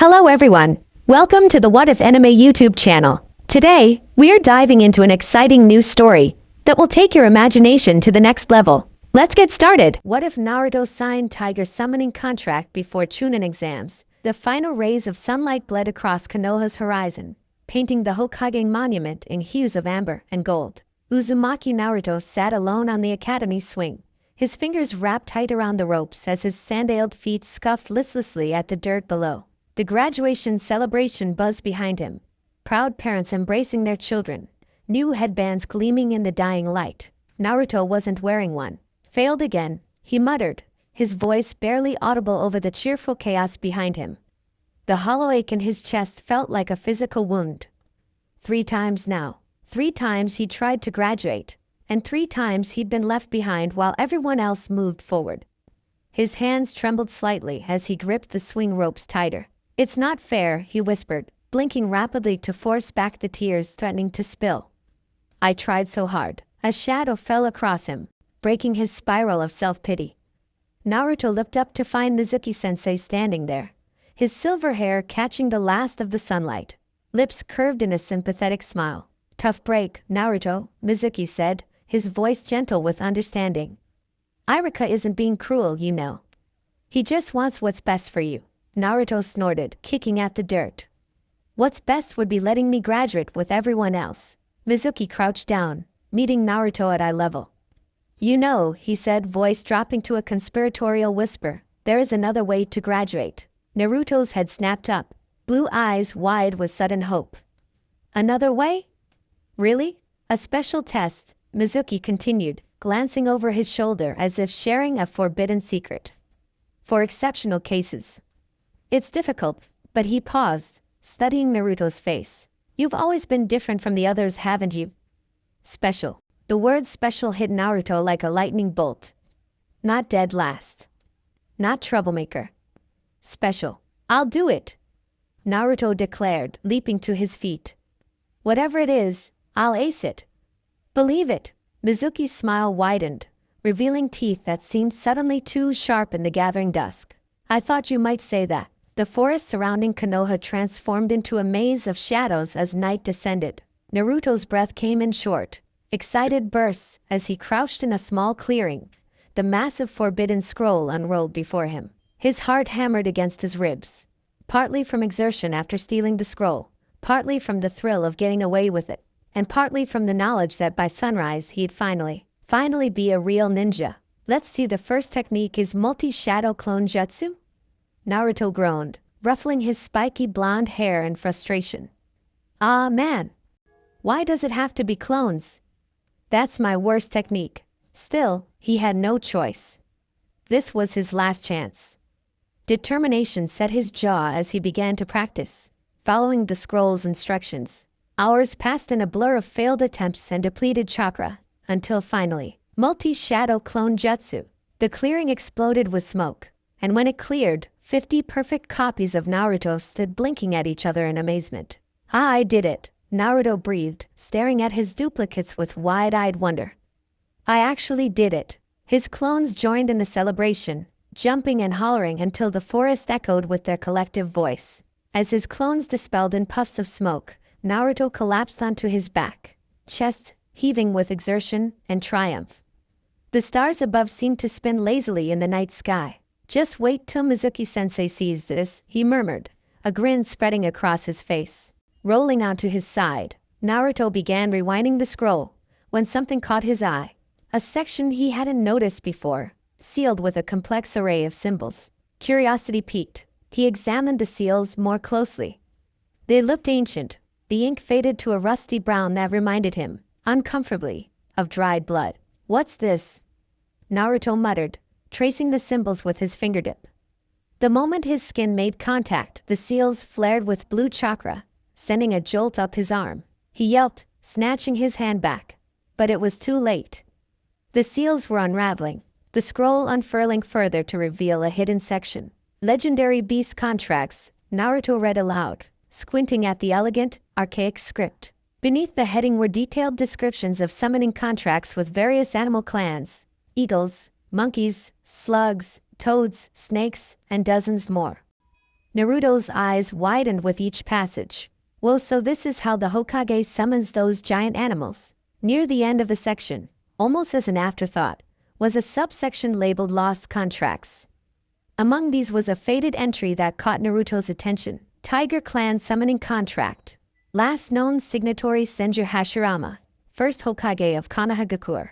Hello everyone. Welcome to the What If Anime YouTube channel. Today, we're diving into an exciting new story that will take your imagination to the next level. Let's get started. What if Naruto signed Tiger summoning contract before Chunin exams? The final rays of sunlight bled across Konoha's horizon, painting the Hokage monument in hues of amber and gold. Uzumaki Naruto sat alone on the academy swing, his fingers wrapped tight around the ropes as his sandaled feet scuffed listlessly at the dirt below. The graduation celebration buzzed behind him, proud parents embracing their children, new headbands gleaming in the dying light. Naruto wasn't wearing one. Failed again, he muttered, his voice barely audible over the cheerful chaos behind him. The hollow ache in his chest felt like a physical wound. 3 times now. 3 times he tried to graduate, and 3 times he'd been left behind while everyone else moved forward. His hands trembled slightly as he gripped the swing ropes tighter. "It's not fair," he whispered, blinking rapidly to force back the tears threatening to spill. "I tried so hard." A shadow fell across him, breaking his spiral of self-pity. Naruto looked up to find Mizuki-sensei standing there, his silver hair catching the last of the sunlight, lips curved in a sympathetic smile. "Tough break, Naruto," Mizuki said, his voice gentle with understanding. "Irika isn't being cruel, you know. He just wants what's best for you." Naruto snorted, kicking at the dirt. "What's best would be letting me graduate with everyone else." Mizuki crouched down, meeting Naruto at eye level. "You know," he said, voice dropping to a conspiratorial whisper, "there is another way to graduate." Naruto's head snapped up, blue eyes wide with sudden hope. "Another way? Really? A special test," Mizuki continued, glancing over his shoulder as if sharing a forbidden secret. "For exceptional cases. It's difficult," but he paused, studying Naruto's face. "You've always been different from the others, haven't you?" "Special." The word special hit Naruto like a lightning bolt. "Not dead last. Not troublemaker. Special. I'll do it," Naruto declared, leaping to his feet. "Whatever it is, I'll ace it. Believe it." Mizuki's smile widened, revealing teeth that seemed suddenly too sharp in the gathering dusk. "I thought you might say that." The forest surrounding Konoha transformed into a maze of shadows as night descended. Naruto's breath came in short, excited bursts as he crouched in a small clearing, the massive forbidden scroll unrolled before him. His heart hammered against his ribs, partly from exertion after stealing the scroll, partly from the thrill of getting away with it, and partly from the knowledge that by sunrise he'd finally be a real ninja. "Let's see, the first technique is multi-shadow clone jutsu?" Naruto groaned, ruffling his spiky blonde hair in frustration. "Ah man, why does it have to be clones? That's my worst technique." Still, he had no choice. This was his last chance. Determination set his jaw as he began to practice, following the scroll's instructions. Hours passed in a blur of failed attempts and depleted chakra, until finally, multi-shadow clone jutsu. The clearing exploded with smoke, and when it cleared, 50 perfect copies of Naruto stood blinking at each other in amazement. "Ah, I did it," Naruto breathed, staring at his duplicates with wide-eyed wonder. "I actually did it." His clones joined in the celebration, jumping and hollering until the forest echoed with their collective voice. As his clones dispelled in puffs of smoke, Naruto collapsed onto his back, chest heaving with exertion and triumph. The stars above seemed to spin lazily in the night sky. "Just wait till Mizuki-sensei sees this," he murmured, a grin spreading across his face. Rolling onto his side, Naruto began rewinding the scroll, when something caught his eye. A section he hadn't noticed before, sealed with a complex array of symbols. Curiosity piqued. He examined the seals more closely. They looked ancient. The ink faded to a rusty brown that reminded him, uncomfortably, of dried blood. "What's this?" Naruto muttered, tracing the symbols with his fingertip. The moment his skin made contact, the seals flared with blue chakra, sending a jolt up his arm. He yelped, snatching his hand back. But it was too late. The seals were unraveling, the scroll unfurling further to reveal a hidden section. "Legendary Beast Contracts," Naruto read aloud, squinting at the elegant, archaic script. Beneath the heading were detailed descriptions of summoning contracts with various animal clans: eagles, monkeys, slugs, toads, snakes, and dozens more. Naruto's eyes widened with each passage. Whoa, so this is how the Hokage summons those giant animals. Near the end of the section, almost as an afterthought, was a subsection labeled Lost Contracts. Among these was a faded entry that caught Naruto's attention. Tiger Clan Summoning Contract. Last known signatory Senju Hashirama, first Hokage of Konohagakure.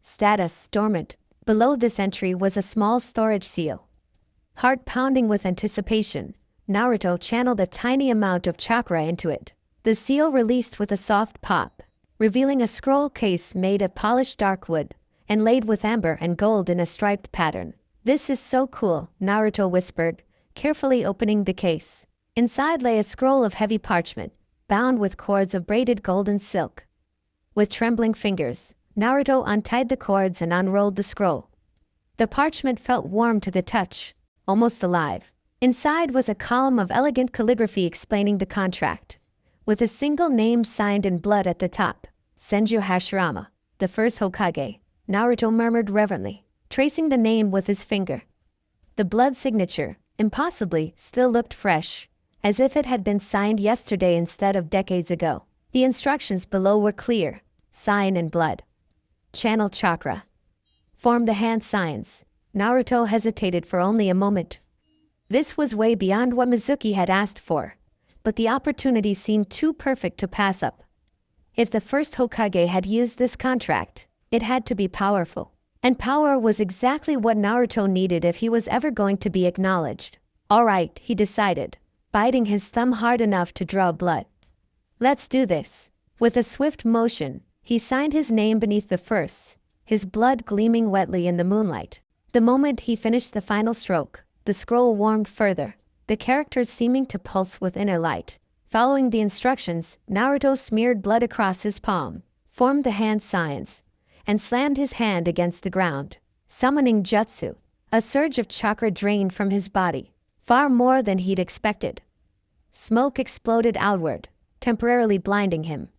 Status dormant. Below this entry was a small storage seal. Heart pounding with anticipation, Naruto channeled a tiny amount of chakra into it. The seal released with a soft pop, revealing a scroll case made of polished dark wood, and laid with amber and gold in a striped pattern. "This is so cool," Naruto whispered, carefully opening the case. Inside lay a scroll of heavy parchment, bound with cords of braided golden silk. With trembling fingers, Naruto untied the cords and unrolled the scroll. The parchment felt warm to the touch, almost alive. Inside was a column of elegant calligraphy explaining the contract, with a single name signed in blood at the top. Senju Hashirama, the first Hokage, Naruto murmured reverently, tracing the name with his finger. The blood signature, impossibly, still looked fresh, as if it had been signed yesterday instead of decades ago. The instructions below were clear. Sign in blood. Channel chakra. Form the hand signs. Naruto hesitated for only a moment. This was way beyond what Mizuki had asked for, but the opportunity seemed too perfect to pass up. If the first Hokage had used this contract, it had to be powerful. And power was exactly what Naruto needed if he was ever going to be acknowledged. All right, he decided, biting his thumb hard enough to draw blood. Let's do this. With a swift motion, he signed his name beneath the first, his blood gleaming wetly in the moonlight. The moment he finished the final stroke, the scroll warmed further, the characters seeming to pulse with inner light. Following the instructions, Naruto smeared blood across his palm, formed the hand signs, and slammed his hand against the ground. Summoning jutsu. A surge of chakra drained from his body, far more than he'd expected. Smoke exploded outward, temporarily blinding him.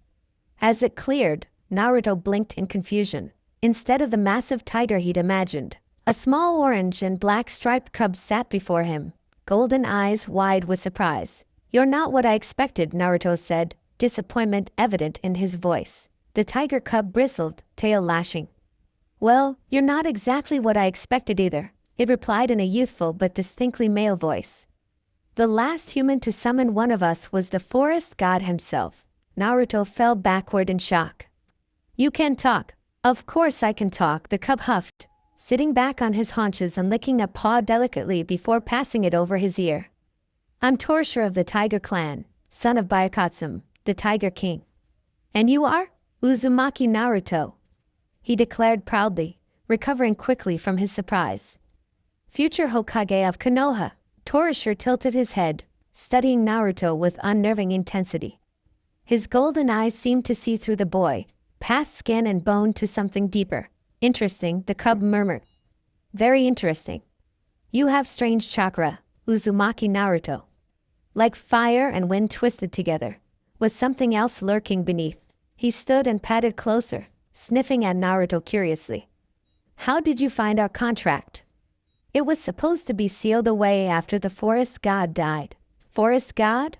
As it cleared, Naruto blinked in confusion. Instead of the massive tiger he'd imagined, a small orange and black striped cub sat before him, golden eyes wide with surprise. "You're not what I expected," Naruto said, disappointment evident in his voice. The tiger cub bristled, tail lashing. "Well, you're not exactly what I expected either," it replied in a youthful but distinctly male voice. "The last human to summon one of us was the forest god himself." Naruto fell backward in shock. "You can talk." "Of course I can talk," the cub huffed, sitting back on his haunches and licking a paw delicately before passing it over his ear. "I'm Torshur of the Tiger Clan, son of Byakutsum, the Tiger King." "And you are?" "Uzumaki Naruto," he declared proudly, recovering quickly from his surprise. "Future Hokage of Konoha." Torshur tilted his head, studying Naruto with unnerving intensity. His golden eyes seemed to see through the boy, past skin and bone to something deeper. "Interesting," the cub murmured. "Very interesting. You have strange chakra, Uzumaki Naruto." Like fire and wind twisted together, was something else lurking beneath. He stood and padded closer, sniffing at Naruto curiously. "How did you find our contract?" "It was supposed to be sealed away after the forest god died." "Forest god?"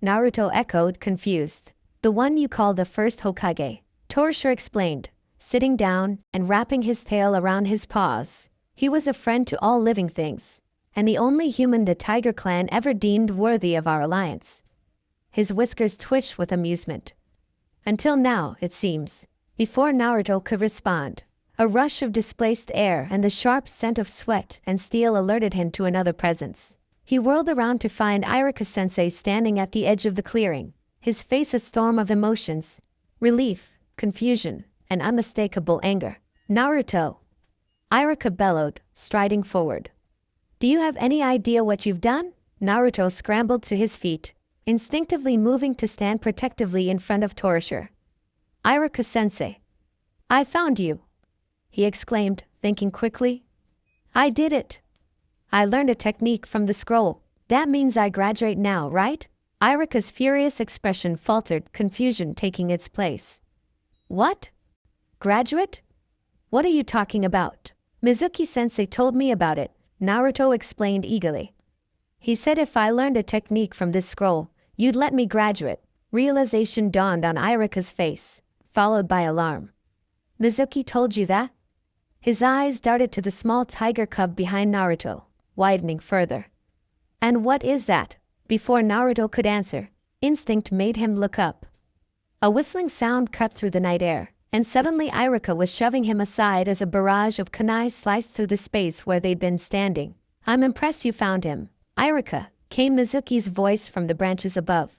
Naruto echoed, confused. "The one you call the first Hokage," Torshur explained, sitting down and wrapping his tail around his paws. "He was a friend to all living things, and the only human the Tiger Clan ever deemed worthy of our alliance." His whiskers twitched with amusement. "Until now, it seems." Before Naruto could respond, a rush of displaced air and the sharp scent of sweat and steel alerted him to another presence. He whirled around to find Irika-sensei standing at the edge of the clearing, his face a storm of emotions: relief, confusion, and unmistakable anger. "Naruto!" Irika bellowed, striding forward. "Do you have any idea what you've done?" Naruto scrambled to his feet, instinctively moving to stand protectively in front of Torshur. "Irika-sensei, I found you!" he exclaimed, thinking quickly. "I did it! I learned a technique from the scroll. That means I graduate now, right?" Irika's furious expression faltered, confusion taking its place. "What? Graduate? What are you talking about?" "Mizuki-sensei told me about it," Naruto explained eagerly. He said if I learned a technique from this scroll, you'd let me graduate. Realization dawned on Irika's face, followed by alarm. Mizuki told you that? His eyes darted to the small tiger cub behind Naruto, widening further. And what is that? Before Naruto could answer, instinct made him look up. A whistling sound cut through the night air, and suddenly Irika was shoving him aside as a barrage of kunai sliced through the space where they'd been standing. I'm impressed you found him, Irika, came Mizuki's voice from the branches above.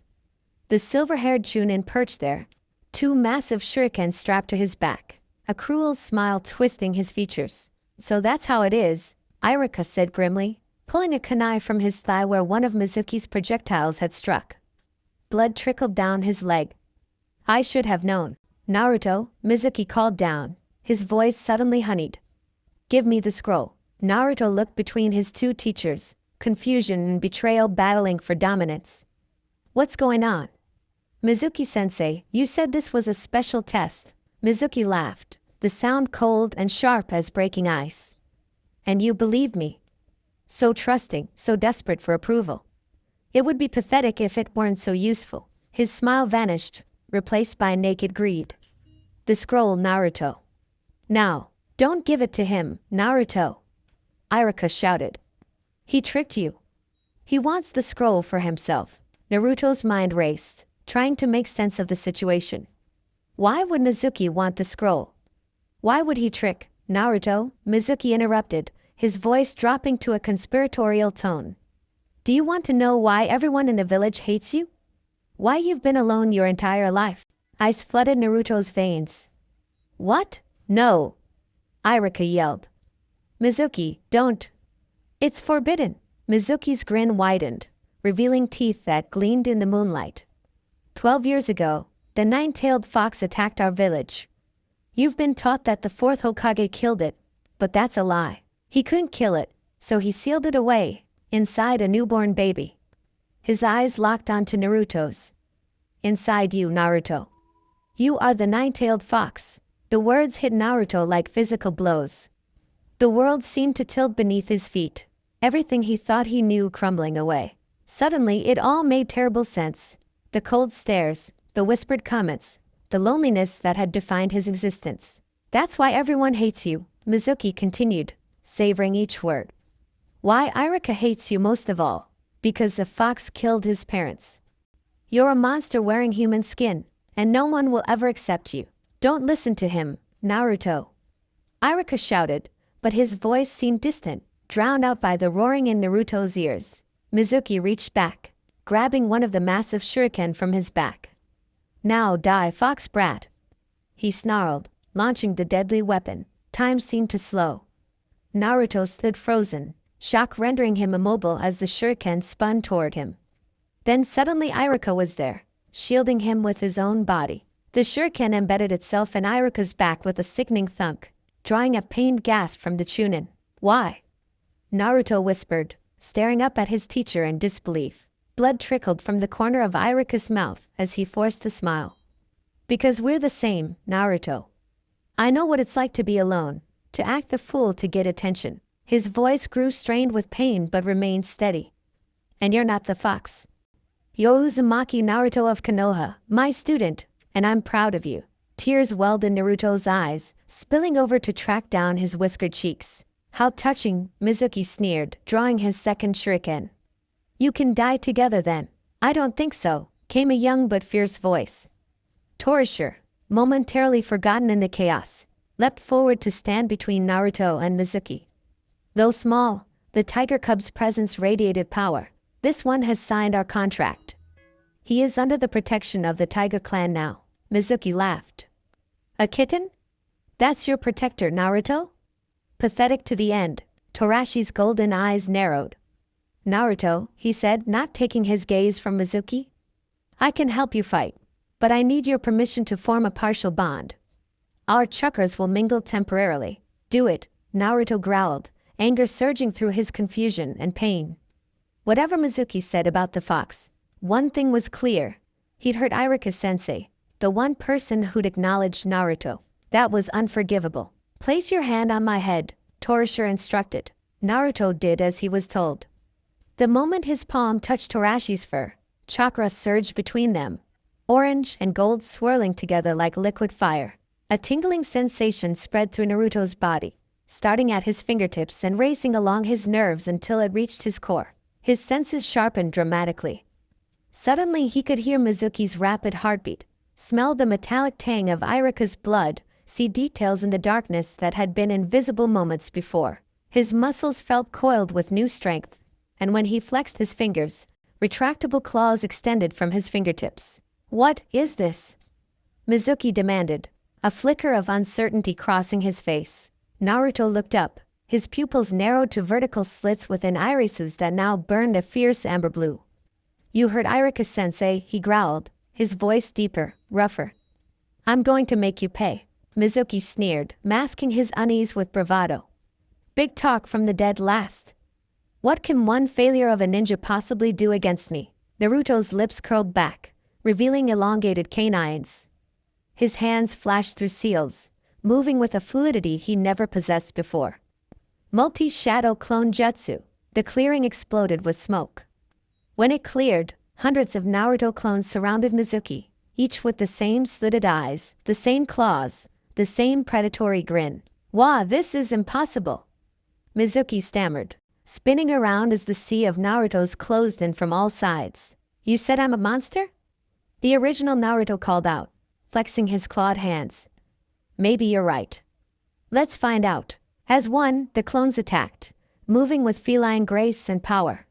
The silver-haired Chunin perched there, two massive shurikens strapped to his back, a cruel smile twisting his features. So that's how it is, Irika said grimly, pulling a kunai from his thigh where one of Mizuki's projectiles had struck. Blood trickled down his leg. I should have known. Naruto, Mizuki called down, his voice suddenly honeyed. Give me the scroll. Naruto looked between his two teachers, confusion and betrayal battling for dominance. What's going on? Mizuki-sensei, you said this was a special test. Mizuki laughed, the sound cold and sharp as breaking ice. And you believed me. So trusting, so desperate for approval. It would be pathetic if it weren't so useful. His smile vanished, replaced by naked greed. The scroll, Naruto. Now, don't give it to him, Naruto. Irika shouted. He tricked you. He wants the scroll for himself. Naruto's mind raced, trying to make sense of the situation. Why would Mizuki want the scroll? Why would he trick Naruto? Mizuki interrupted, his voice dropping to a conspiratorial tone. Do you want to know why everyone in the village hates you? Why you've been alone your entire life? Ice flooded Naruto's veins. What? No! Irika yelled. Mizuki, don't. It's forbidden. Mizuki's grin widened, revealing teeth that gleamed in the moonlight. 12 years ago, the nine-tailed fox attacked our village. You've been taught that the fourth Hokage killed it, but that's a lie. He couldn't kill it, so he sealed it away, inside a newborn baby. His eyes locked onto Naruto's. Inside you, Naruto. You are the nine-tailed fox. The words hit Naruto like physical blows. The world seemed to tilt beneath his feet, everything he thought he knew crumbling away. Suddenly it all made terrible sense. The cold stares, the whispered comments, the loneliness that had defined his existence. That's why everyone hates you, Mizuki continued, savoring each word. Why Irika hates you most of all? Because the fox killed his parents. You're a monster wearing human skin, and no one will ever accept you. Don't listen to him, Naruto. Irika shouted, but his voice seemed distant, drowned out by the roaring in Naruto's ears. Mizuki reached back, grabbing one of the massive shuriken from his back. Now die, fox brat. He snarled, launching the deadly weapon. Time seemed to slow. Naruto stood frozen, shock rendering him immobile as the shuriken spun toward him. Then suddenly Irika was there, shielding him with his own body. The shuriken embedded itself in Irika's back with a sickening thunk, drawing a pained gasp from the Chunin. Why? Naruto whispered, staring up at his teacher in disbelief. Blood trickled from the corner of Irika's mouth as he forced a smile. Because we're the same, Naruto. I know what it's like to be alone, to act the fool to get attention. His voice grew strained with pain but remained steady. And you're not the fox. You're Uzumaki Naruto of Konoha, my student, and I'm proud of you. Tears welled in Naruto's eyes, spilling over to track down his whiskered cheeks. How touching, Mizuki sneered, drawing his second shuriken. You can die together then. I don't think so, came a young but fierce voice. Torishir, momentarily forgotten in the chaos, leapt forward to stand between Naruto and Mizuki. Though small, the tiger cub's presence radiated power. This one has signed our contract. He is under the protection of the Tiger clan now. Mizuki laughed. A kitten? That's your protector, Naruto? Pathetic to the end, Torashi's golden eyes narrowed. Naruto, he said, not taking his gaze from Mizuki. I can help you fight, but I need your permission to form a partial bond. Our chakras will mingle temporarily. Do it, Naruto growled, anger surging through his confusion and pain. Whatever Mizuki said about the fox, one thing was clear. He'd hurt Irika-sensei, the one person who'd acknowledged Naruto. That was unforgivable. Place your hand on my head, Torishir instructed. Naruto did as he was told. The moment his palm touched Torashi's fur, chakra surged between them, orange and gold swirling together like liquid fire. A tingling sensation spread through Naruto's body, starting at his fingertips and racing along his nerves until it reached his core. His senses sharpened dramatically. Suddenly he could hear Mizuki's rapid heartbeat, smell the metallic tang of Irika's blood, see details in the darkness that had been invisible moments before. His muscles felt coiled with new strength, and when he flexed his fingers, retractable claws extended from his fingertips. "What is this?" Mizuki demanded, a flicker of uncertainty crossing his face. Naruto looked up, his pupils narrowed to vertical slits within irises that now burned a fierce amber blue. "You heard Irika-sensei," he growled, his voice deeper, rougher. "I'm going to make you pay." Mizuki sneered, masking his unease with bravado. "Big talk from the dead last. What can one failure of a ninja possibly do against me?" Naruto's lips curled back, revealing elongated canines. His hands flashed through seals, moving with a fluidity he never possessed before. Multi-shadow clone jutsu. The clearing exploded with smoke. When it cleared, hundreds of Naruto clones surrounded Mizuki, each with the same slitted eyes, the same claws, the same predatory grin. "Wah, this is impossible," Mizuki stammered, spinning around as the sea of Narutos closed in from all sides. "You said I'm a monster?" The original Naruto called out, flexing his clawed hands. "Maybe you're right. Let's find out." As one, the clones attacked, moving with feline grace and power.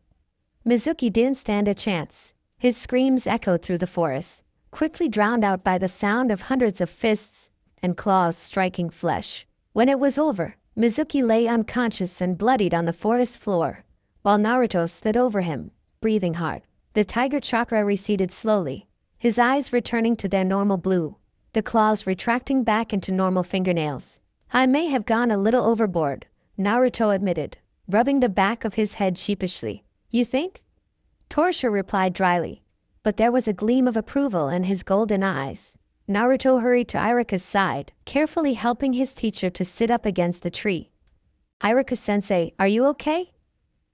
Mizuki didn't stand a chance. His screams echoed through the forest, quickly drowned out by the sound of hundreds of fists and claws striking flesh. When it was over, Mizuki lay unconscious and bloodied on the forest floor, while Naruto stood over him, breathing hard. The tiger chakra receded slowly, his eyes returning to their normal blue, the claws retracting back into normal fingernails. "I may have gone a little overboard," Naruto admitted, rubbing the back of his head sheepishly. "You think?" Torshur replied dryly, but there was a gleam of approval in his golden eyes. Naruto hurried to Irika's side, carefully helping his teacher to sit up against the tree. "Irika-sensei, are you okay?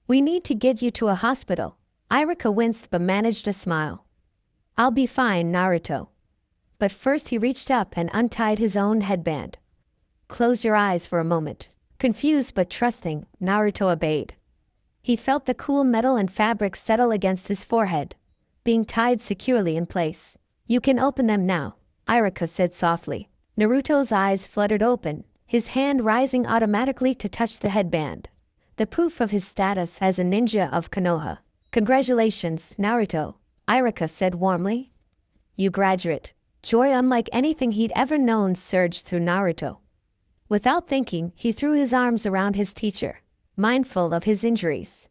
We need to get you to a hospital." Irika winced but managed a smile. "I'll be fine, Naruto." But first he reached up and untied his own headband. "Close your eyes for a moment." Confused but trusting, Naruto obeyed. He felt the cool metal and fabric settle against his forehead, being tied securely in place. "You can open them now," Irika said softly. Naruto's eyes fluttered open, his hand rising automatically to touch the headband, the proof of his status as a ninja of Konoha. "Congratulations, Naruto," Irika said warmly. "You graduate." Joy unlike anything he'd ever known surged through Naruto. Without thinking, he threw his arms around his teacher, mindful of his injuries.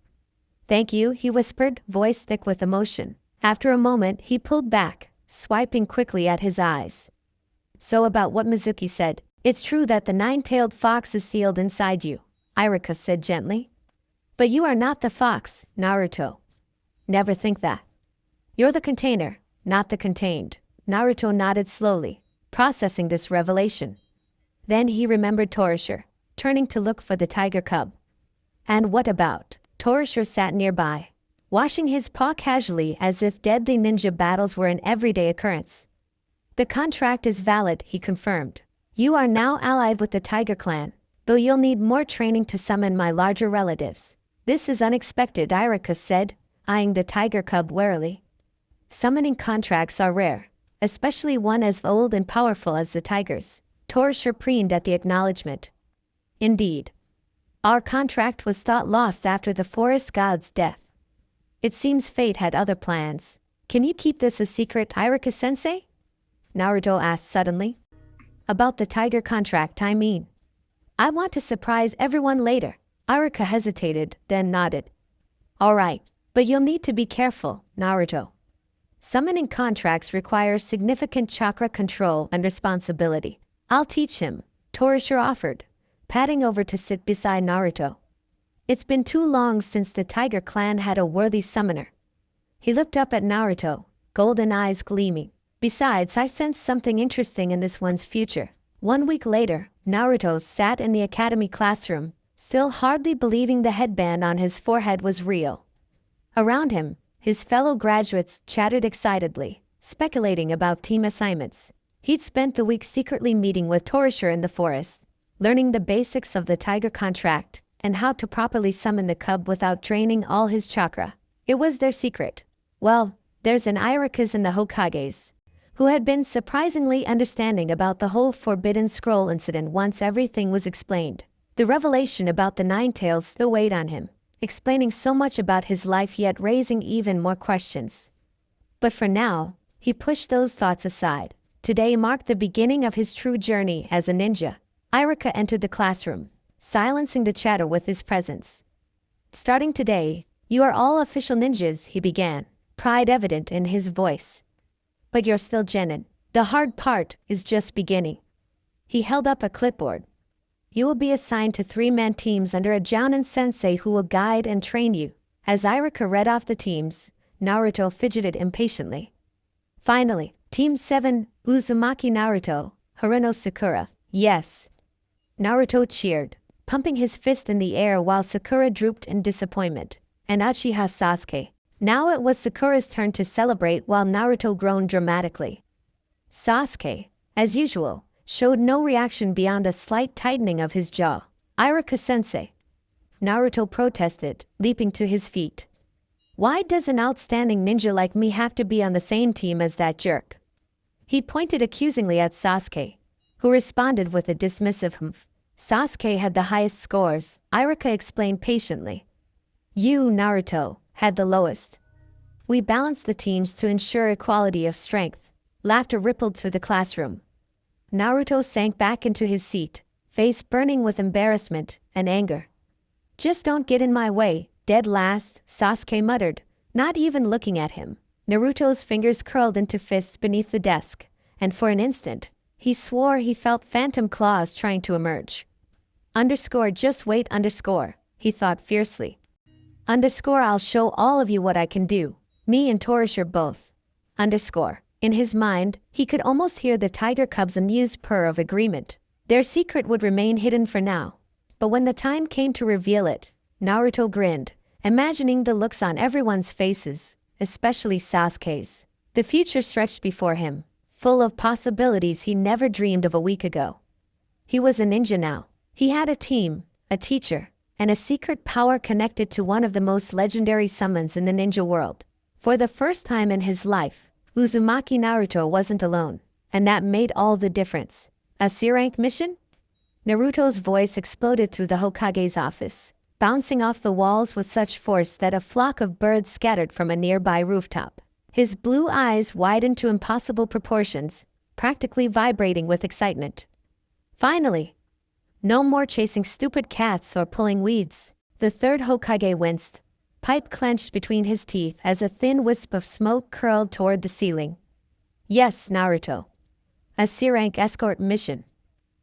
"Thank you," he whispered, voice thick with emotion. After a moment, he pulled back, swiping quickly at his eyes. "So about what Mizuki said, it's true that the nine-tailed fox is sealed inside you," Irika said gently. "But you are not the fox, Naruto. Never think that. You're the container, not the contained." Naruto nodded slowly, processing this revelation. Then he remembered Torshur, turning to look for the tiger cub. "And what about?" Torshur sat nearby, washing his paw casually as if deadly ninja battles were an everyday occurrence. "The contract is valid," he confirmed. "You are now allied with the Tiger Clan, though you'll need more training to summon my larger relatives." "This is unexpected," Irika said, eyeing the tiger cub warily. "Summoning contracts are rare, especially one as old and powerful as the tigers." Torshur preened at the acknowledgement. "Indeed. Our contract was thought lost after the forest god's death. It seems fate had other plans." "Can you keep this a secret, Irika-sensei?" Naruto asked suddenly. "About the tiger contract, I mean. I want to surprise everyone later." Irika hesitated, then nodded. "All right, but you'll need to be careful, Naruto. Summoning contracts requires significant chakra control and responsibility." "I'll teach him," Torshur offered, padding over to sit beside Naruto. "It's been too long since the Tiger Clan had a worthy summoner." He looked up at Naruto, golden eyes gleaming. "Besides, I sense something interesting in this one's future." 1 week later, Naruto sat in the academy classroom, still hardly believing the headband on his forehead was real. Around him, his fellow graduates chattered excitedly, speculating about team assignments. He'd spent the week secretly meeting with Torishir in the forest, learning the basics of the tiger contract and how to properly summon the cub without draining all his chakra. It was their secret. Well, there's an Irakas and the Hokages, who had been surprisingly understanding about the whole Forbidden Scroll incident once everything was explained. The revelation about the Nine Tails still weighed on him, explaining so much about his life yet raising even more questions. But for now, he pushed those thoughts aside. Today marked the beginning of his true journey as a ninja. Irika entered the classroom, silencing the chatter with his presence. Starting today, you are all official ninjas, he began, pride evident in his voice. But you're still genin. The hard part is just beginning. He held up a clipboard. You will be assigned to 3-man teams under a Jounin sensei who will guide and train you. As Irika read off the teams, Naruto fidgeted impatiently. Finally, Team 7, Uzumaki Naruto, Haruno Sakura. Yes. Naruto cheered, pumping his fist in the air while Sakura drooped in disappointment. And Uchiha Sasuke. Now it was Sakura's turn to celebrate while Naruto groaned dramatically. Sasuke, as usual, showed no reaction beyond a slight tightening of his jaw. Irika-sensei. Naruto protested, leaping to his feet. Why does an outstanding ninja like me have to be on the same team as that jerk? He pointed accusingly at Sasuke, who responded with a dismissive humph. Sasuke had the highest scores, Irika explained patiently. You, Naruto, had the lowest. We balanced the teams to ensure equality of strength. Laughter rippled through the classroom. Naruto sank back into his seat, face burning with embarrassment and anger. Just don't get in my way, dead last, Sasuke muttered, not even looking at him. Naruto's fingers curled into fists beneath the desk, and for an instant, he swore he felt phantom claws trying to emerge. Just wait, he thought fiercely. I'll show all of you what I can do. Me and Torishir both. In his mind, he could almost hear the tiger cub's amused purr of agreement. Their secret would remain hidden for now. But when the time came to reveal it, Naruto grinned, imagining the looks on everyone's faces, especially Sasuke's. The future stretched before him, full of possibilities he never dreamed of a week ago. He was a ninja now. He had a team, a teacher, and a secret power connected to one of the most legendary summons in the ninja world. For the first time in his life, Uzumaki Naruto wasn't alone, and that made all the difference. A C-rank mission? Naruto's voice exploded through the Hokage's office, bouncing off the walls with such force that a flock of birds scattered from a nearby rooftop. His blue eyes widened to impossible proportions, practically vibrating with excitement. Finally! No more chasing stupid cats or pulling weeds. The third Hokage winced, pipe clenched between his teeth as a thin wisp of smoke curled toward the ceiling. Yes, Naruto. A C-rank escort mission.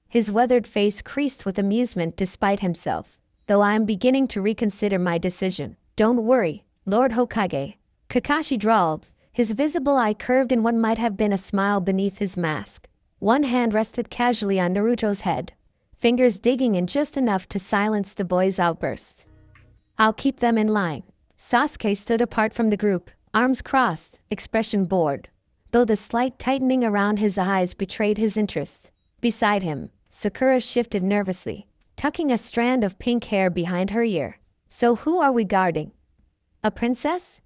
His weathered face creased with amusement despite himself. Though I am beginning to reconsider my decision. Don't worry, Lord Hokage. Kakashi drawled, his visible eye curved in what might have been a smile beneath his mask. One hand rested casually on Naruto's head, fingers digging in just enough to silence the boy's outburst. I'll keep them in line. Sasuke stood apart from the group, arms crossed, expression bored, though the slight tightening around his eyes betrayed his interest. Beside him, Sakura shifted nervously, tucking a strand of pink hair behind her ear. So who are we guarding? A princess?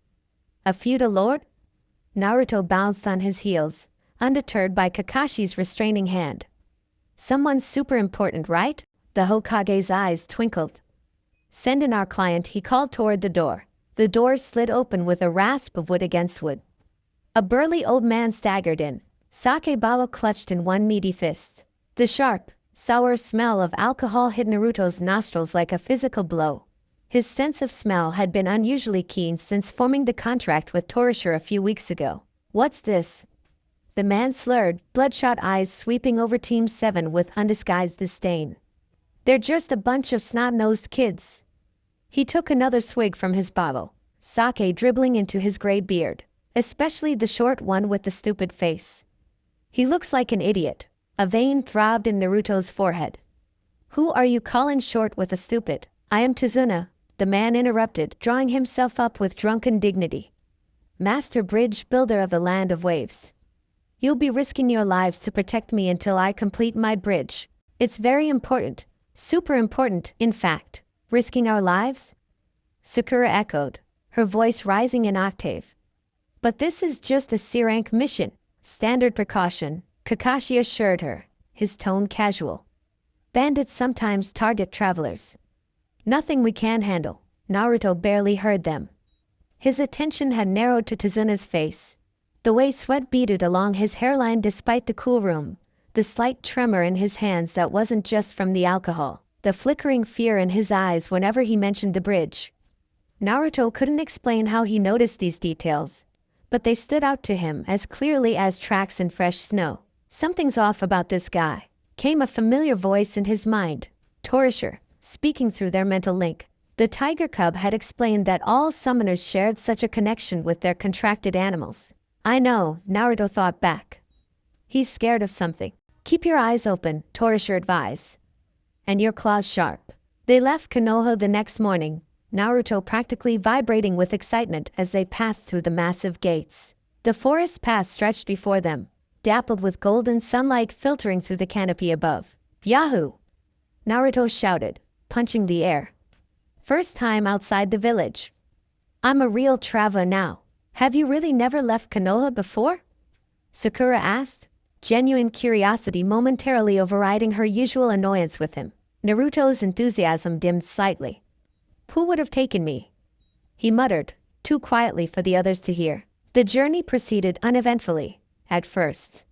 A feudal lord? Naruto bounced on his heels, undeterred by Kakashi's restraining hand. Someone super important, right? The Hokage's eyes twinkled. Send in our client, he called toward the door. The door slid open with a rasp of wood against wood. A burly old man staggered in, Sakebawa clutched in one meaty fist. The sharp, sour smell of alcohol hit Naruto's nostrils like a physical blow. His sense of smell had been unusually keen since forming the contract with Torishir a few weeks ago. What's this? The man slurred, bloodshot eyes sweeping over Team 7 with undisguised disdain. They're just a bunch of snot-nosed kids. He took another swig from his bottle, sake dribbling into his gray beard, especially the short one with the stupid face. He looks like an idiot. A vein throbbed in Naruto's forehead. Who are you calling short with a stupid? I am Tazuna, the man interrupted, drawing himself up with drunken dignity. Master Bridge Builder of the Land of Waves. You'll be risking your lives to protect me until I complete my bridge. It's very important. Super important, in fact. Risking our lives? Sakura echoed, her voice rising an octave. But this is just a C-rank mission. Standard precaution, Kakashi assured her, his tone casual. Bandits sometimes target travelers. Nothing we can't handle. Naruto barely heard them. His attention had narrowed to Tazuna's face. The way sweat beaded along his hairline despite the cool room, the slight tremor in his hands that wasn't just from the alcohol, the flickering fear in his eyes whenever he mentioned the bridge. Naruto couldn't explain how he noticed these details, but they stood out to him as clearly as tracks in fresh snow. Something's off about this guy, came a familiar voice in his mind. Torishir, speaking through their mental link. The tiger cub had explained that all summoners shared such a connection with their contracted animals. I know, Naruto thought back. He's scared of something. Keep your eyes open, Torishir advised. And your claws sharp. They left Konoha the next morning, Naruto practically vibrating with excitement as they passed through the massive gates. The forest path stretched before them, dappled with golden sunlight filtering through the canopy above. Yahoo! Naruto shouted, punching the air. First time outside the village. I'm a real traveler now. Have you really never left Konoha before? Sakura asked, genuine curiosity momentarily overriding her usual annoyance with him. Naruto's enthusiasm dimmed slightly. Who would have taken me? He muttered, too quietly for the others to hear. The journey proceeded uneventfully, at first.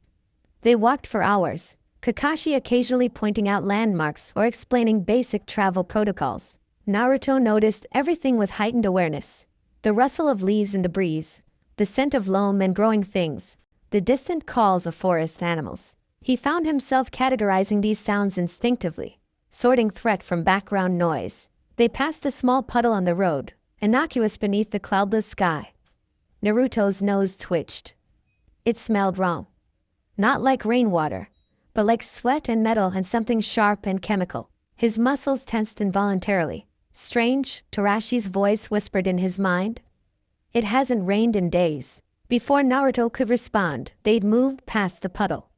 They walked for hours, Kakashi occasionally pointing out landmarks or explaining basic travel protocols. Naruto noticed everything with heightened awareness. The rustle of leaves in the breeze, the scent of loam and growing things, the distant calls of forest animals. He found himself categorizing these sounds instinctively, sorting threat from background noise. They passed a small puddle on the road, innocuous beneath the cloudless sky. Naruto's nose twitched. It smelled wrong. Not like rainwater, but like sweat and metal and something sharp and chemical. His muscles tensed involuntarily. Strange, Torashi's voice whispered in his mind. It hasn't rained in days. Before Naruto could respond, they'd moved past the puddle.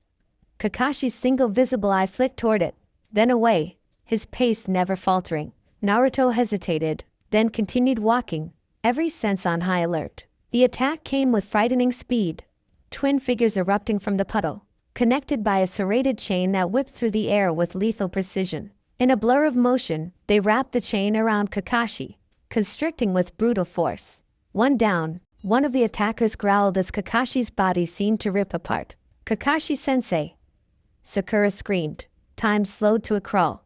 Kakashi's single visible eye flicked toward it, then away, his pace never faltering. Naruto hesitated, then continued walking, every sense on high alert. The attack came with frightening speed. Twin figures erupting from the puddle, connected by a serrated chain that whipped through the air with lethal precision. In a blur of motion, they wrapped the chain around Kakashi, constricting with brutal force. One down, one of the attackers growled as Kakashi's body seemed to rip apart. Kakashi-sensei! Sakura screamed. Time slowed to a crawl.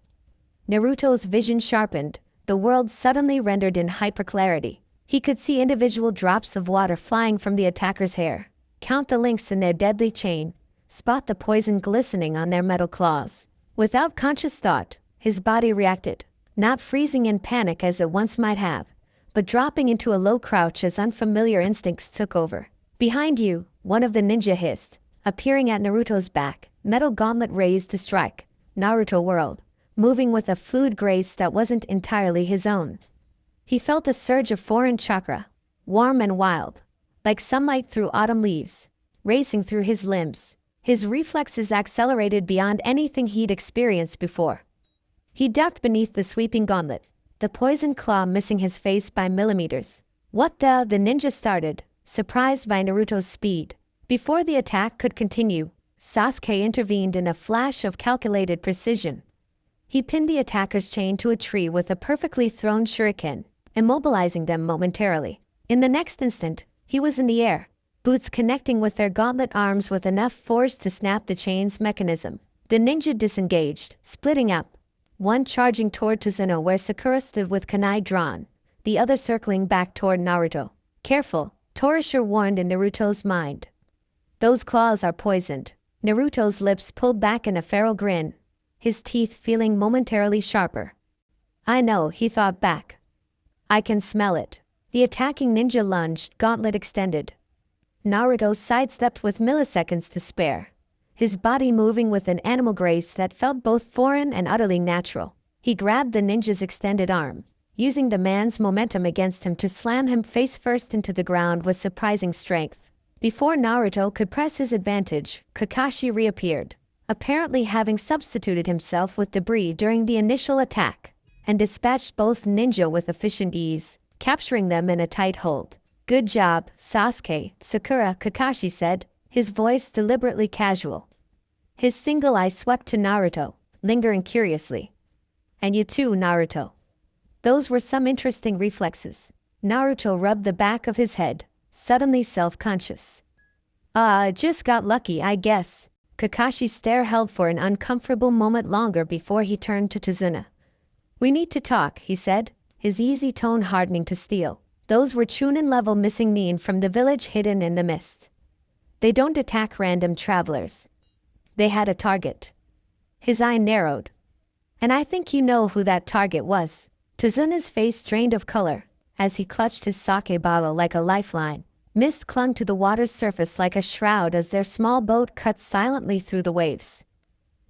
Naruto's vision sharpened, the world suddenly rendered in hyperclarity. He could see individual drops of water flying from the attacker's hair, count the links in their deadly chain, spot the poison glistening on their metal claws. Without conscious thought, his body reacted, not freezing in panic as it once might have, but dropping into a low crouch as unfamiliar instincts took over. Behind you, one of the ninja hissed, appearing at Naruto's back, metal gauntlet raised to strike. Naruto whirled, moving with a fluid grace that wasn't entirely his own. He felt a surge of foreign chakra, warm and wild, like sunlight through autumn leaves, racing through his limbs. His reflexes accelerated beyond anything he'd experienced before. He ducked beneath the sweeping gauntlet, the poisoned claw missing his face by millimeters. What the ninja started, surprised by Naruto's speed. Before the attack could continue, Sasuke intervened in a flash of calculated precision. He pinned the attacker's chain to a tree with a perfectly thrown shuriken, immobilizing them momentarily. In the next instant, he was in the air, boots connecting with their gauntlet arms with enough force to snap the chain's mechanism. The ninja disengaged, splitting up, one charging toward Tsuno where Sakura stood with kunai drawn, the other circling back toward Naruto. Careful, Torishir warned in Naruto's mind. Those claws are poisoned. Naruto's lips pulled back in a feral grin, his teeth feeling momentarily sharper. I know, he thought back. I can smell it. The attacking ninja lunged, gauntlet extended. Naruto sidestepped with milliseconds to spare, his body moving with an animal grace that felt both foreign and utterly natural. He grabbed the ninja's extended arm, using the man's momentum against him to slam him face first into the ground with surprising strength. Before Naruto could press his advantage, Kakashi reappeared, apparently having substituted himself with debris during the initial attack, and dispatched both ninja with efficient ease, capturing them in a tight hold. "Good job, Sasuke," Sakura, Kakashi said, his voice deliberately casual. His single eye swept to Naruto, lingering curiously. "And you too, Naruto." Those were some interesting reflexes. Naruto rubbed the back of his head, suddenly self-conscious. Just got lucky, I guess." Kakashi's stare held for an uncomfortable moment longer before he turned to Tazuna. "We need to talk," he said, his easy tone hardening to steel. "Those were Chunin-level missing nin from the village hidden in the mist. They don't attack random travelers. They had a target." His eye narrowed. "And I think you know who that target was." Tazuna's face drained of color, as he clutched his sake bottle like a lifeline. Mist clung to the water's surface like a shroud as their small boat cut silently through the waves.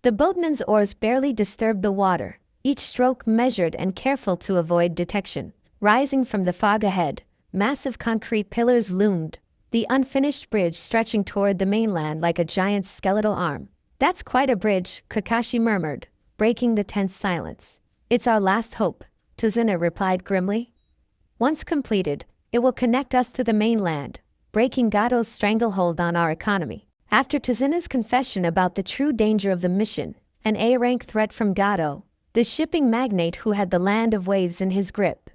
The boatman's oars barely disturbed the water, each stroke measured and careful to avoid detection. Rising from the fog ahead, massive concrete pillars loomed, the unfinished bridge stretching toward the mainland like a giant's skeletal arm. "That's quite a bridge," Kakashi murmured, breaking the tense silence. "It's our last hope," Tazuna replied grimly. "Once completed, it will connect us to the mainland, breaking Gato's stranglehold on our economy." After Tazuna's confession about the true danger of the mission, an A-rank threat from Gato, the shipping magnate who had the land of waves in his grip,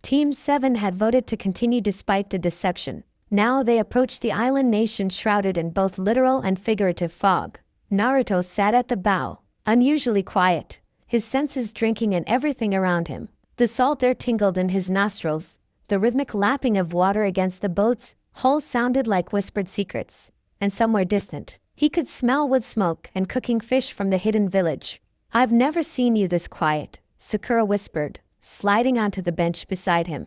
Team 7 had voted to continue despite the deception. Now they approached the island nation shrouded in both literal and figurative fog. Naruto sat at the bow, unusually quiet, his senses drinking in everything around him. The salt air tingled in his nostrils, the rhythmic lapping of water against the boat's hull sounded like whispered secrets, and somewhere distant, he could smell wood smoke and cooking fish from the hidden village. "I've never seen you this quiet," Sakura whispered, sliding onto the bench beside him.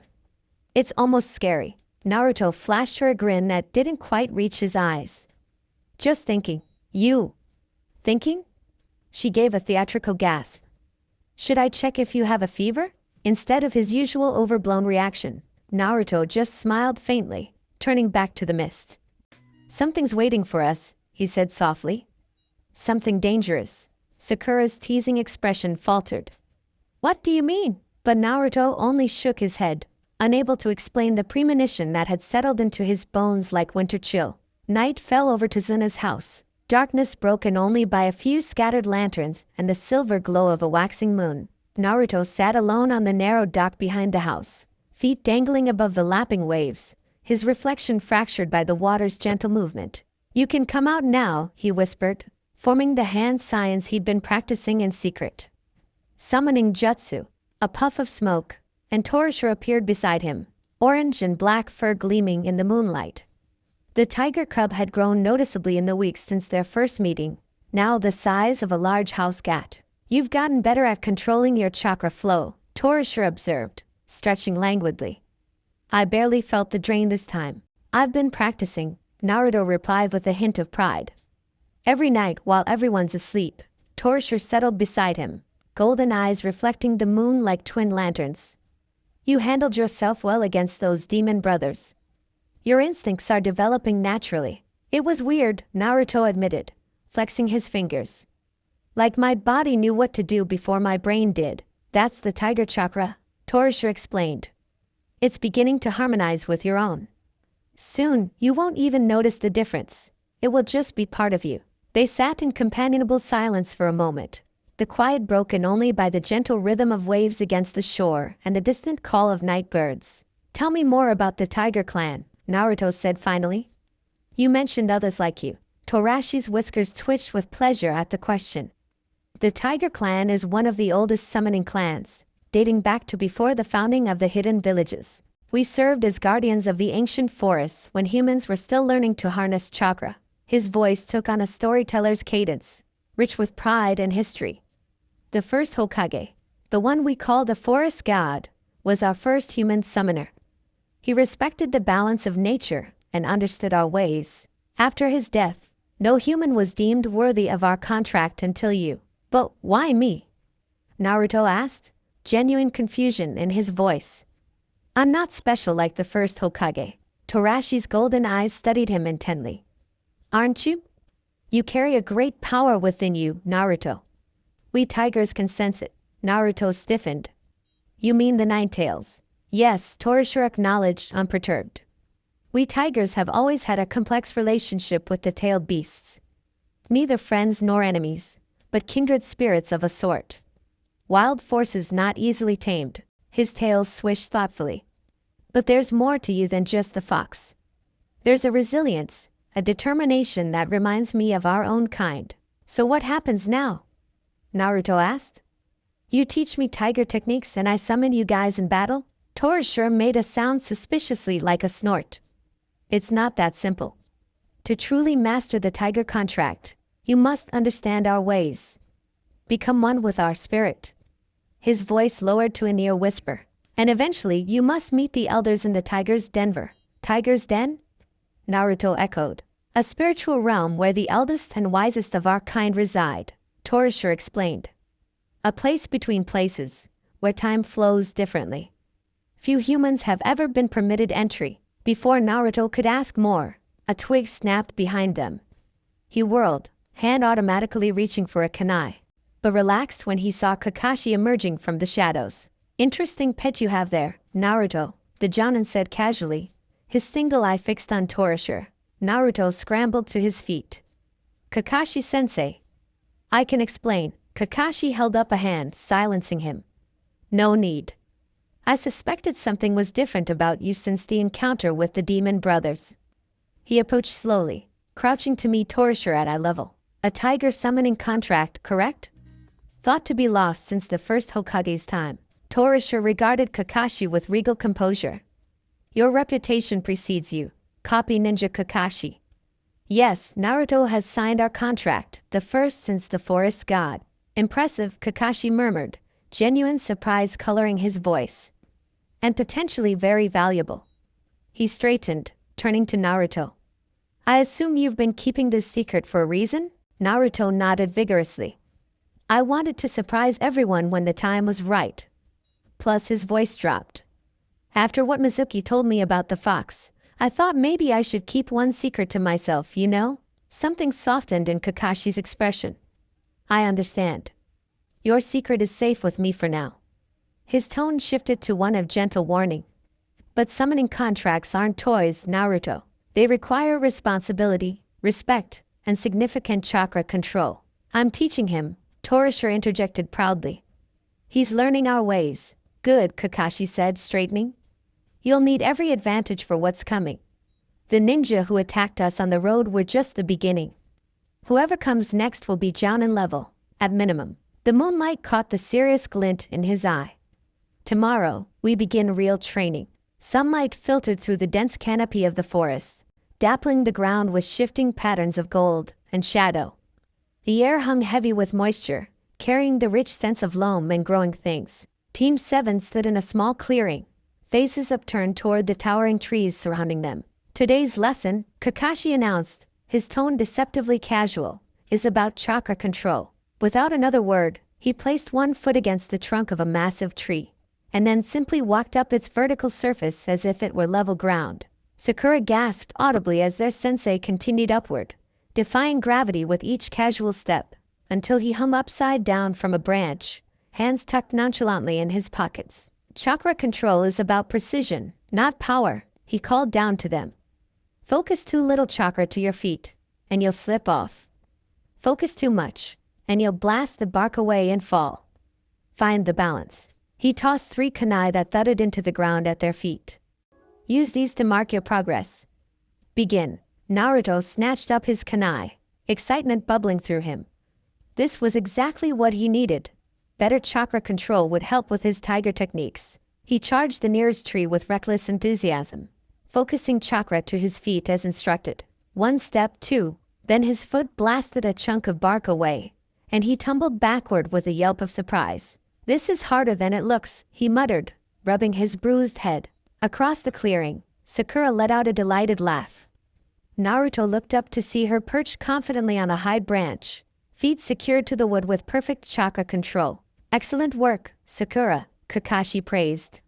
"It's almost scary." Naruto flashed her a grin that didn't quite reach his eyes. "Just thinking." "You? Thinking?" She gave a theatrical gasp. "Should I check if you have a fever?" Instead of his usual overblown reaction, Naruto just smiled faintly, turning back to the mist. "Something's waiting for us," he said softly. "Something dangerous." Sakura's teasing expression faltered. "What do you mean?" But Naruto only shook his head, unable to explain the premonition that had settled into his bones like winter chill. Night fell over Tazuna's house, darkness broken only by a few scattered lanterns and the silver glow of a waxing moon. Naruto sat alone on the narrow dock behind the house, feet dangling above the lapping waves, his reflection fractured by the water's gentle movement. "You can come out now," he whispered, forming the hand signs he'd been practicing in secret. Summoning jutsu, a puff of smoke, and Torishura appeared beside him, orange and black fur gleaming in the moonlight. The tiger cub had grown noticeably in the weeks since their first meeting, now the size of a large house cat. "You've gotten better at controlling your chakra flow," Torishura observed, stretching languidly. "I barely felt the drain this time." "I've been practicing," Naruto replied with a hint of pride. Every night while everyone's asleep, Torishura settled beside him, golden eyes reflecting the moon like twin lanterns. "You handled yourself well against those demon brothers. Your instincts are developing naturally." "It was weird," Naruto admitted, flexing his fingers. "Like my body knew what to do before my brain did." "That's the tiger chakra," Torishura explained. "It's beginning to harmonize with your own. Soon, you won't even notice the difference. It will just be part of you." They sat in companionable silence for a moment, the quiet broken only by the gentle rhythm of waves against the shore and the distant call of night birds. "Tell me more about the Tiger Clan," Naruto said finally. "You mentioned others like you." Torashi's whiskers twitched with pleasure at the question. "The Tiger Clan is one of the oldest summoning clans, dating back to before the founding of the hidden villages. We served as guardians of the ancient forests when humans were still learning to harness chakra." His voice took on a storyteller's cadence, rich with pride and history. "The first Hokage, the one we call the Forest God, was our first human summoner. He respected the balance of nature and understood our ways. After his death, no human was deemed worthy of our contract until you." "But why me?" Naruto asked, genuine confusion in his voice. I'm not special like the first Hokage. Torashi's golden eyes studied him intently. Aren't you? You carry a great power within you, Naruto. We tigers can sense it. Naruto stiffened. You mean the Nine Tails? Yes, Torashira acknowledged, unperturbed. We tigers have always had a complex relationship with the tailed beasts. Neither friends nor enemies, but kindred spirits of a sort. Wild forces not easily tamed. His tail swished thoughtfully. But there's more to you than just the fox. There's a resilience, a determination that reminds me of our own kind. So what happens now? Naruto asked. You teach me tiger techniques and I summon you guys in battle? Torashira made a sound suspiciously like a snort. It's not that simple. To truly master the tiger contract, you must understand our ways. Become one with our spirit. His voice lowered to a near whisper. And eventually you must meet the elders in the Tiger's Denver. Tiger's Den? Naruto echoed. A spiritual realm where the eldest and wisest of our kind reside, Torashira explained. A place between places, where time flows differently. Few humans have ever been permitted entry. Before Naruto could ask more, a twig snapped behind them. He whirled, hand automatically reaching for a kunai, but relaxed when he saw Kakashi emerging from the shadows. Interesting pet you have there, Naruto, the Jonin said casually, his single eye fixed on Torashira. Naruto scrambled to his feet. Kakashi-sensei. I can explain. Kakashi held up a hand, silencing him. No need. I suspected something was different about you since the encounter with the demon brothers. He approached slowly, crouching to meet Torashira at eye level. A tiger summoning contract, correct? Thought to be lost since the first Hokage's time. Torashira regarded Kakashi with regal composure. Your reputation precedes you. Copy Ninja Kakashi. Yes, Naruto has signed our contract, the first since the forest god. Impressive, Kakashi murmured, genuine surprise coloring his voice. And potentially very valuable. He straightened, turning to Naruto. I assume you've been keeping this secret for a reason? Naruto nodded vigorously. I wanted to surprise everyone when the time was right. Plus his voice dropped. After what Mizuki told me about the fox, I thought maybe I should keep one secret to myself, you know? Something softened in Kakashi's expression. I understand. Your secret is safe with me for now. His tone shifted to one of gentle warning. But summoning contracts aren't toys, Naruto. They require responsibility, respect, and significant chakra control. I'm teaching him, Torashira interjected proudly. He's learning our ways. Good, Kakashi said, straightening. You'll need every advantage for what's coming. The ninja who attacked us on the road were just the beginning. Whoever comes next will be Jounin level, at minimum. The moonlight caught the serious glint in his eye. Tomorrow, we begin real training. Sunlight filtered through the dense canopy of the forest, dappling the ground with shifting patterns of gold and shadow. The air hung heavy with moisture, carrying the rich sense of loam and growing things. Team 7 stood in a small clearing, faces upturned toward the towering trees surrounding them. Today's lesson, Kakashi announced, his tone deceptively casual, is about chakra control. Without another word, he placed one foot against the trunk of a massive tree, and then simply walked up its vertical surface as if it were level ground. Sakura gasped audibly as their sensei continued upward, defying gravity with each casual step, until he hung upside down from a branch, hands tucked nonchalantly in his pockets. Chakra control is about precision, not power, he called down to them. Focus too little chakra to your feet, and you'll slip off. Focus too much, and you'll blast the bark away and fall. Find the balance. He tossed 3 kunai that thudded into the ground at their feet. Use these to mark your progress. Begin. Naruto snatched up his kunai, excitement bubbling through him. This was exactly what he needed. Better chakra control would help with his tiger techniques. He charged the nearest tree with reckless enthusiasm, focusing chakra to his feet as instructed. 1 step, 2, then his foot blasted a chunk of bark away, and he tumbled backward with a yelp of surprise. This is harder than it looks, he muttered, rubbing his bruised head. Across the clearing, Sakura let out a delighted laugh. Naruto looked up to see her perched confidently on a high branch, feet secured to the wood with perfect chakra control. Excellent work, Sakura, Kakashi praised.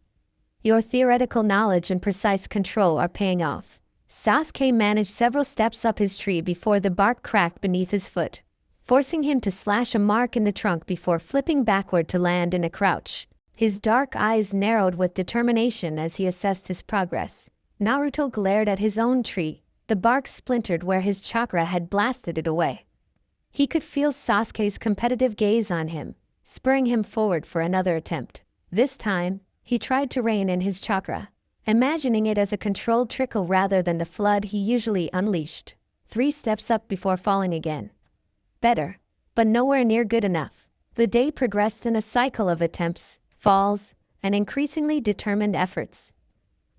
Your theoretical knowledge and precise control are paying off. Sasuke managed several steps up his tree before the bark cracked beneath his foot, forcing him to slash a mark in the trunk before flipping backward to land in a crouch. His dark eyes narrowed with determination as he assessed his progress. Naruto glared at his own tree, the bark splintered where his chakra had blasted it away. He could feel Sasuke's competitive gaze on him, spurring him forward for another attempt. This time, he tried to rein in his chakra, imagining it as a controlled trickle rather than the flood he usually unleashed. 3 steps up before falling again. Better, but nowhere near good enough. The day progressed in a cycle of attempts, falls, and increasingly determined efforts.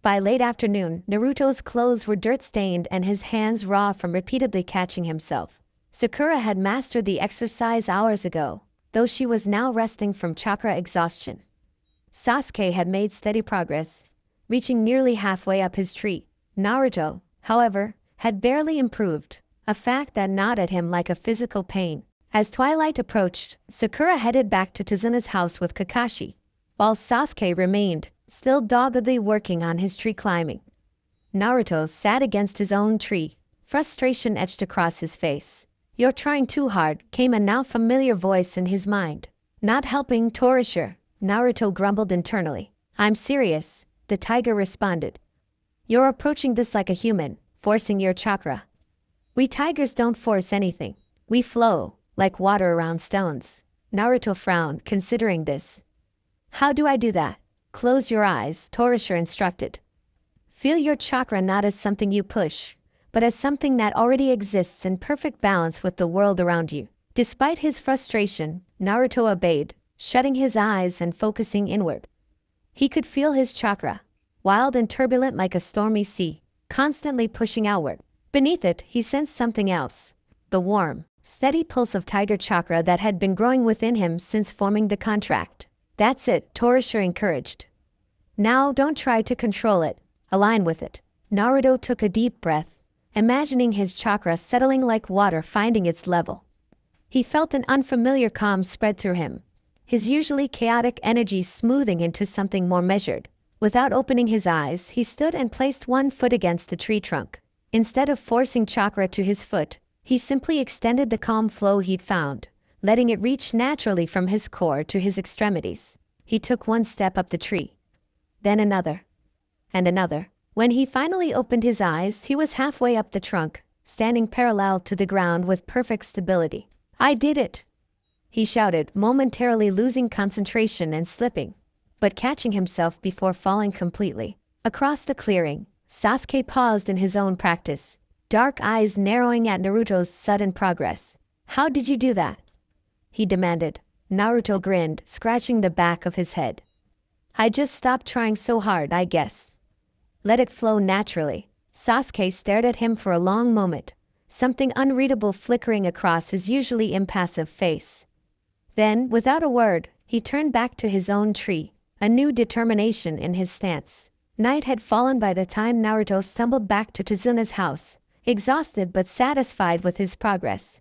By late afternoon, Naruto's clothes were dirt-stained and his hands raw from repeatedly catching himself. Sakura had mastered the exercise hours ago, though she was now resting from chakra exhaustion. Sasuke had made steady progress, reaching nearly halfway up his tree. Naruto, however, had barely improved, a fact that gnawed at him like a physical pain. As twilight approached, Sakura headed back to Tazuna's house with Kakashi, while Sasuke remained, still doggedly working on his tree climbing. Naruto sat against his own tree, frustration etched across his face. "You're trying too hard," came a now familiar voice in his mind. "Not helping, Torishir," Naruto grumbled internally. "I'm serious," the tiger responded. "You're approaching this like a human, forcing your chakra. We tigers don't force anything. We flow, like water around stones." Naruto frowned, considering this. "How do I do that?" "Close your eyes," Torishir instructed. "Feel your chakra not as something you push, but as something that already exists in perfect balance with the world around you." Despite his frustration, Naruto obeyed, shutting his eyes and focusing inward. He could feel his chakra, wild and turbulent like a stormy sea, constantly pushing outward. Beneath it, he sensed something else. The warm, steady pulse of tiger chakra that had been growing within him since forming the contract. "That's it," Torishir encouraged. "Now don't try to control it, align with it." Naruto took a deep breath, imagining his chakra settling like water finding its level. He felt an unfamiliar calm spread through him, his usually chaotic energy smoothing into something more measured. Without opening his eyes, he stood and placed one foot against the tree trunk. Instead of forcing chakra to his foot, he simply extended the calm flow he'd found, letting it reach naturally from his core to his extremities. He took one step up the tree, then another, and another. When he finally opened his eyes, he was halfway up the trunk, standing parallel to the ground with perfect stability. "I did it!" he shouted, momentarily losing concentration and slipping, but catching himself before falling completely. Across the clearing, Sasuke paused in his own practice, dark eyes narrowing at Naruto's sudden progress. "How did you do that?" he demanded. Naruto grinned, scratching the back of his head. "I just stopped trying so hard, I guess. Let it flow naturally." Sasuke stared at him for a long moment, something unreadable flickering across his usually impassive face. Then, without a word, he turned back to his own tree, a new determination in his stance. Night had fallen by the time Naruto stumbled back to Tazuna's house, exhausted but satisfied with his progress.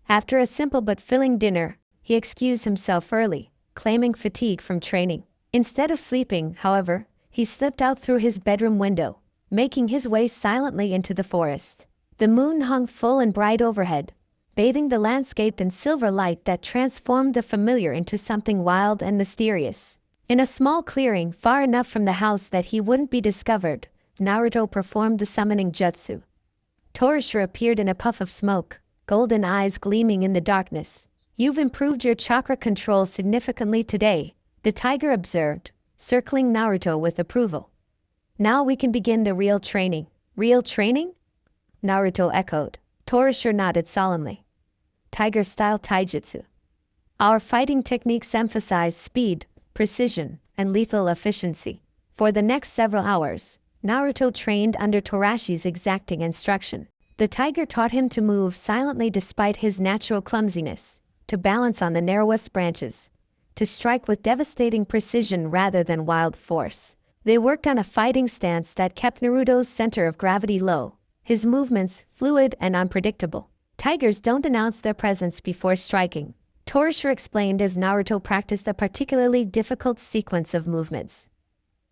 After a simple but filling dinner, he excused himself early, claiming fatigue from training. Instead of sleeping, however, he slipped out through his bedroom window, making his way silently into the forest. The moon hung full and bright overhead, bathing the landscape in silver light that transformed the familiar into something wild and mysterious. In a small clearing far enough from the house that he wouldn't be discovered, Naruto performed the summoning jutsu. Torishir appeared in a puff of smoke, golden eyes gleaming in the darkness. "You've improved your chakra control significantly today," the tiger observed, circling Naruto with approval. "Now we can begin the real training." "Real training?" Naruto echoed. Torishir nodded solemnly. "Tiger-style taijutsu. Our fighting techniques emphasize speed, precision, and lethal efficiency." For the next several hours, Naruto trained under Torashi's exacting instruction. The tiger taught him to move silently despite his natural clumsiness, to balance on the narrowest branches, to strike with devastating precision rather than wild force. They worked on a fighting stance that kept Naruto's center of gravity low, his movements fluid and unpredictable. Tigers don't announce their presence before striking. Torishir explained as Naruto practiced a particularly difficult sequence of movements.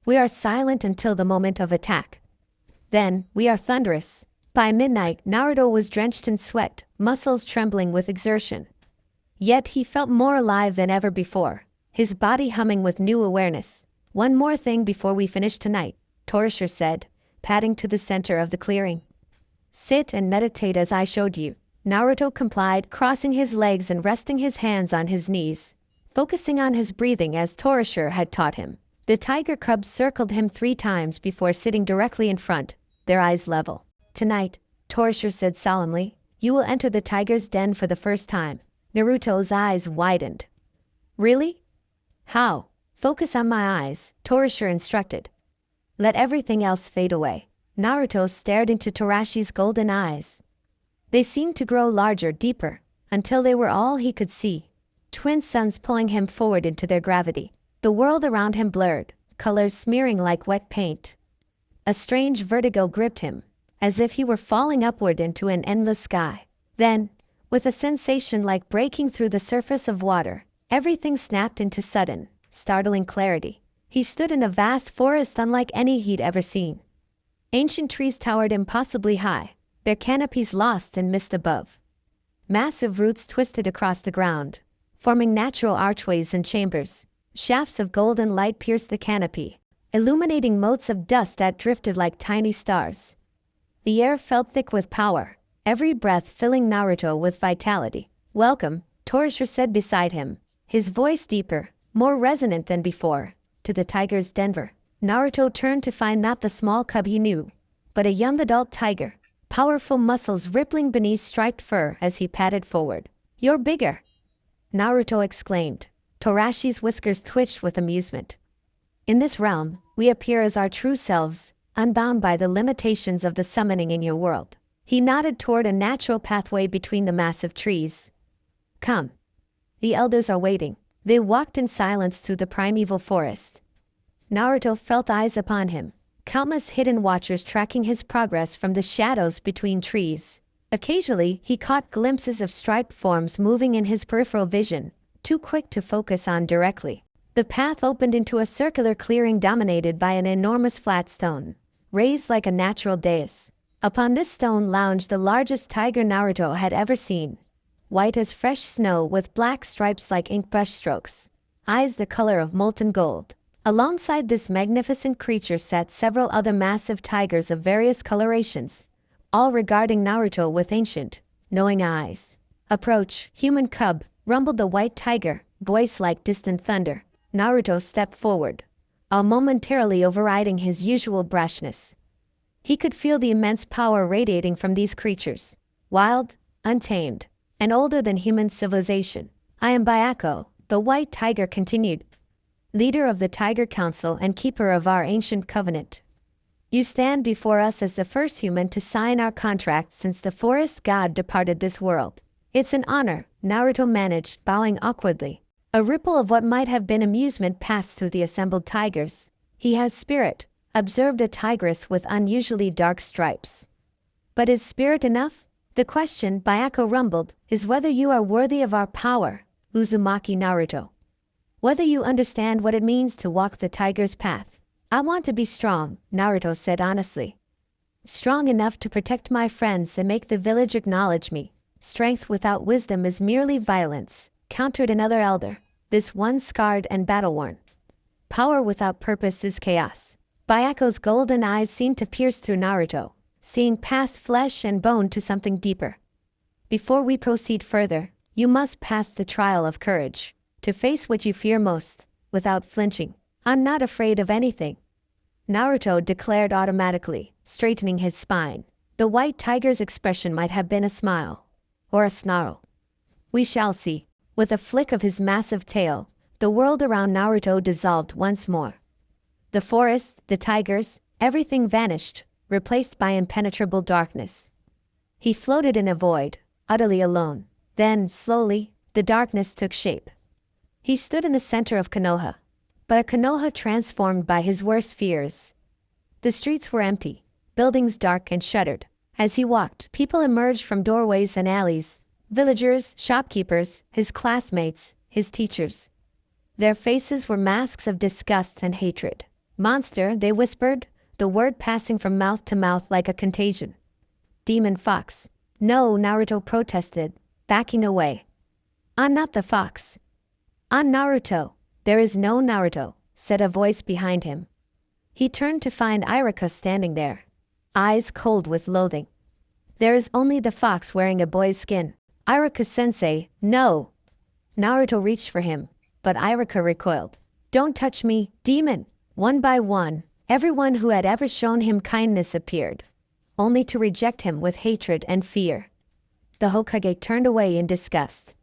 We are silent until the moment of attack. Then, we are thunderous. By midnight, Naruto was drenched in sweat, muscles trembling with exertion. Yet he felt more alive than ever before, his body humming with new awareness. One more thing before we finish tonight, Torishir said, padding to the center of the clearing. Sit and meditate as I showed you. Naruto complied, crossing his legs and resting his hands on his knees, focusing on his breathing as Torishir had taught him. The tiger cubs circled him 3 times before sitting directly in front, their eyes level. Tonight, Torishir said solemnly, you will enter the tiger's den for the first time. Naruto's eyes widened. Really? How? Focus on my eyes, Torishir instructed. Let everything else fade away. Naruto stared into Torashi's golden eyes. They seemed to grow larger, deeper, until they were all he could see. Twin suns pulling him forward into their gravity. The world around him blurred, colors smearing like wet paint. A strange vertigo gripped him, as if he were falling upward into an endless sky. Then, with a sensation like breaking through the surface of water, everything snapped into sudden, startling clarity. He stood in a vast forest unlike any he'd ever seen. Ancient trees towered impossibly high, their canopies lost in mist above. Massive roots twisted across the ground, forming natural archways and chambers. Shafts of golden light pierced the canopy, illuminating motes of dust that drifted like tiny stars. The air felt thick with power, every breath filling Naruto with vitality. Welcome, Torishir said beside him, his voice deeper, more resonant than before, to the tiger's den. Naruto turned to find not the small cub he knew, but a young adult tiger, powerful muscles rippling beneath striped fur as he padded forward. You're bigger, Naruto exclaimed. Torashi's whiskers twitched with amusement. In this realm, we appear as our true selves, unbound by the limitations of the summoning in your world. He nodded toward a natural pathway between the massive trees. Come. The elders are waiting. They walked in silence through the primeval forest. Naruto felt eyes upon him, countless hidden watchers tracking his progress from the shadows between trees. Occasionally, he caught glimpses of striped forms moving in his peripheral vision, too quick to focus on directly. The path opened into a circular clearing dominated by an enormous flat stone, raised like a natural dais. Upon this stone lounged the largest tiger Naruto had ever seen, white as fresh snow with black stripes like ink brush strokes, eyes the color of molten gold. Alongside this magnificent creature sat several other massive tigers of various colorations, all regarding Naruto with ancient, knowing eyes. Approach, human cub, rumbled the white tiger, voice like distant thunder. Naruto stepped forward, momentarily overriding his usual brashness. He could feel the immense power radiating from these creatures, wild, untamed, and older than human civilization. I am Bayako, the white tiger continued, leader of the Tiger Council and keeper of our ancient covenant. You stand before us as the first human to sign our contract since the forest god departed this world. It's an honor, Naruto managed, bowing awkwardly. A ripple of what might have been amusement passed through the assembled tigers. He has spirit, observed a tigress with unusually dark stripes. But is spirit enough? The question, Bayako rumbled, is whether you are worthy of our power, Uzumaki Naruto. Whether you understand what it means to walk the tiger's path. I want to be strong, Naruto said honestly. Strong enough to protect my friends and make the village acknowledge me. Strength without wisdom is merely violence, countered another elder, this one scarred and battle-worn. Power without purpose is chaos. Bayako's golden eyes seemed to pierce through Naruto, seeing past flesh and bone to something deeper. Before we proceed further, you must pass the trial of courage, to face what you fear most, without flinching. I'm not afraid of anything, Naruto declared automatically, straightening his spine. The white tiger's expression might have been a smile, or a snarl. We shall see. With a flick of his massive tail, the world around Naruto dissolved once more. The forest, the tigers, everything vanished, replaced by impenetrable darkness. He floated in a void, utterly alone. Then, slowly, the darkness took shape. He stood in the center of Konoha, but a Konoha transformed by his worst fears. The streets were empty, buildings dark and shuttered. As he walked, people emerged from doorways and alleys, Villagers, shopkeepers, his classmates, his teachers. Their faces were masks of disgust and hatred. Monster, they whispered, the word passing from mouth to mouth like a contagion. Demon fox. No, Naruto protested, backing away. I'm not the fox. I'm Naruto. There is no Naruto, said a voice behind him. He turned to find Iruka standing there, eyes cold with loathing. There is only the fox wearing a boy's skin. Iruka-sensei, no. Naruto reached for him, but Iruka recoiled. Don't touch me, demon. One by one, everyone who had ever shown him kindness appeared, only to reject him with hatred and fear. The Hokage turned away in disgust.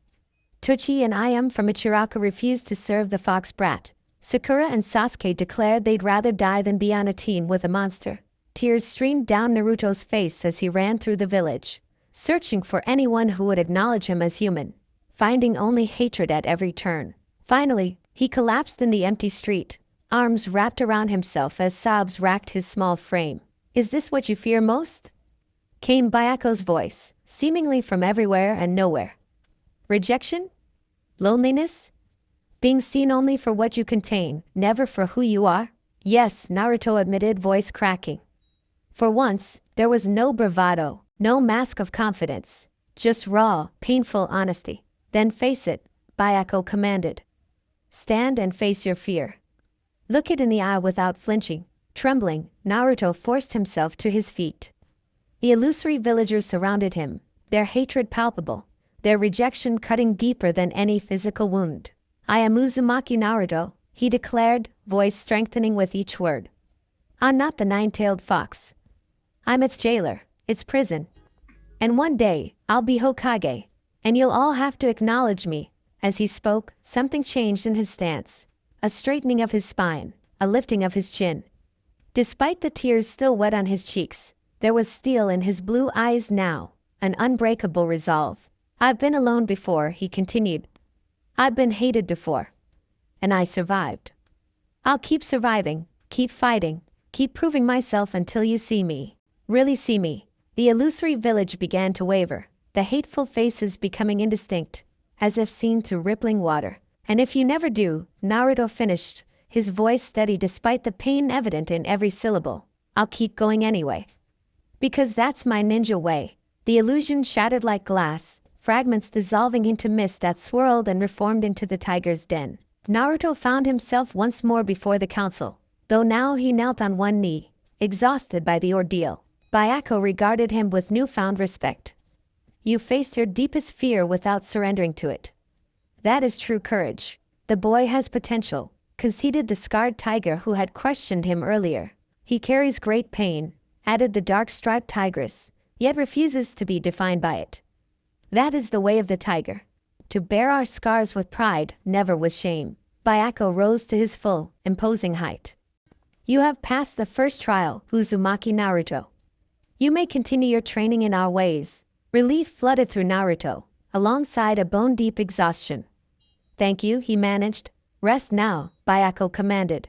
Tochi and Ayam from Ichiraka refused to serve the fox brat. Sakura and Sasuke declared they'd rather die than be on a team with a monster. Tears streamed down Naruto's face as he ran through the village, searching for anyone who would acknowledge him as human, finding only hatred at every turn. Finally, he collapsed in the empty street, arms wrapped around himself as sobs racked his small frame. Is this what you fear most? Came Bayako's voice, seemingly from everywhere and nowhere. Rejection? Loneliness? Being seen only for what you contain, never for who you are? Yes, Naruto admitted, voice cracking. For once, there was no bravado, no mask of confidence, just raw, painful honesty. Then face it, Bayako commanded. Stand and face your fear. Look it in the eye without flinching. Trembling, Naruto forced himself to his feet. The illusory villagers surrounded him, their hatred palpable, their rejection cutting deeper than any physical wound. I am Uzumaki Naruto, he declared, voice strengthening with each word. I'm not the nine-tailed fox. I'm its jailer, its prison. And one day, I'll be Hokage, and you'll all have to acknowledge me. As he spoke, something changed in his stance. A straightening of his spine, a lifting of his chin. Despite the tears still wet on his cheeks, there was steel in his blue eyes now, an unbreakable resolve. I've been alone before, he continued. I've been hated before. And I survived. I'll keep surviving, keep fighting, keep proving myself until you see me. Really see me. The illusory village began to waver, the hateful faces becoming indistinct, as if seen through rippling water. And if you never do, Naruto finished, his voice steady despite the pain evident in every syllable. I'll keep going anyway. Because that's my ninja way. The illusion shattered like glass, fragments dissolving into mist that swirled and reformed into the tiger's den. Naruto found himself once more before the council, though now he knelt on one knee, exhausted by the ordeal. Bayako regarded him with newfound respect. You faced your deepest fear without surrendering to it. That is true courage. The boy has potential, conceded the scarred tiger who had questioned him earlier. He carries great pain, added the dark-striped tigress, yet refuses to be defined by it. That is the way of the tiger. To bear our scars with pride, never with shame. Bayako rose to his full, imposing height. You have passed the first trial, Uzumaki Naruto. You may continue your training in our ways. Relief flooded through Naruto, alongside a bone-deep exhaustion. Thank you, he managed. Rest now, Bayako commanded.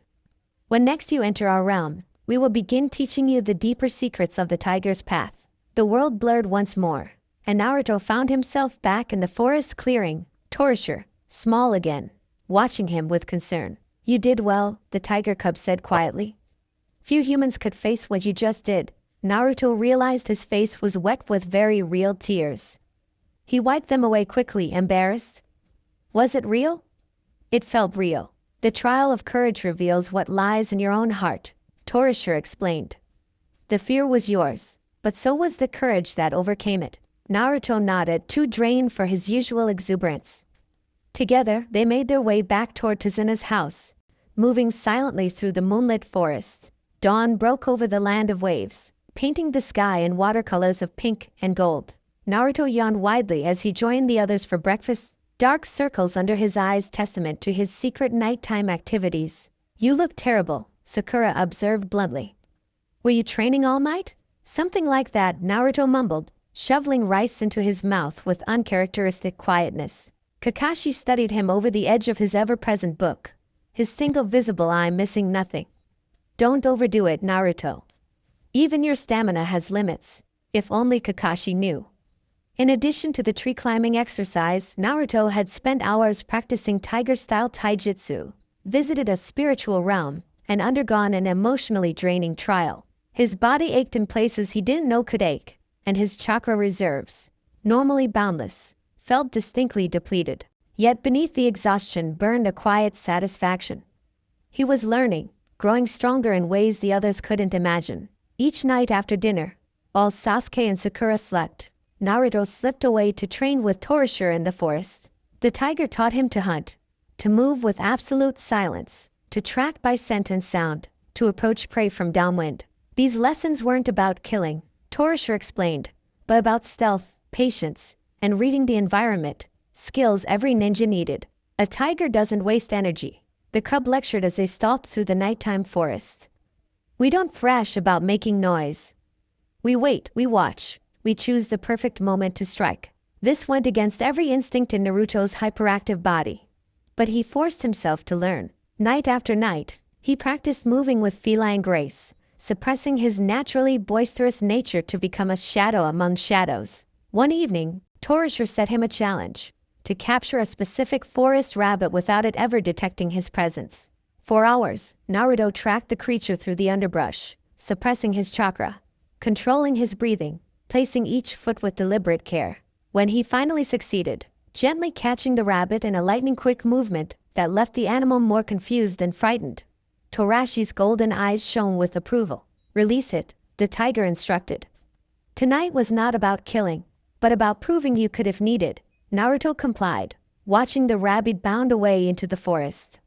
When next you enter our realm, we will begin teaching you the deeper secrets of the tiger's path. The world blurred once more, and Naruto found himself back in the forest clearing, Torture, small again, watching him with concern. You did well, the tiger cub said quietly. Few humans could face what you just did. Naruto realized his face was wet with very real tears. He wiped them away quickly, embarrassed. Was it real? It felt real. The trial of courage reveals what lies in your own heart, Torture explained. The fear was yours, but so was the courage that overcame it. Naruto nodded, too drained for his usual exuberance. Together, they made their way back toward Tazina's house, moving silently through the moonlit forest. Dawn broke over the land of waves, painting the sky in watercolors of pink and gold. Naruto yawned widely as he joined the others for breakfast, dark circles under his eyes testament to his secret nighttime activities. You look terrible, Sakura observed bluntly. Were you training all night? Something like that, Naruto mumbled, shoveling rice into his mouth with uncharacteristic quietness. Kakashi studied him over the edge of his ever-present book, his single visible eye missing nothing. Don't overdo it, Naruto. Even your stamina has limits. If only Kakashi knew. In addition to the tree climbing exercise, Naruto had spent hours practicing tiger-style taijutsu, visited a spiritual realm, and undergone an emotionally draining trial. His body ached in places he didn't know could ache, and his chakra reserves, normally boundless, felt distinctly depleted. Yet beneath the exhaustion burned a quiet satisfaction. He was learning, growing stronger in ways the others couldn't imagine. Each night after dinner, while Sasuke and Sakura slept, Naruto slipped away to train with Torishira in the forest. The tiger taught him to hunt, to move with absolute silence, to track by scent and sound, to approach prey from downwind. These lessons weren't about killing, Torishira explained, but about stealth, patience, and reading the environment, skills every ninja needed. A tiger doesn't waste energy, the cub lectured as they stalked through the nighttime forest. We don't thrash about making noise. We wait, we watch, we choose the perfect moment to strike. This went against every instinct in Naruto's hyperactive body. But he forced himself to learn. Night after night, he practiced moving with feline grace, suppressing his naturally boisterous nature to become a shadow among shadows. One evening, Torishira set him a challenge: to capture a specific forest rabbit without it ever detecting his presence. For hours, Naruto tracked the creature through the underbrush, suppressing his chakra, controlling his breathing, placing each foot with deliberate care. When he finally succeeded, gently catching the rabbit in a lightning-quick movement that left the animal more confused than frightened, Torashi's golden eyes shone with approval. "Release it," the tiger instructed. Tonight was not about killing, but about proving you could if needed. Naruto complied, watching the rabbit bound away into the forest.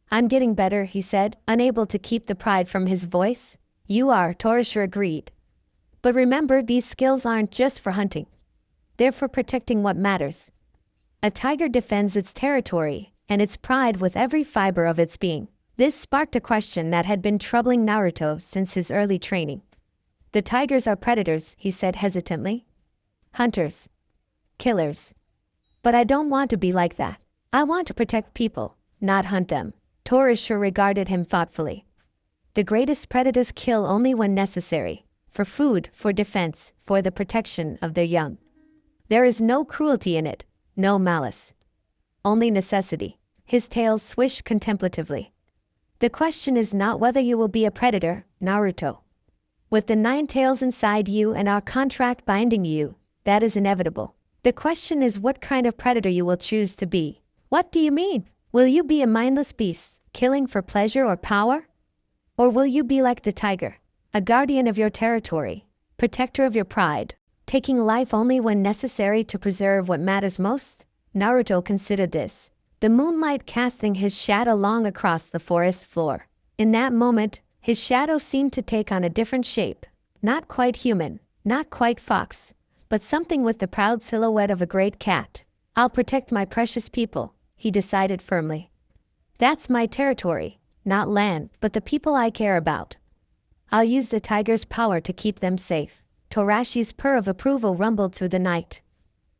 "I'm getting better," he said, unable to keep the pride from his voice. "You are," Torishira agreed. "But remember, these skills aren't just for hunting. They're for protecting what matters." A tiger defends its territory and its pride with every fiber of its being. This sparked a question that had been troubling Naruto since his early training. "The tigers are predators," he said hesitantly. "Hunters. Killers. But I don't want to be like that. I want to protect people, not hunt them." Torishira regarded him thoughtfully. "The greatest predators kill only when necessary, for food, for defense, for the protection of their young. There is no cruelty in it, no malice. Only necessity." His tail swished contemplatively. "The question is not whether you will be a predator, Naruto. With the 9 tails inside you and our contract binding you, that is inevitable. The question is what kind of predator you will choose to be." "What do you mean? Will you be a mindless beast, killing for pleasure or power? Or will you be like the tiger, a guardian of your territory, protector of your pride, taking life only when necessary to preserve what matters most?" Naruto considered this, the moonlight casting his shadow long across the forest floor. In that moment, his shadow seemed to take on a different shape, not quite human, not quite fox, but something with the proud silhouette of a great cat. "I'll protect my precious people," he decided firmly. "That's my territory, not land, but the people I care about. I'll use the tiger's power to keep them safe." Torashi's purr of approval rumbled through the night.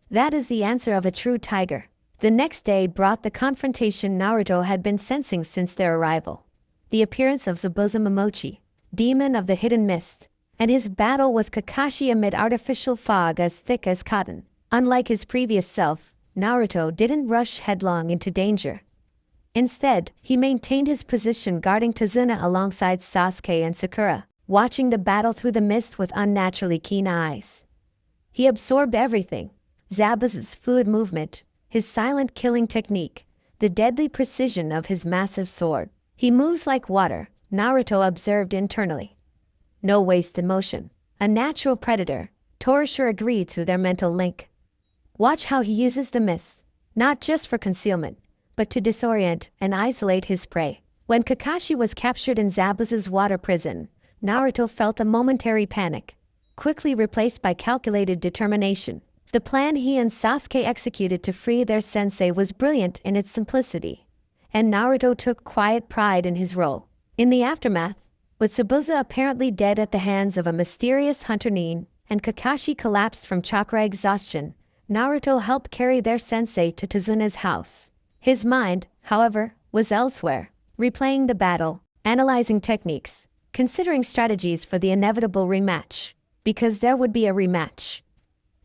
That is the answer of a true tiger. The next day brought the confrontation Naruto had been sensing since their arrival. The appearance of Zabuza Momochi, demon of the hidden mist, and his battle with Kakashi amid artificial fog as thick as cotton. Unlike his previous self, Naruto didn't rush headlong into danger. Instead, he maintained his position guarding Tazuna alongside Sasuke and Sakura, watching the battle through the mist with unnaturally keen eyes. He absorbed everything: Zabuza's fluid movement, his silent killing technique, the deadly precision of his massive sword. "He moves like water," Naruto observed internally. "No wasted motion. A natural predator," Torishira agreed through their mental link. "Watch how he uses the mist, not just for concealment, but to disorient and isolate his prey." When Kakashi was captured in Zabuza's water prison, Naruto felt a momentary panic, quickly replaced by calculated determination. The plan he and Sasuke executed to free their sensei was brilliant in its simplicity, and Naruto took quiet pride in his role. In the aftermath, with Zabuza apparently dead at the hands of a mysterious hunter Nin, and Kakashi collapsed from chakra exhaustion, Naruto helped carry their sensei to Tazuna's house. His mind, however, was elsewhere, replaying the battle, analyzing techniques, considering strategies for the inevitable rematch. Because there would be a rematch.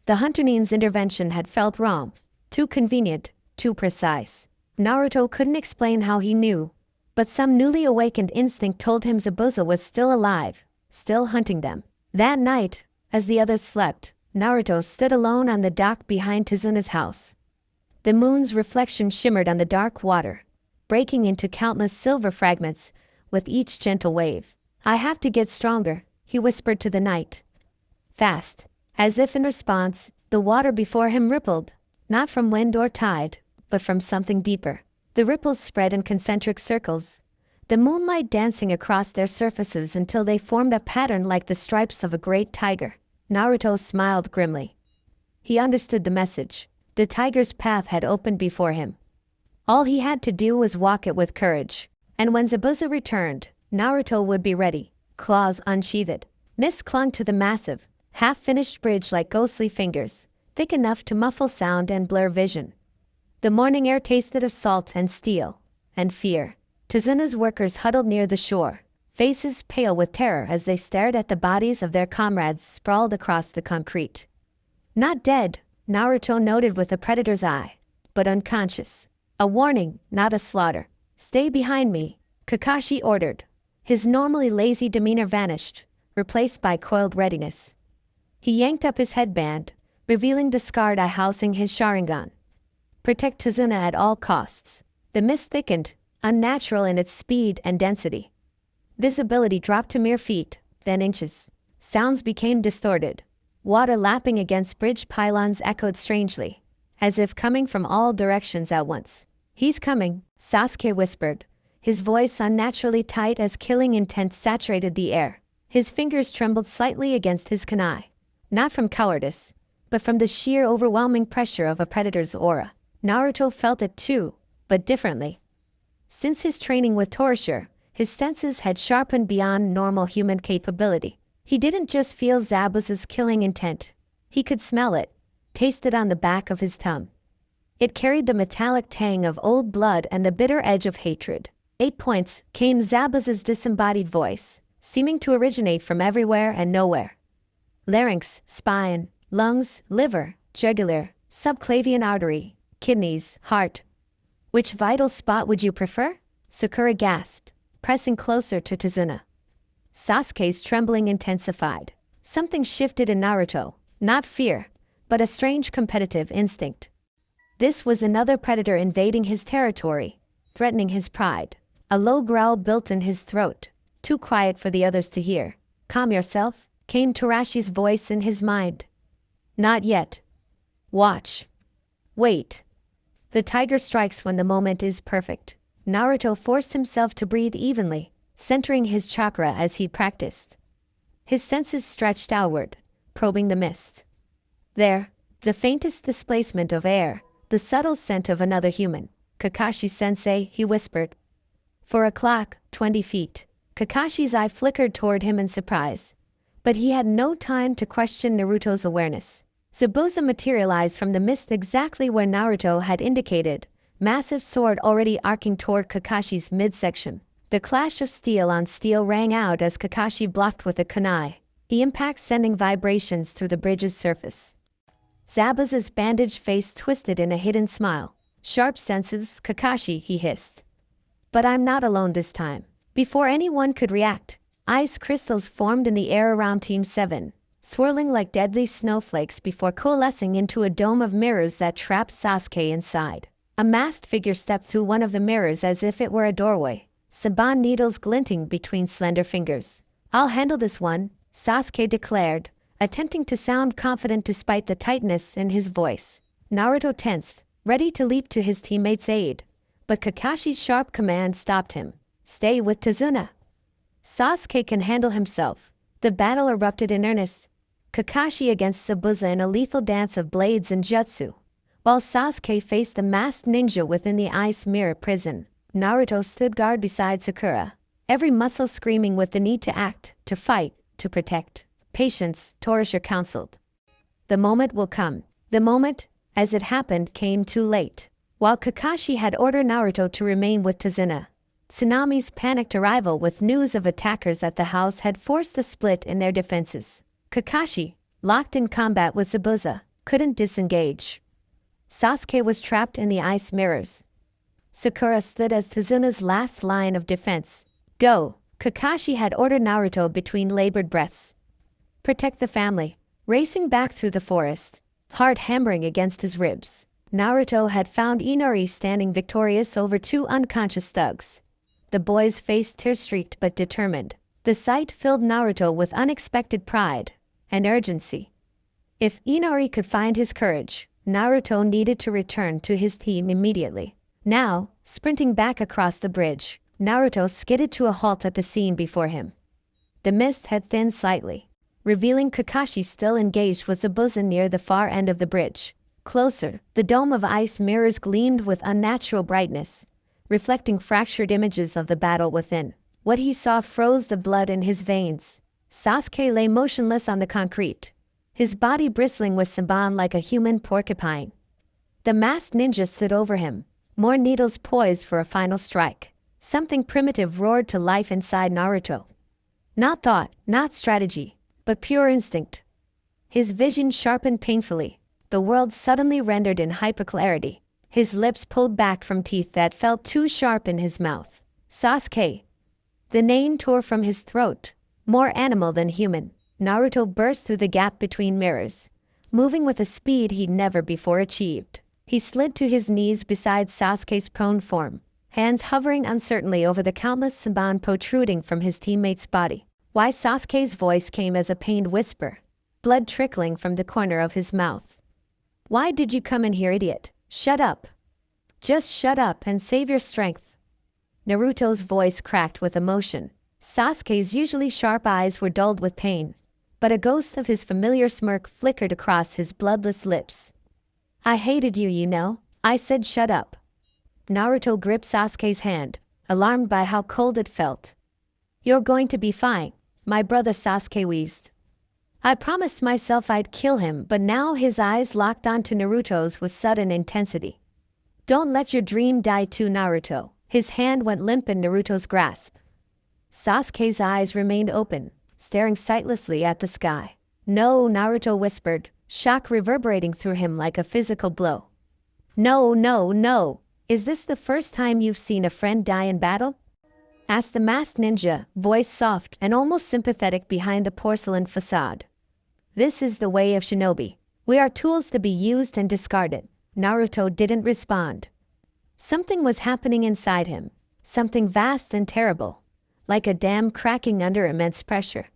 The Hunternin's intervention had felt wrong. Too convenient, too precise. Naruto couldn't explain how he knew, but some newly awakened instinct told him Zabuza was still alive, still hunting them. That night, as the others slept, Naruto stood alone on the dock behind Tizuna's house. The moon's reflection shimmered on the dark water, breaking into countless silver fragments with each gentle wave. "I have to get stronger," he whispered to the night. Fast. As if in response, the water before him rippled, not from wind or tide, but from something deeper. The ripples spread in concentric circles, the moonlight dancing across their surfaces until they formed a pattern like the stripes of a great tiger. Naruto smiled grimly. He understood the message. The tiger's path had opened before him. All he had to do was walk it with courage. And when Zabuza returned, Naruto would be ready, claws unsheathed. Mist clung to the massive, half-finished bridge like ghostly fingers, thick enough to muffle sound and blur vision. The morning air tasted of salt and steel, and fear. Tizuna's workers huddled near the shore, faces pale with terror as they stared at the bodies of their comrades sprawled across the concrete. Not dead, Naruto noted with a predator's eye, but unconscious. A warning, not a slaughter. "Stay behind me," Kakashi ordered. His normally lazy demeanor vanished, replaced by coiled readiness. He yanked up his headband, revealing the scarred eye housing his Sharingan. Protect Tizuna at all costs. The mist thickened, unnatural in its speed and density. Visibility dropped to mere feet, then inches. Sounds became distorted. Water lapping against bridge pylons echoed strangely, as if coming from all directions at once. "He's coming," Sasuke whispered, his voice unnaturally tight as killing intent saturated the air. His fingers trembled slightly against his kunai, not from cowardice, but from the sheer overwhelming pressure of a predator's aura. Naruto felt it too, but differently. Since his training with Torshire, his senses had sharpened beyond normal human capability. He didn't just feel Zabuza's killing intent. He could smell it, taste it on the back of his tongue. It carried the metallic tang of old blood and the bitter edge of hatred. 8 points, came Zabuza's disembodied voice, seeming to originate from everywhere and nowhere. Larynx, spine, lungs, liver, jugular, subclavian artery, kidneys, heart. "Which vital spot would you prefer?" Sakura gasped, pressing closer to Tizuna. Sasuke's trembling intensified. Something shifted in Naruto, not fear, but a strange competitive instinct. This was another predator invading his territory, threatening his pride. A low growl built in his throat, too quiet for the others to hear. "Calm yourself," came Terashi's voice in his mind. "Not yet. Watch. Wait. The tiger strikes when the moment is perfect." Naruto forced himself to breathe evenly, centering his chakra as he practiced. His senses stretched outward, probing the mist. There, the faintest displacement of air, the subtle scent of another human. "Kakashi-sensei," he whispered. For a clock, 20 feet. Kakashi's eye flickered toward him in surprise, but he had no time to question Naruto's awareness. Zabuza materialized from the mist exactly where Naruto had indicated, massive sword already arcing toward Kakashi's midsection. The clash of steel on steel rang out as Kakashi blocked with a kunai, the impact sending vibrations through the bridge's surface. Zabuza's bandaged face twisted in a hidden smile. "Sharp senses, Kakashi," he hissed. "But I'm not alone this time." Before anyone could react, ice crystals formed in the air around Team 7, swirling like deadly snowflakes before coalescing into a dome of mirrors that trapped Sasuke inside. A masked figure stepped through one of the mirrors as if it were a doorway, Saban needles glinting between slender fingers. "I'll handle this one," Sasuke declared, attempting to sound confident despite the tightness in his voice. Naruto tensed, ready to leap to his teammate's aid, but Kakashi's sharp command stopped him. "Stay with Tizuna. Sasuke can handle himself." The battle erupted in earnest, Kakashi against Zabuza in a lethal dance of blades and jutsu, while Sasuke faced the masked ninja within the ice mirror prison. Naruto stood guard beside Sakura, every muscle screaming with the need to act, to fight, to protect. "Patience," Torishir counseled. "The moment will come." The moment, as it happened, came too late. While Kakashi had ordered Naruto to remain with Tizuna, Tsunami's panicked arrival with news of attackers at the house had forced the split in their defenses. Kakashi, locked in combat with Zabuza, couldn't disengage. Sasuke was trapped in the ice mirrors. Sakura stood as Kazuna's last line of defense. Go, Kakashi had ordered Naruto between labored breaths. Protect the family. Racing back through the forest, heart hammering against his ribs, Naruto had found Inari standing victorious over two unconscious thugs. The boy's face tear-streaked but determined. The sight filled Naruto with unexpected pride and urgency. If Inari could find his courage, Naruto needed to return to his team immediately. Now, sprinting back across the bridge, Naruto skidded to a halt at the scene before him. The mist had thinned slightly, revealing Kakashi still engaged with Zabuza near the far end of the bridge. Closer, the dome of ice mirrors gleamed with unnatural brightness, reflecting fractured images of the battle within. What he saw froze the blood in his veins. Sasuke lay motionless on the concrete, his body bristling with Saban like a human porcupine. The masked ninja stood over him, more needles poised for a final strike. Something primitive roared to life inside Naruto. Not thought, not strategy, but pure instinct. His vision sharpened painfully, the world suddenly rendered in hyperclarity. His lips pulled back from teeth that felt too sharp in his mouth. Sasuke. The name tore from his throat, more animal than human. Naruto burst through the gap between mirrors, moving with a speed he'd never before achieved. He slid to his knees beside Sasuke's prone form, hands hovering uncertainly over the countless Saban protruding from his teammate's body. Why? Sasuke's voice came as a pained whisper, blood trickling from the corner of his mouth. Why did you come in here, idiot? Shut up. Just shut up and save your strength. Naruto's voice cracked with emotion. Sasuke's usually sharp eyes were dulled with pain, but a ghost of his familiar smirk flickered across his bloodless lips. I hated you, you know. I said shut up. Naruto gripped Sasuke's hand, alarmed by how cold it felt. You're going to be fine, my brother, Sasuke wheezed. I promised myself I'd kill him, but now his eyes locked onto Naruto's with sudden intensity. Don't let your dream die too, Naruto. His hand went limp in Naruto's grasp. Sasuke's eyes remained open, staring sightlessly at the sky. No, Naruto whispered, shock reverberating through him like a physical blow. No, no, no. Is this the first time you've seen a friend die in battle? Asked the masked ninja, voice soft and almost sympathetic behind the porcelain facade. This is the way of shinobi. We are tools to be used and discarded. Naruto didn't respond. Something was happening inside him, something vast and terrible, like a dam cracking under immense pressure.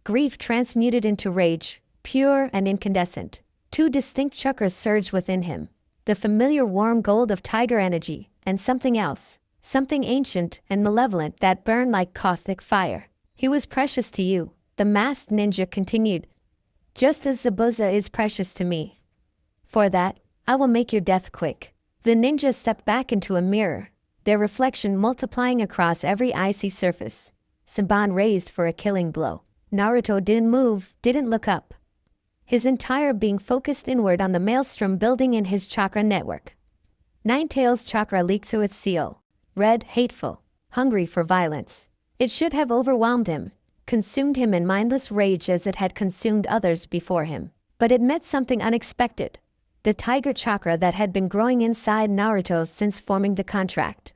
Grief transmuted into rage, pure and incandescent. Two distinct chakras surged within him, the familiar warm gold of tiger energy, and something else, something ancient and malevolent that burned like caustic fire. He was precious to you, the masked ninja continued, just as Zabuza is precious to me. For that, I will make your death quick. The ninja stepped back into a mirror, their reflection multiplying across every icy surface. Saban raised for a killing blow. Naruto didn't move, didn't look up. His entire being focused inward on the maelstrom building in his chakra network. Ninetales' chakra leaked through its seal, red, hateful, hungry for violence. It should have overwhelmed him, consumed him in mindless rage as it had consumed others before him. But it met something unexpected. The tiger chakra that had been growing inside Naruto since forming the contract.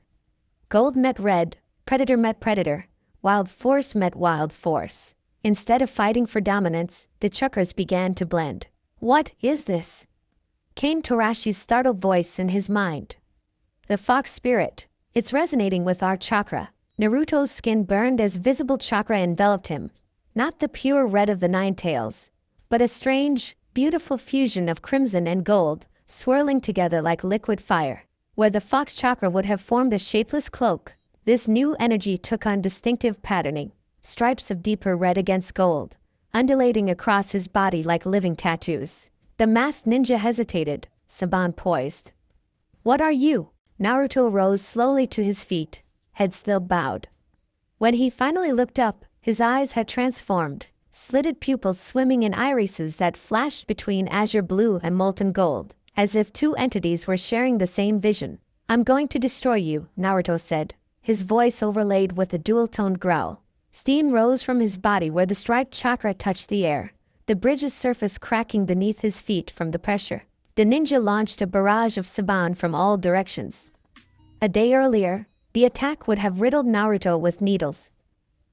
Gold met red, predator met predator, wild force met wild force. Instead of fighting for dominance, the chakras began to blend. What is this? Came Torashi's startled voice in his mind. The fox spirit. It's resonating with our chakra. Naruto's skin burned as visible chakra enveloped him. Not the pure red of the nine tails, but a strange, beautiful fusion of crimson and gold, swirling together like liquid fire. Where the fox chakra would have formed a shapeless cloak, this new energy took on distinctive patterning, stripes of deeper red against gold, undulating across his body like living tattoos. The masked ninja hesitated, Saban poised. What are you? Naruto rose slowly to his feet, head still bowed. When he finally looked up, his eyes had transformed, slitted pupils swimming in irises that flashed between azure blue and molten gold, as if two entities were sharing the same vision. I'm going to destroy you, Naruto said, his voice overlaid with a dual-toned growl. Steam rose from his body where the striped chakra touched the air, the bridge's surface cracking beneath his feet from the pressure. The ninja launched a barrage of saban from all directions. A day earlier, the attack would have riddled Naruto with needles.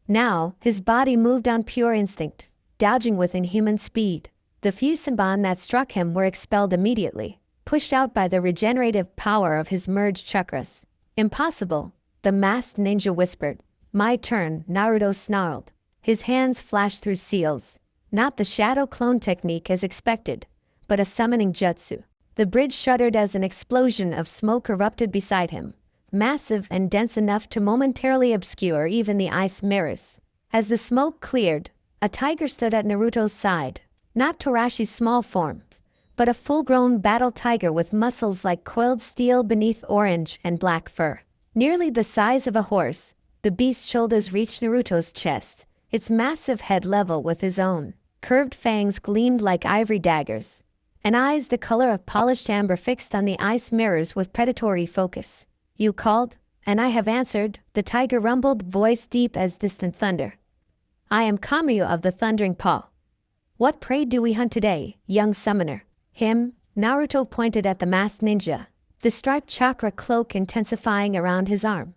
Now, his body moved on pure instinct, dodging with inhuman speed. The few saban that struck him were expelled immediately, pushed out by the regenerative power of his merged chakras. Impossible, the masked ninja whispered. My turn, Naruto snarled. His hands flashed through seals. Not the shadow clone technique as expected, but a summoning jutsu. The bridge shuddered as an explosion of smoke erupted beside him, massive and dense enough to momentarily obscure even the ice mirrors. As the smoke cleared, a tiger stood at Naruto's side, not Torashi's small form, but a full-grown battle tiger with muscles like coiled steel beneath orange and black fur. Nearly the size of a horse, the beast's shoulders reached Naruto's chest, its massive head level with his own. Curved fangs gleamed like ivory daggers, and eyes the color of polished amber fixed on the ice mirrors with predatory focus. You called, and I have answered, the tiger rumbled, voice deep as distant thunder. I am Kamryu of the Thundering Paw. What prey do we hunt today, young summoner? Him, Naruto pointed at the masked ninja, the striped chakra cloak intensifying around his arm.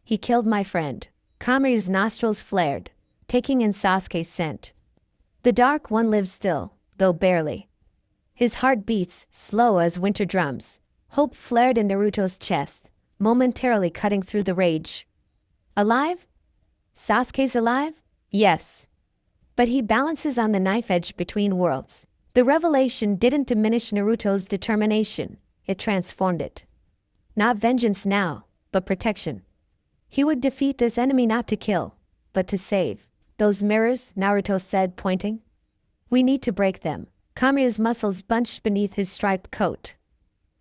He killed my friend. Kamryu's nostrils flared, taking in Sasuke's scent. The Dark One lives still, though barely. His heart beats, slow as winter drums. Hope flared in Naruto's chest, momentarily cutting through the rage. Alive? Sasuke's alive? Yes. But he balances on the knife edge between worlds. The revelation didn't diminish Naruto's determination, it transformed it. Not vengeance now, but protection. He would defeat this enemy not to kill, but to save. Those mirrors, Naruto said, pointing. We need to break them. Kamryu's muscles bunched beneath his striped coat.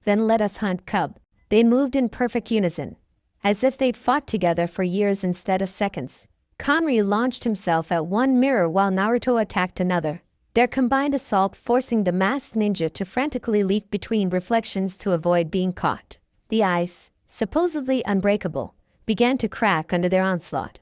Then let us hunt cub. They moved in perfect unison, as if they'd fought together for years instead of seconds. Kamryu launched himself at one mirror while Naruto attacked another, their combined assault forcing the masked ninja to frantically leap between reflections to avoid being caught. The ice, supposedly unbreakable, began to crack under their onslaught.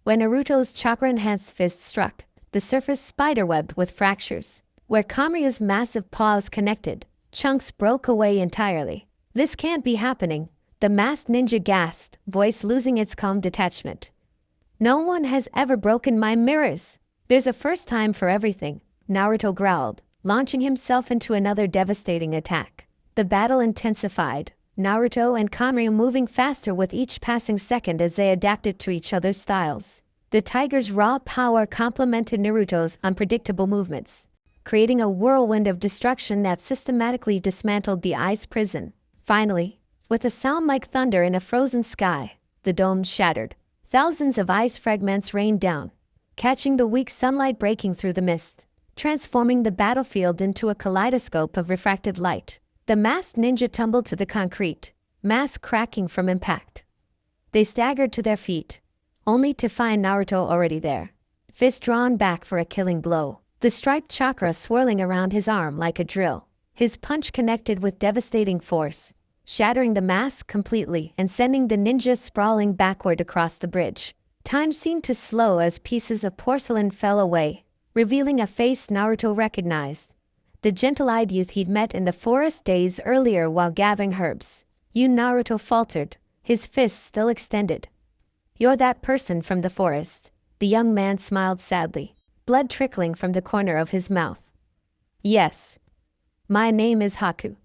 When Naruto's chakra-enhanced fist struck, the surface spiderwebbed with fractures. Where Kamryu's massive paws connected, chunks broke away entirely. This can't be happening, the masked ninja gasped, voice losing its calm detachment. No one has ever broken my mirrors. There's a first time for everything, Naruto growled, launching himself into another devastating attack. The battle intensified, Naruto and Kamryu moving faster with each passing second as they adapted to each other's styles. The tiger's raw power complemented Naruto's unpredictable movements, creating a whirlwind of destruction that systematically dismantled the ice prison. Finally, with a sound like thunder in a frozen sky, the dome shattered. Thousands of ice fragments rained down, catching the weak sunlight breaking through the mist, transforming the battlefield into a kaleidoscope of refracted light. The masked ninja tumbled to the concrete, mask cracking from impact. They staggered to their feet, only to find Naruto already there, fist drawn back for a killing blow. The striped chakra swirling around his arm like a drill. His punch connected with devastating force, shattering the mask completely and sending the ninja sprawling backward across the bridge. Time seemed to slow as pieces of porcelain fell away, revealing a face Naruto recognized. The gentle-eyed youth he'd met in the forest days earlier while gathering herbs. You, Naruto faltered, his fists still extended. You're that person from the forest. The young man smiled sadly, blood trickling from the corner of his mouth. Yes. My name is Haku.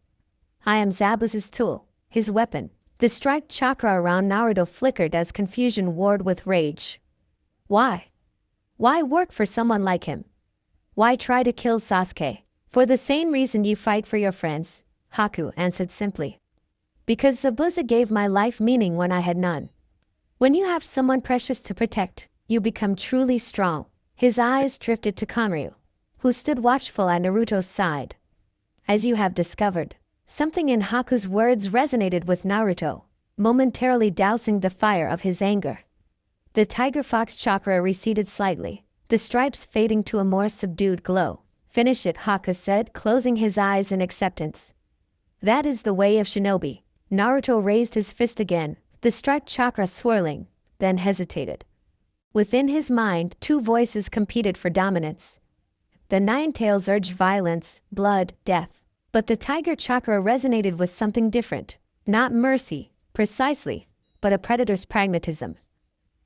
I am Zabuza's tool, his weapon. The striped chakra around Naruto flickered as confusion warred with rage. Why? Why work for someone like him? Why try to kill Sasuke? For the same reason you fight for your friends, Haku answered simply. Because Zabuza gave my life meaning when I had none. When you have someone precious to protect, you become truly strong. His eyes drifted to Kamryu, who stood watchful at Naruto's side. As you have discovered, something in Haku's words resonated with Naruto, momentarily dousing the fire of his anger. The tiger fox chakra receded slightly, the stripes fading to a more subdued glow. Finish it, Haku said, closing his eyes in acceptance. That is the way of shinobi. Naruto raised his fist again, the striped chakra swirling, then hesitated. Within his mind, two voices competed for dominance. The nine tails urged violence, blood, death. But the tiger chakra resonated with something different. Not mercy, precisely, but a predator's pragmatism.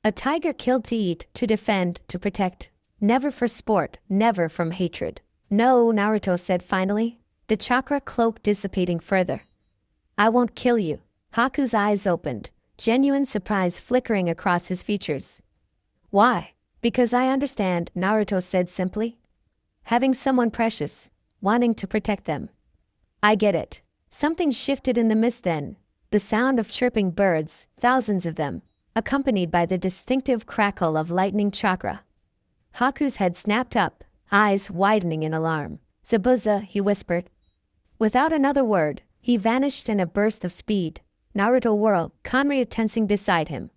A tiger killed to eat, to defend, to protect. Never for sport, never from hatred. No, Naruto said finally, the chakra cloak dissipating further. I won't kill you. Haku's eyes opened, genuine surprise flickering across his features. Why? Because I understand, Naruto said simply. Having someone precious, wanting to protect them. I get it. Something shifted in the mist then. The sound of chirping birds, thousands of them, accompanied by the distinctive crackle of lightning chakra. Haku's head snapped up, eyes widening in alarm. Zabuza, he whispered. Without another word, he vanished in a burst of speed. Naruto whirled, Kanryu tensing beside him.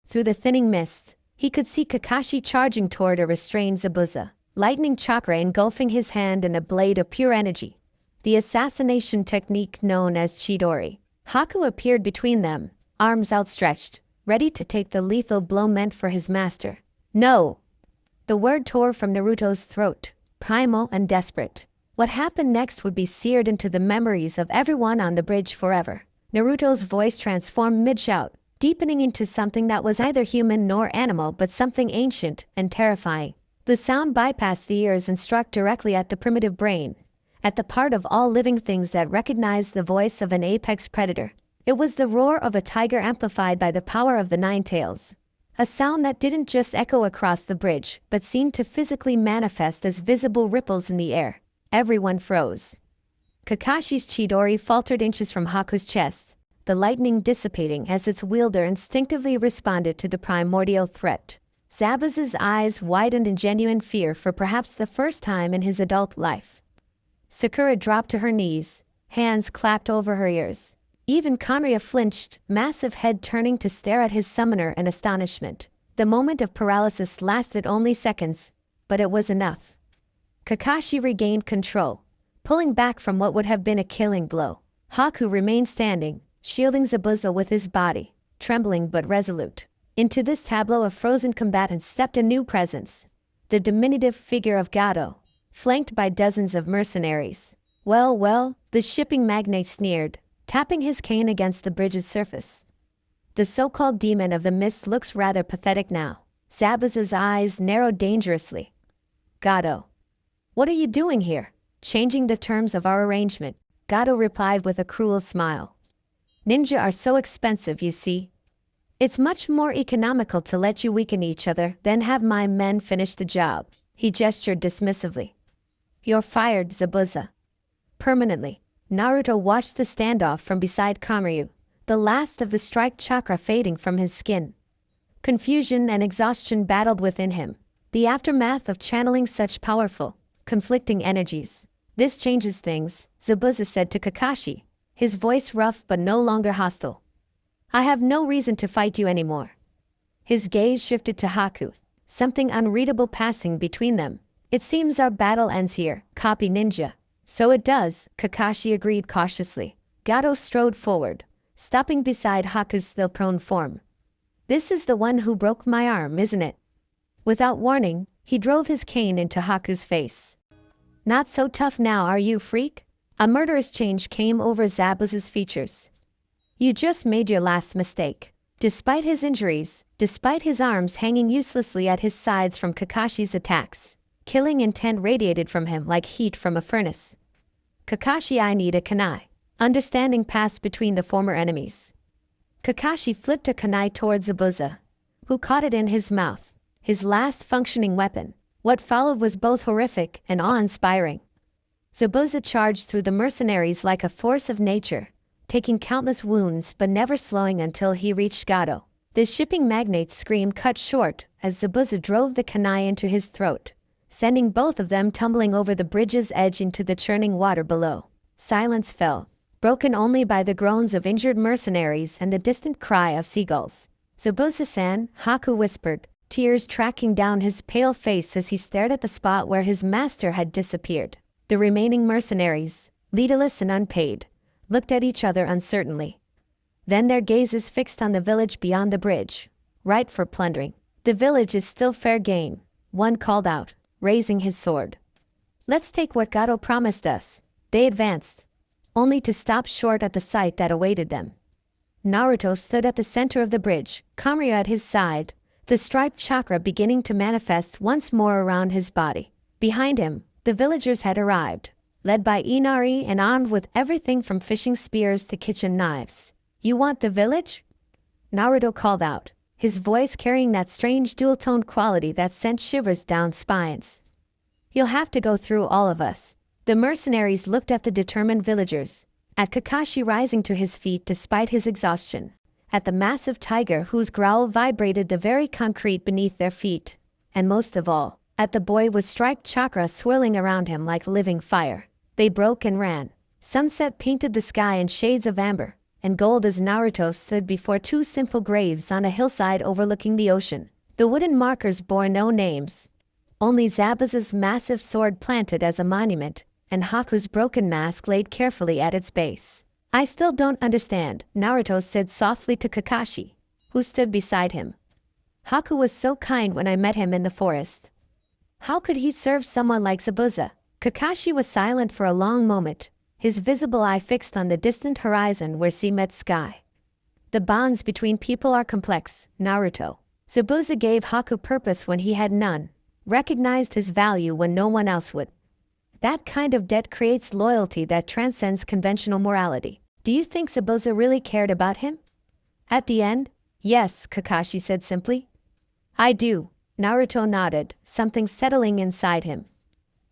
Through the thinning mist, he could see Kakashi charging toward a restrained Zabuza, lightning chakra engulfing his hand in a blade of pure energy. The assassination technique known as Chidori. Haku appeared between them, arms outstretched, ready to take the lethal blow meant for his master. No! The word tore from Naruto's throat, primal and desperate. What happened next would be seared into the memories of everyone on the bridge forever. Naruto's voice transformed mid-shout, deepening into something that was neither human nor animal but something ancient and terrifying. The sound bypassed the ears and struck directly at the primitive brain, at the part of all living things that recognized the voice of an apex predator. It was the roar of a tiger amplified by the power of the nine tails. A sound that didn't just echo across the bridge, but seemed to physically manifest as visible ripples in the air. Everyone froze. Kakashi's Chidori faltered inches from Haku's chest, the lightning dissipating as its wielder instinctively responded to the primordial threat. Zabuza's eyes widened in genuine fear for perhaps the first time in his adult life. Sakura dropped to her knees, hands clapped over her ears. Even Kanryu flinched, massive head turning to stare at his summoner in astonishment. The moment of paralysis lasted only seconds, but it was enough. Kakashi regained control, pulling back from what would have been a killing blow. Haku remained standing, shielding Zabuza with his body, trembling but resolute. Into this tableau of frozen combatants stepped a new presence, the diminutive figure of Gato, flanked by dozens of mercenaries. Well, the shipping magnate sneered, tapping his cane against the bridge's surface. The so-called demon of the mist looks rather pathetic now. Zabuza's eyes narrowed dangerously. Gato. What are you doing here? Changing the terms of our arrangement, Gato replied with a cruel smile. Ninja are so expensive, you see. It's much more economical to let you weaken each other than have my men finish the job. He gestured dismissively. You're fired, Zabuza. Permanently. Naruto watched the standoff from beside Kanryu, the last of the strike chakra fading from his skin. Confusion and exhaustion battled within him, the aftermath of channeling such powerful, conflicting energies. This changes things, Zabuza said to Kakashi, his voice rough but no longer hostile. I have no reason to fight you anymore. His gaze shifted to Haku, something unreadable passing between them. It seems our battle ends here, copy ninja. So it does, Kakashi agreed cautiously. Gato strode forward, stopping beside Haku's still prone form. This is the one who broke my arm, isn't it? Without warning, he drove his cane into Haku's face. Not so tough now, are you, freak? A murderous change came over Zabuza's features. You just made your last mistake. Despite his injuries, despite his arms hanging uselessly at his sides from Kakashi's attacks, killing intent radiated from him like heat from a furnace. Kakashi, I need a kunai. Understanding passed between the former enemies. Kakashi flipped a kunai towards Zabuza, who caught it in his mouth, his last functioning weapon. What followed was both horrific and awe-inspiring. Zabuza charged through the mercenaries like a force of nature, taking countless wounds but never slowing until he reached Gato. The shipping magnate's scream cut short as Zabuza drove the kunai into his throat, sending both of them tumbling over the bridge's edge into the churning water below. Silence fell, broken only by the groans of injured mercenaries and the distant cry of seagulls. Zabuza-san, Haku whispered, tears tracking down his pale face as he stared at the spot where his master had disappeared. The remaining mercenaries, leaderless and unpaid, looked at each other uncertainly. Then their gazes fixed on the village beyond the bridge, ripe for plundering. The village is still fair game, one called out, raising his sword. Let's take what Gato promised us. They advanced, only to stop short at the sight that awaited them. Naruto stood at the center of the bridge, Kamaria at his side, the striped chakra beginning to manifest once more around his body. Behind him, the villagers had arrived, led by Inari and armed with everything from fishing spears to kitchen knives. "You want the village?" Naruto called out, his voice carrying that strange dual-toned quality that sent shivers down spines. "You'll have to go through all of us." The mercenaries looked at the determined villagers, at Kakashi rising to his feet despite his exhaustion, at the massive tiger whose growl vibrated the very concrete beneath their feet, and most of all, at the boy with striped chakra swirling around him like living fire. They broke and ran. Sunset painted the sky in shades of amber and gold as Naruto stood before two simple graves on a hillside overlooking the ocean. The wooden markers bore no names, only Zabuza's massive sword planted as a monument, and Haku's broken mask laid carefully at its base. "I still don't understand," Naruto said softly to Kakashi, who stood beside him. "Haku was so kind when I met him in the forest. How could he serve someone like Zabuza?" Kakashi was silent for a long moment, his visible eye fixed on the distant horizon where sea met sky. "The bonds between people are complex, Naruto. Zabuza gave Haku purpose when he had none, recognized his value when no one else would. That kind of debt creates loyalty that transcends conventional morality. Do you think Zabuza really cared about him?" "At the end, yes," Kakashi said simply. "I do." Naruto nodded, something settling inside him.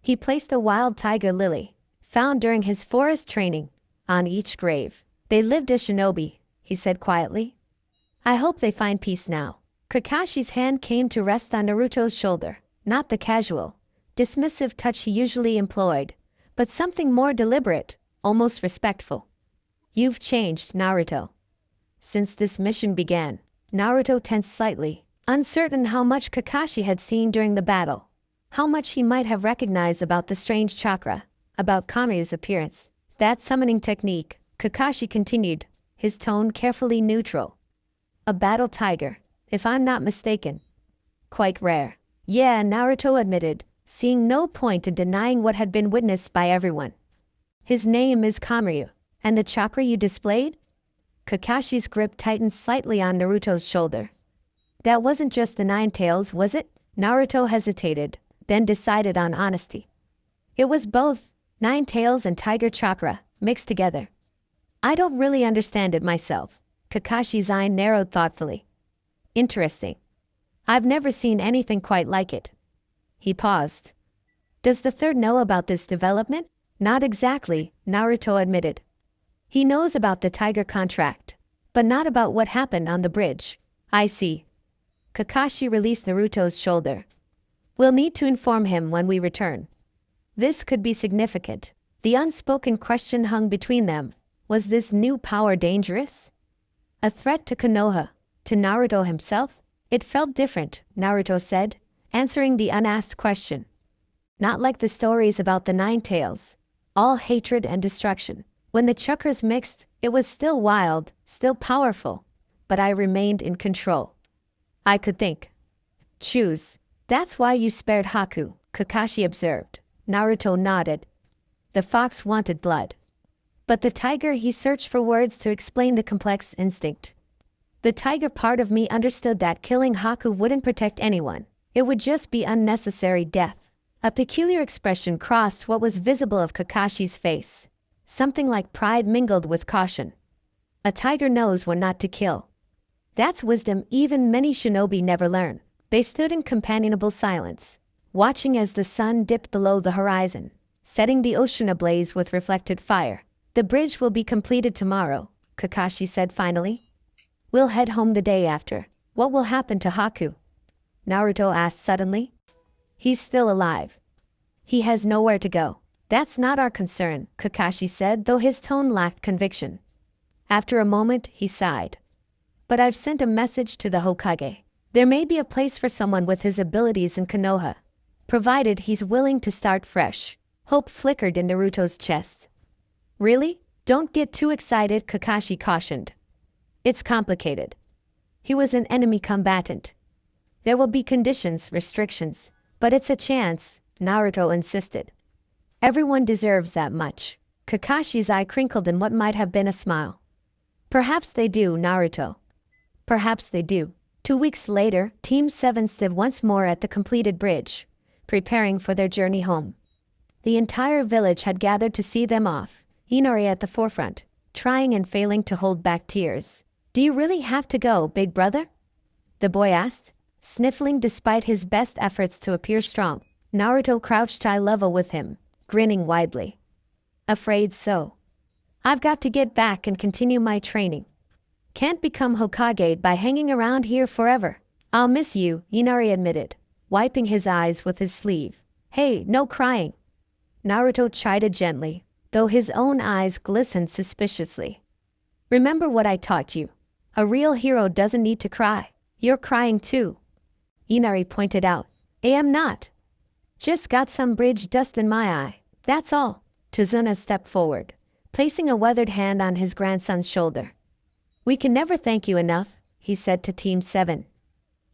He placed a wild tiger lily, found during his forest training, on each grave. "They lived as shinobi," he said quietly. "I hope they find peace now." Kakashi's hand came to rest on Naruto's shoulder, not the casual, dismissive touch he usually employed, but something more deliberate, almost respectful. "You've changed, Naruto." Since this mission began, Naruto tensed slightly, uncertain how much Kakashi had seen during the battle, how much he might have recognized about the strange chakra, about Kamari's appearance. "That summoning technique," Kakashi continued, his tone carefully neutral. "A battle tiger, if I'm not mistaken. Quite rare." "Yeah," Naruto admitted, seeing no point in denying what had been witnessed by everyone. "His name is Kamaryu, and the chakra you displayed?" Kakashi's grip tightened slightly on Naruto's shoulder. "That wasn't just the nine tails, was it?" Naruto hesitated, then decided on honesty. "It was both, nine tails and tiger chakra, mixed together." "I don't really understand it myself." Kakashi's eye narrowed thoughtfully. "Interesting. I've never seen anything quite like it." He paused. "Does the third know about this development?" "Not exactly," Naruto admitted. "He knows about the tiger contract, but not about what happened on the bridge." "I see." Kakashi released Naruto's shoulder. "We'll need to inform him when we return." This could be significant. The unspoken question hung between them. Was this new power dangerous? A threat to Konoha? To Naruto himself? "It felt different," Naruto said, answering the unasked question. "Not like the stories about the nine tails. All hatred and destruction. When the chakras mixed, it was still wild, still powerful, but I remained in control. I could think. Choose. That's why you spared Haku," Kakashi observed. Naruto nodded. "The fox wanted blood. But the tiger," he searched for words to explain the complex instinct. "The tiger part of me understood that killing Haku wouldn't protect anyone. It would just be unnecessary death." A peculiar expression crossed what was visible of Kakashi's face. Something like pride mingled with caution. A tiger knows when not to kill. That's wisdom even many shinobi never learn. They stood in companionable silence, watching as the sun dipped below the horizon, setting the ocean ablaze with reflected fire. "The bridge will be completed tomorrow," Kakashi said finally. "We'll head home the day after." "What will happen to Haku?" Naruto asked suddenly. "He's still alive. He has nowhere to go." "That's not our concern," Kakashi said, though his tone lacked conviction. After a moment, he sighed. "But I've sent a message to the Hokage. There may be a place for someone with his abilities in Konoha, provided he's willing to start fresh." Hope flickered in Naruto's chest. "Really? Don't get too excited," Kakashi cautioned. "It's complicated. He was an enemy combatant. There will be conditions, restrictions, but it's a chance," Naruto insisted. Everyone deserves that much. Kakashi's eye crinkled in what might have been a smile. Perhaps they do, Naruto. Perhaps they do. 2 weeks later, Team 7 stood once more at the completed bridge, preparing for their journey home. The entire village had gathered to see them off, Inari at the forefront, trying and failing to hold back tears. "Do you really have to go, big brother?" the boy asked, sniffling despite his best efforts to appear strong. Naruto crouched eye level with him, grinning widely. "Afraid so. I've got to get back and continue my training. Can't become Hokage by hanging around here forever." "I'll miss you," Inari admitted, wiping his eyes with his sleeve. "Hey, no crying," Naruto chided gently, though his own eyes glistened suspiciously. "Remember what I taught you. A real hero doesn't need to cry. You're crying too," Inari pointed out. "I am not. Just got some bridge dust in my eye, that's all." Tazuna stepped forward, placing a weathered hand on his grandson's shoulder. "We can never thank you enough," he said to Team 7.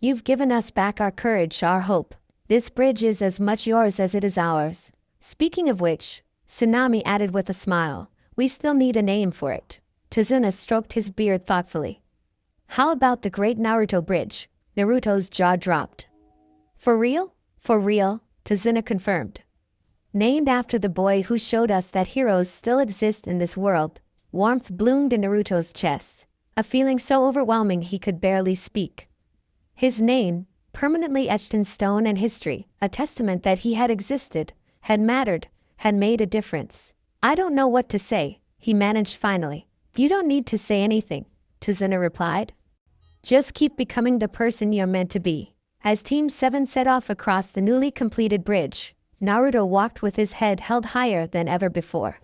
"You've given us back our courage, our hope. This bridge is as much yours as it is ours. Speaking of which," Tsunami added with a smile, "we still need a name for it." Tazuna stroked his beard thoughtfully. "How about the Great Naruto Bridge?" Naruto's jaw dropped. "For real?" "For real," Tazuna confirmed. "Named after the boy who showed us that heroes still exist in this world." Warmth bloomed in Naruto's chest, a feeling so overwhelming he could barely speak. His name, permanently etched in stone and history, a testament that he had existed, had mattered, had made a difference. "I don't know what to say," he managed finally. "You don't need to say anything," Tazuna replied. "Just keep becoming the person you're meant to be." As Team 7 set off across the newly completed bridge, Naruto walked with his head held higher than ever before.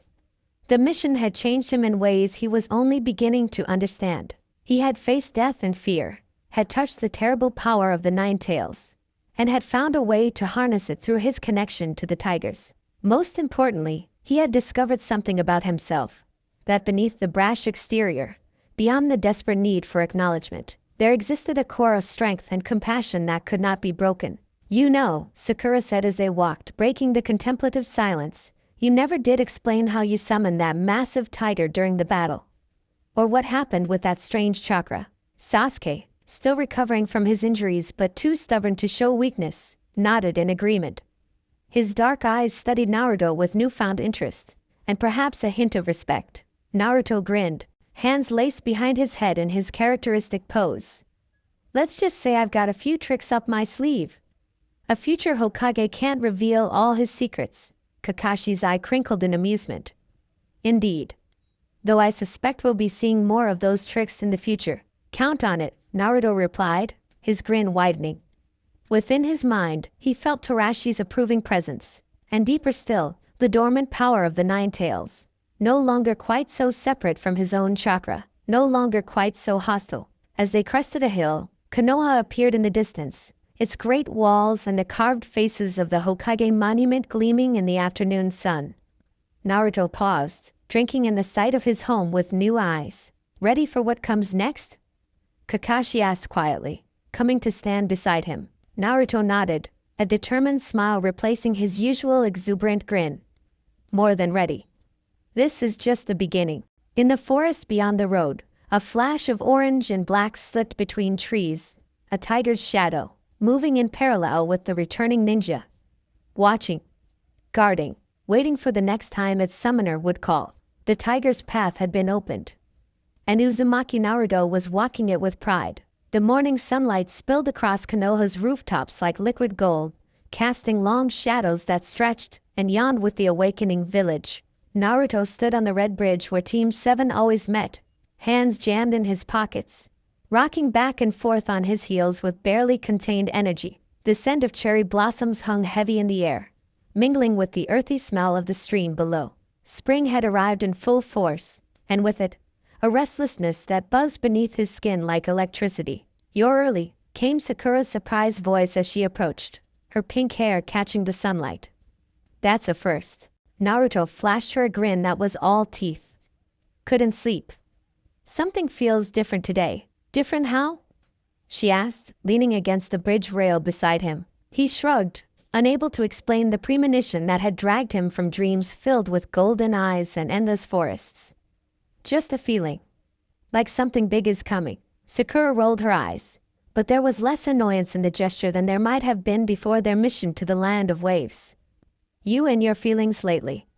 The mission had changed him in ways he was only beginning to understand. He had faced death and fear, had touched the terrible power of the Nine Tails, and had found a way to harness it through his connection to the tigers. Most importantly, he had discovered something about himself, that beneath the brash exterior, beyond the desperate need for acknowledgement, there existed a core of strength and compassion that could not be broken. "You know," Sakura said as they walked, breaking the contemplative silence, "you never did explain how you summoned that massive tiger during the battle. Or what happened with that strange chakra." Sasuke, still recovering from his injuries but too stubborn to show weakness, nodded in agreement. His dark eyes studied Naruto with newfound interest, and perhaps a hint of respect. Naruto grinned, hands laced behind his head in his characteristic pose. "Let's just say I've got a few tricks up my sleeve." "A future Hokage can't reveal all his secrets." Kakashi's eye crinkled in amusement. "Indeed. Though I suspect we'll be seeing more of those tricks in the future." "Count on it," Naruto replied, his grin widening. Within his mind, he felt Tarashi's approving presence, and deeper still, the dormant power of the Nine Tails. No longer quite so separate from his own chakra, no longer quite so hostile. As they crested a hill, Konoha appeared in the distance, its great walls and the carved faces of the Hokage monument gleaming in the afternoon sun. Naruto paused, drinking in the sight of his home with new eyes. "Ready for what comes next?" Kakashi asked quietly, coming to stand beside him. Naruto nodded, a determined smile replacing his usual exuberant grin. "More than ready. This is just the beginning." In the forest beyond the road, a flash of orange and black slipped between trees, a tiger's shadow, moving in parallel with the returning ninja. Watching, guarding, waiting for the next time its summoner would call. The tiger's path had been opened, and Uzumaki Naruto was walking it with pride. The morning sunlight spilled across Konoha's rooftops like liquid gold, casting long shadows that stretched and yawned with the awakening village. Naruto stood on the red bridge where Team 7 always met, hands jammed in his pockets, rocking back and forth on his heels with barely contained energy. The scent of cherry blossoms hung heavy in the air, mingling with the earthy smell of the stream below. Spring had arrived in full force, and with it, a restlessness that buzzed beneath his skin like electricity. "You're early," came Sakura's surprised voice as she approached, her pink hair catching the sunlight. "That's a first." Naruto flashed her a grin that was all teeth. "Couldn't sleep." "Something feels different today." "Different how?" she asked, leaning against the bridge rail beside him. He shrugged, unable to explain the premonition that had dragged him from dreams filled with golden eyes and endless forests. Just a feeling. Like something big is coming. Sakura rolled her eyes, but there was less annoyance in the gesture than there might have been before their mission to the land of waves. You and your feelings lately.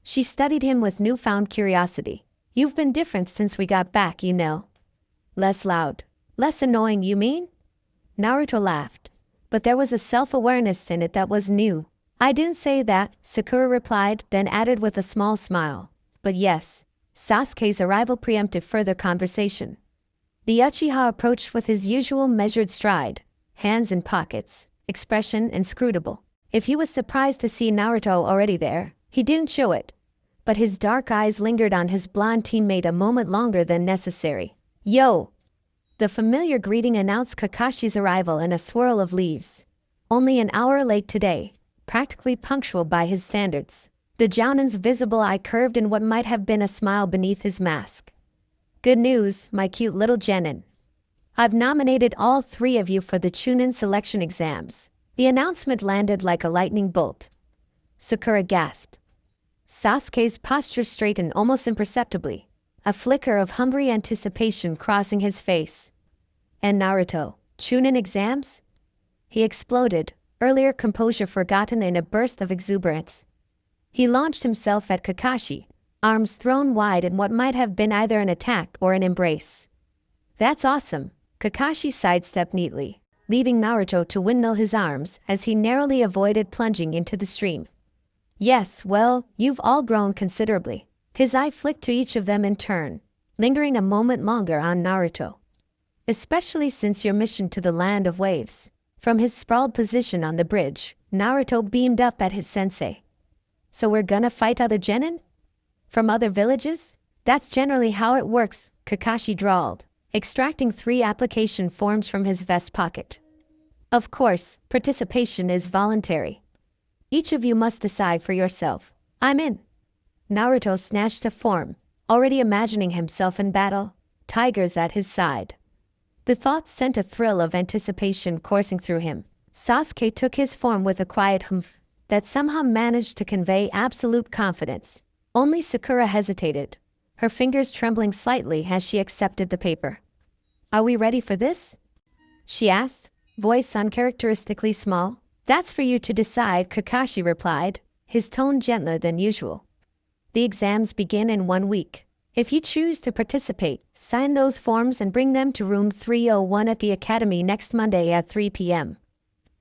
She studied him with newfound curiosity. You've been different since we got back, you know. Less loud. Less annoying, you mean? Naruto laughed, but there was a self-awareness in it that was new. I didn't say that, Sakura replied, then added with a small smile. But yes, Sasuke's arrival preempted further conversation. The Uchiha approached with his usual measured stride, hands in pockets, expression inscrutable. If he was surprised to see Naruto already there, he didn't show it. But his dark eyes lingered on his blonde teammate a moment longer than necessary. Yo! The familiar greeting announced Kakashi's arrival in a swirl of leaves. Only an hour late today, practically punctual by his standards. The Jounin's visible eye curved in what might have been a smile beneath his mask. Good news, my cute little Genin. I've nominated all 3 of you for the Chunin selection exams. The announcement landed like a lightning bolt. Sakura gasped. Sasuke's posture straightened almost imperceptibly, a flicker of hungry anticipation crossing his face. And Naruto, Chunin exams? He exploded, earlier composure forgotten in a burst of exuberance. He launched himself at Kakashi, arms thrown wide in what might have been either an attack or an embrace. That's awesome, Kakashi sidestepped neatly, leaving Naruto to windmill his arms as he narrowly avoided plunging into the stream. Yes, well, you've all grown considerably. His eye flicked to each of them in turn, lingering a moment longer on Naruto. Especially since your mission to the land of waves. From his sprawled position on the bridge, Naruto beamed up at his sensei. So we're gonna fight other genin? From other villages? That's generally how it works, Kakashi drawled, extracting 3 application forms from his vest pocket. Of course, participation is voluntary. Each of you must decide for yourself. I'm in. Naruto snatched a form, already imagining himself in battle, tigers at his side. The thought sent a thrill of anticipation coursing through him. Sasuke took his form with a quiet humph that somehow managed to convey absolute confidence. Only Sakura hesitated, her fingers trembling slightly as she accepted the paper. Are we ready for this? She asked, voice uncharacteristically small. That's for you to decide, Kakashi replied, his tone gentler than usual. The exams begin in 1 week. If you choose to participate, sign those forms and bring them to room 301 at the academy next Monday at 3 p.m.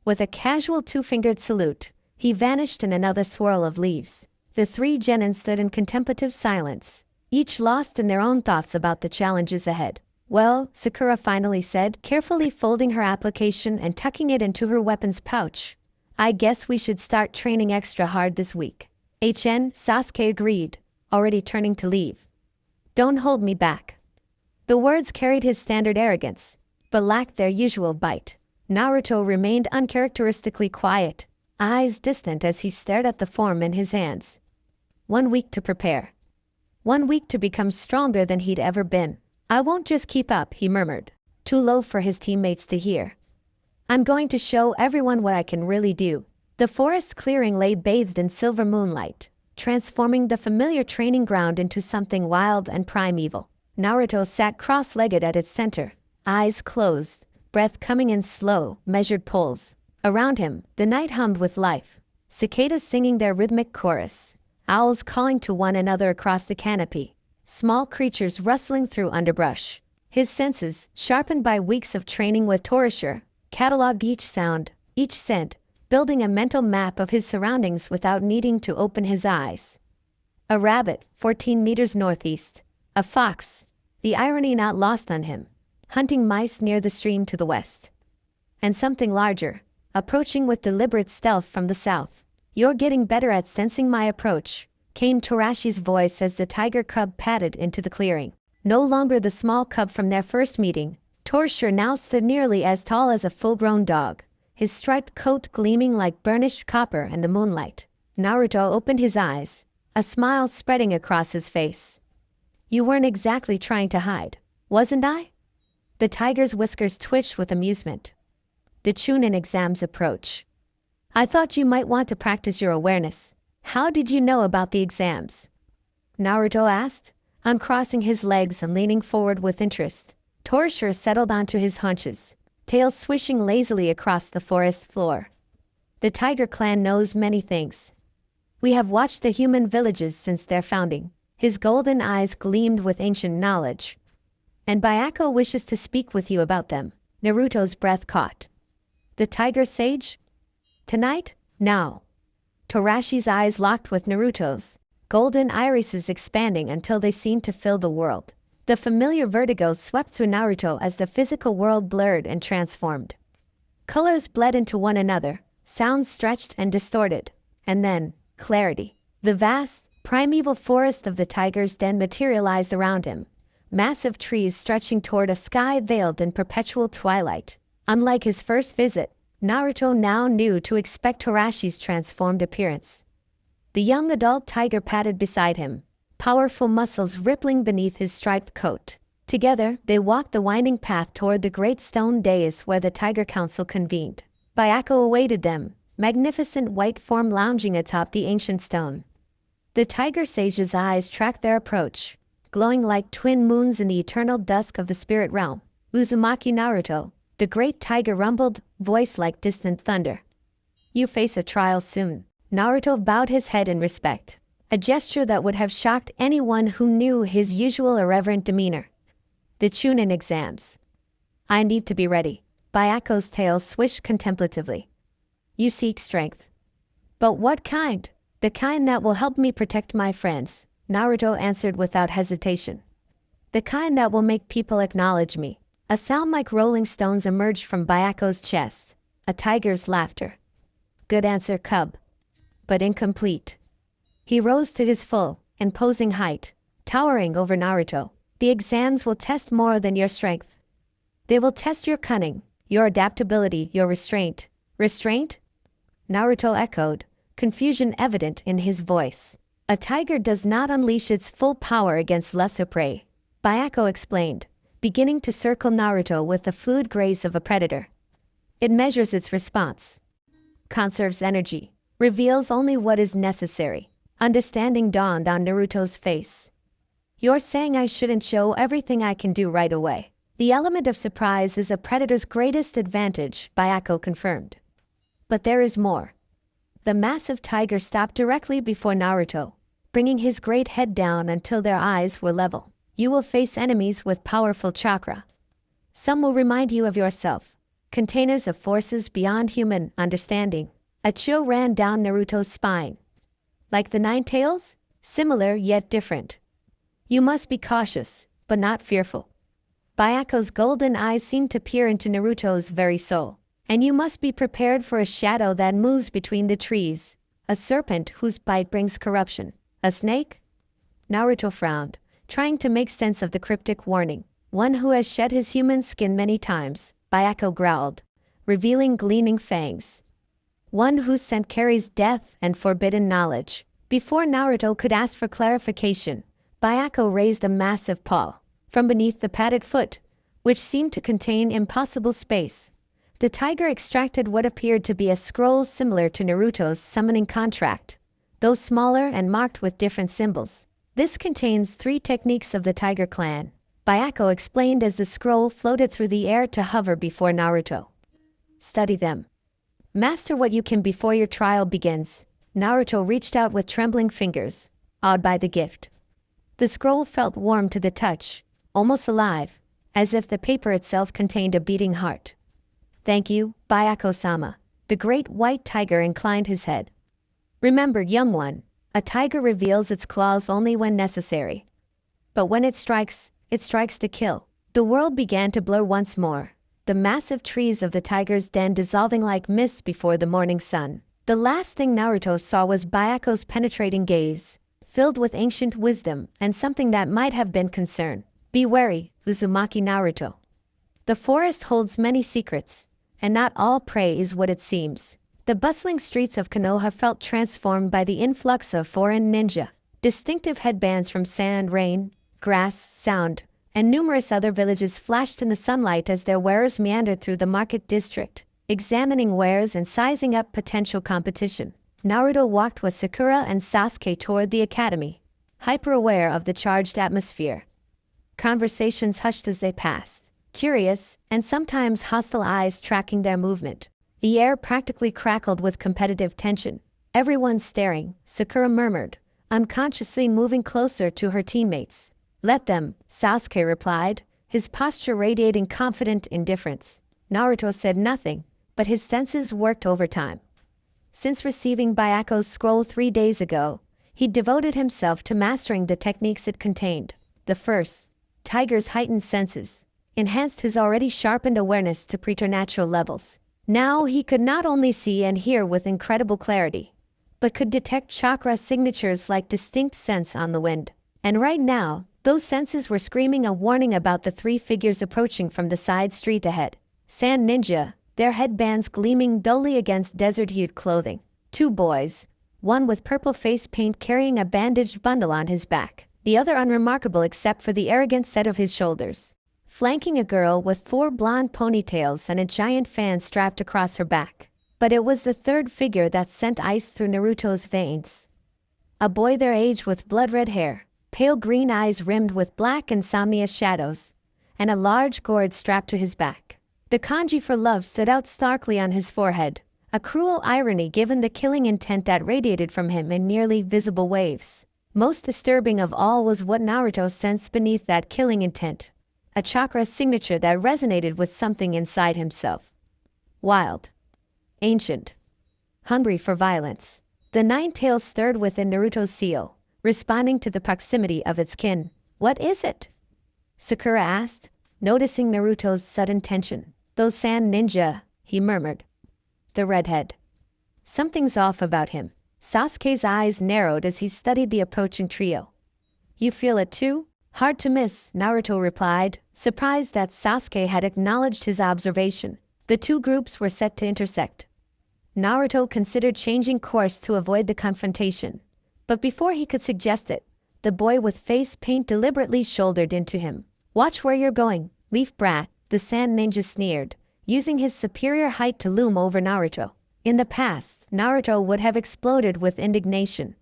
With a casual 2-fingered salute, he vanished in another swirl of leaves. The 3 genin stood in contemplative silence, each lost in their own thoughts about the challenges ahead. Well, Sakura finally said, carefully folding her application and tucking it into her weapons pouch. I guess we should start training extra hard this week. Sasuke agreed, already turning to leave. Don't hold me back. The words carried his standard arrogance, but lacked their usual bite. Naruto remained uncharacteristically quiet, eyes distant as he stared at the form in his hands. 1 week to prepare. 1 week to become stronger than he'd ever been. I won't just keep up, he murmured, too low for his teammates to hear. I'm going to show everyone what I can really do. The forest clearing lay bathed in silver moonlight, transforming the familiar training ground into something wild and primeval. Naruto sat cross-legged at its center, eyes closed, breath coming in slow, measured pulls. Around him, the night hummed with life, cicadas singing their rhythmic chorus, owls calling to one another across the canopy, small creatures rustling through underbrush. His senses, sharpened by weeks of training with Torishir, cataloged each sound, each scent, building a mental map of his surroundings without needing to open his eyes. A rabbit, 14 meters northeast. A fox, the irony not lost on him, hunting mice near the stream to the west. And something larger, approaching with deliberate stealth from the south. You're getting better at sensing my approach, came Torashi's voice as the tiger cub padded into the clearing. No longer the small cub from their first meeting, Torshir now stood nearly as tall as a full-grown dog, his striped coat gleaming like burnished copper in the moonlight. Naruto opened his eyes, a smile spreading across his face. You weren't exactly trying to hide, wasn't I? The tiger's whiskers twitched with amusement. The Chunin exams approach. I thought you might want to practice your awareness. How did you know about the exams? Naruto asked, uncrossing his legs and leaning forward with interest. Torture settled onto his haunches, tail swishing lazily across the forest floor. The Tiger Clan knows many things. We have watched the human villages since their founding. His golden eyes gleamed with ancient knowledge. And Byako wishes to speak with you about them. Naruto's breath caught. The Tiger Sage? Tonight? Now. Torashi's eyes locked with Naruto's, golden irises expanding until they seemed to fill the world. The familiar vertigo swept through Naruto as the physical world blurred and transformed. Colors bled into one another, sounds stretched and distorted, and then, clarity. The vast, primeval forest of the tiger's den materialized around him, massive trees stretching toward a sky veiled in perpetual twilight. Unlike his first visit, Naruto now knew to expect Torashi's transformed appearance. The young adult tiger padded beside him, powerful muscles rippling beneath his striped coat. Together, they walked the winding path toward the great stone dais where the Tiger Council convened. Byako awaited them, magnificent white form lounging atop the ancient stone. The Tiger Sage's eyes tracked their approach, glowing like twin moons in the eternal dusk of the spirit realm. Uzumaki Naruto, the great tiger rumbled, voice like distant thunder. You face a trial soon. Naruto bowed his head in respect, a gesture that would have shocked anyone who knew his usual irreverent demeanor. The Chunin exams. I need to be ready. Byaku's tail swished contemplatively. You seek strength. But what kind? The kind that will help me protect my friends, Naruto answered without hesitation. The kind that will make people acknowledge me. A sound like rolling stones emerged from Byaku's chest, a tiger's laughter. Good answer, cub. But incomplete. He rose to his full, imposing height, towering over Naruto. The exams will test more than your strength. They will test your cunning, your adaptability, your restraint. Restraint? Naruto echoed, confusion evident in his voice. A tiger does not unleash its full power against lesser prey, Byako explained, beginning to circle Naruto with the fluid grace of a predator. It measures its response, conserves energy, reveals only what is necessary. Understanding dawned on Naruto's face. You're saying I shouldn't show everything I can do right away. The element of surprise is a predator's greatest advantage, Byako confirmed. But there is more. The massive tiger stopped directly before Naruto, bringing his great head down until their eyes were level. You will face enemies with powerful chakra. Some will remind you of yourself, containers of forces beyond human understanding. A chill ran down Naruto's spine. Like the Nine Tails? Similar yet different. You must be cautious, but not fearful. Byaku's golden eyes seemed to peer into Naruto's very soul. And you must be prepared for a shadow that moves between the trees, a serpent whose bite brings corruption. A snake? Naruto frowned, trying to make sense of the cryptic warning. One who has shed his human skin many times, Byako growled, revealing gleaming fangs. One whose scent carries death and forbidden knowledge. Before Naruto could ask for clarification, Byako raised a massive paw from beneath the padded foot, which seemed to contain impossible space. The tiger extracted what appeared to be a scroll similar to Naruto's summoning contract, though smaller and marked with different symbols. This contains 3 techniques of the Tiger Clan, Byako explained as the scroll floated through the air to hover before Naruto. Study them. Master what you can before your trial begins. Naruto reached out with trembling fingers, awed by the gift. The scroll felt warm to the touch, almost alive, as if the paper itself contained a beating heart. Thank you, Byako-sama. The great white tiger inclined his head. Remember, young one, a tiger reveals its claws only when necessary. But when it strikes to kill. The world began to blur once more, the massive trees of the tiger's den dissolving like mist before the morning sun. The last thing Naruto saw was Byaku's penetrating gaze, filled with ancient wisdom and something that might have been concern. Be wary, Uzumaki Naruto. The forest holds many secrets, and not all prey is what it seems. The bustling streets of Konoha felt transformed by the influx of foreign ninja. Distinctive headbands from sand, rain, grass, sound, and numerous other villages flashed in the sunlight as their wearers meandered through the market district. examining wares and sizing up potential competition. Naruto walked with Sakura and Sasuke toward the academy, hyper-aware of the charged atmosphere. Conversations hushed as they passed, curious and sometimes hostile eyes tracking their movement. The air practically crackled with competitive tension. Everyone staring, Sakura murmured, unconsciously moving closer to her teammates. "Let them," Sasuke replied, his posture radiating confident indifference. Naruto said nothing, but his senses worked overtime. Since receiving Byaku's scroll 3 days ago, he'd devoted himself to mastering the techniques it contained. The first, Tiger's heightened senses, enhanced his already sharpened awareness to preternatural levels. Now he could not only see and hear with incredible clarity, but could detect chakra signatures like distinct scents on the wind. And right now, those senses were screaming a warning about the 3 figures approaching from the side street ahead. Sand ninja, their headbands gleaming dully against desert-hued clothing. 2 boys, one with purple face paint carrying a bandaged bundle on his back, the other unremarkable except for the arrogant set of his shoulders. Flanking a girl with 4 blonde ponytails and a giant fan strapped across her back. But it was the 3rd figure that sent ice through Naruto's veins. A boy their age with blood-red hair, pale green eyes rimmed with black insomnia shadows, and a large gourd strapped to his back. The kanji for love stood out starkly on his forehead, a cruel irony given the killing intent that radiated from him in nearly visible waves. Most disturbing of all was what Naruto sensed beneath that killing intent, a chakra signature that resonated with something inside himself. Wild, ancient, hungry for violence. The 9 tails stirred within Naruto's seal, responding to the proximity of its kin. "What is it?" Sakura asked, noticing Naruto's sudden tension. "Those sand ninja," he murmured. "The redhead. Something's off about him." Sasuke's eyes narrowed as he studied the approaching trio. "You feel it too?" "Hard to miss," Naruto replied, surprised that Sasuke had acknowledged his observation. The 2 groups were set to intersect. Naruto considered changing course to avoid the confrontation, but before he could suggest it, the boy with face paint deliberately shouldered into him. "Watch where you're going, leaf brat," the sand ninja sneered, using his superior height to loom over Naruto. In the past, Naruto would have exploded with indignation.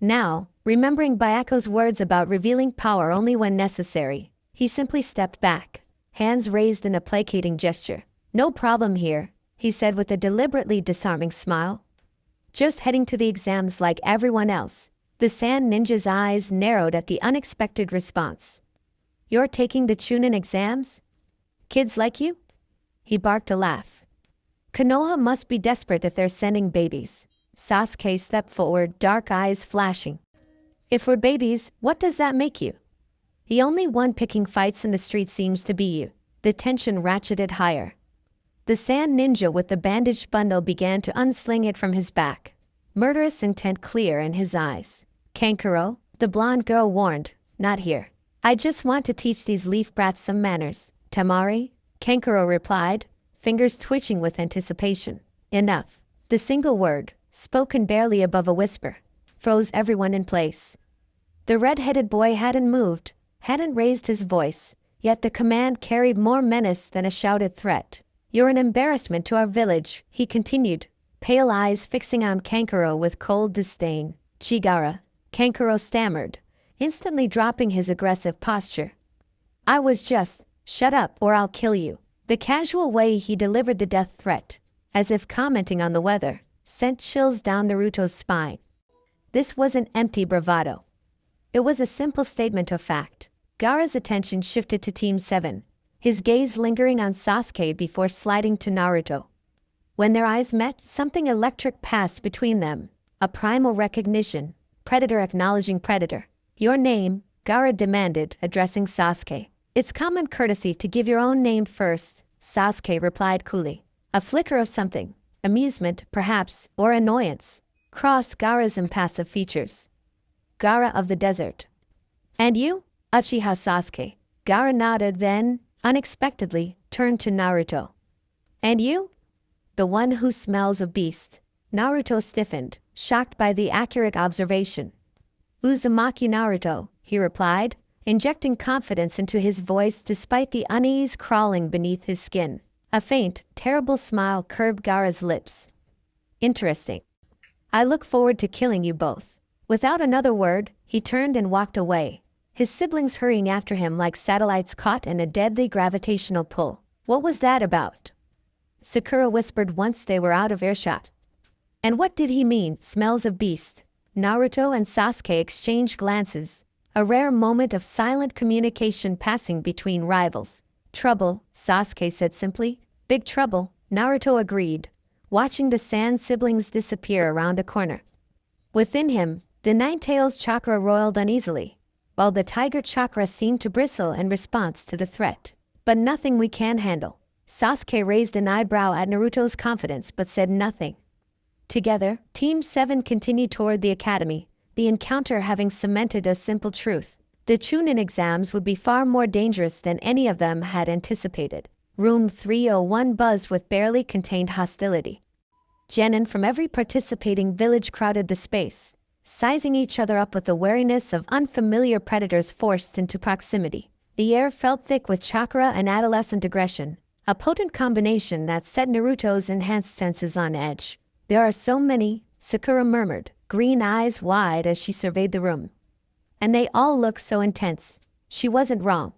Now, remembering Byaku's words about revealing power only when necessary, he simply stepped back, hands raised in a placating gesture. "No problem here," he said with a deliberately disarming smile. "Just heading to the exams like everyone else." The sand ninja's eyes narrowed at the unexpected response. "You're taking the Chunin exams? Kids like you?" He barked a laugh. "Konoha must be desperate if they're sending babies." Sasuke stepped forward, dark eyes flashing. "If we're babies, what does that make you?" "The only one picking fights in the street seems to be you." The tension ratcheted higher. The sand ninja with the bandaged bundle began to unsling it from his back, murderous intent clear in his eyes. "Kankuro," the blonde girl warned, "not here. I just want to teach these leaf brats some manners." "Tamari," Kankuro replied, fingers twitching with anticipation. Enough. The single word, spoken barely above a whisper, froze everyone in place. The red-headed boy hadn't moved, hadn't raised his voice, yet the command carried more menace than a shouted threat. "You're an embarrassment to our village," he continued, pale eyes fixing on Kankuro with cold disdain. "Chigara," Kankuro stammered, instantly dropping his aggressive posture. "I was just, shut up or I'll kill you." The casual way he delivered the death threat, as if commenting on the weather, sent chills down Naruto's spine. This wasn't empty bravado. It was a simple statement of fact. Gaara's attention shifted to Team 7, his gaze lingering on Sasuke before sliding to Naruto. When their eyes met, something electric passed between them, a primal recognition, predator acknowledging predator. "Your name," Gaara demanded, addressing Sasuke. "It's common courtesy to give your own name first," Sasuke replied coolly. A flicker of something, amusement perhaps, or annoyance, crossed Gaara's impassive features. "Gaara of the desert." "And you?" Uchiha Sasuke. Gaara nodded, then, unexpectedly, turned to Naruto. "And you?" "The one who smells of beast." Naruto stiffened, shocked by the accurate observation. "Uzumaki Naruto," he replied, injecting confidence into his voice despite the unease crawling beneath his skin. A faint, terrible smile curved Gaara's lips. Interesting. I look forward to killing you both. Without another word, he turned and walked away, his siblings hurrying after him like satellites caught in a deadly gravitational pull. What was that about? Sakura whispered once they were out of earshot. And what did he mean, smells of beast? Naruto and Sasuke exchanged glances, a rare moment of silent communication passing between rivals. Trouble, Sasuke said simply. Big trouble, Naruto agreed, watching the Sand siblings disappear around a corner. Within him, the Nine-Tails chakra roiled uneasily, while the Tiger chakra seemed to bristle in response to the threat. But nothing we can handle. Sasuke raised an eyebrow at Naruto's confidence but said nothing. Together, Team 7 continued toward the academy, the encounter having cemented a simple truth. The Chunin exams would be far more dangerous than any of them had anticipated. Room 301 buzzed with barely contained hostility. Genin from every participating village crowded the space, sizing each other up with the wariness of unfamiliar predators forced into proximity. The air felt thick with chakra and adolescent aggression, a potent combination that set Naruto's enhanced senses on edge. There are so many, Sakura murmured, green eyes wide as she surveyed the room. And they all look so intense. She wasn't wrong.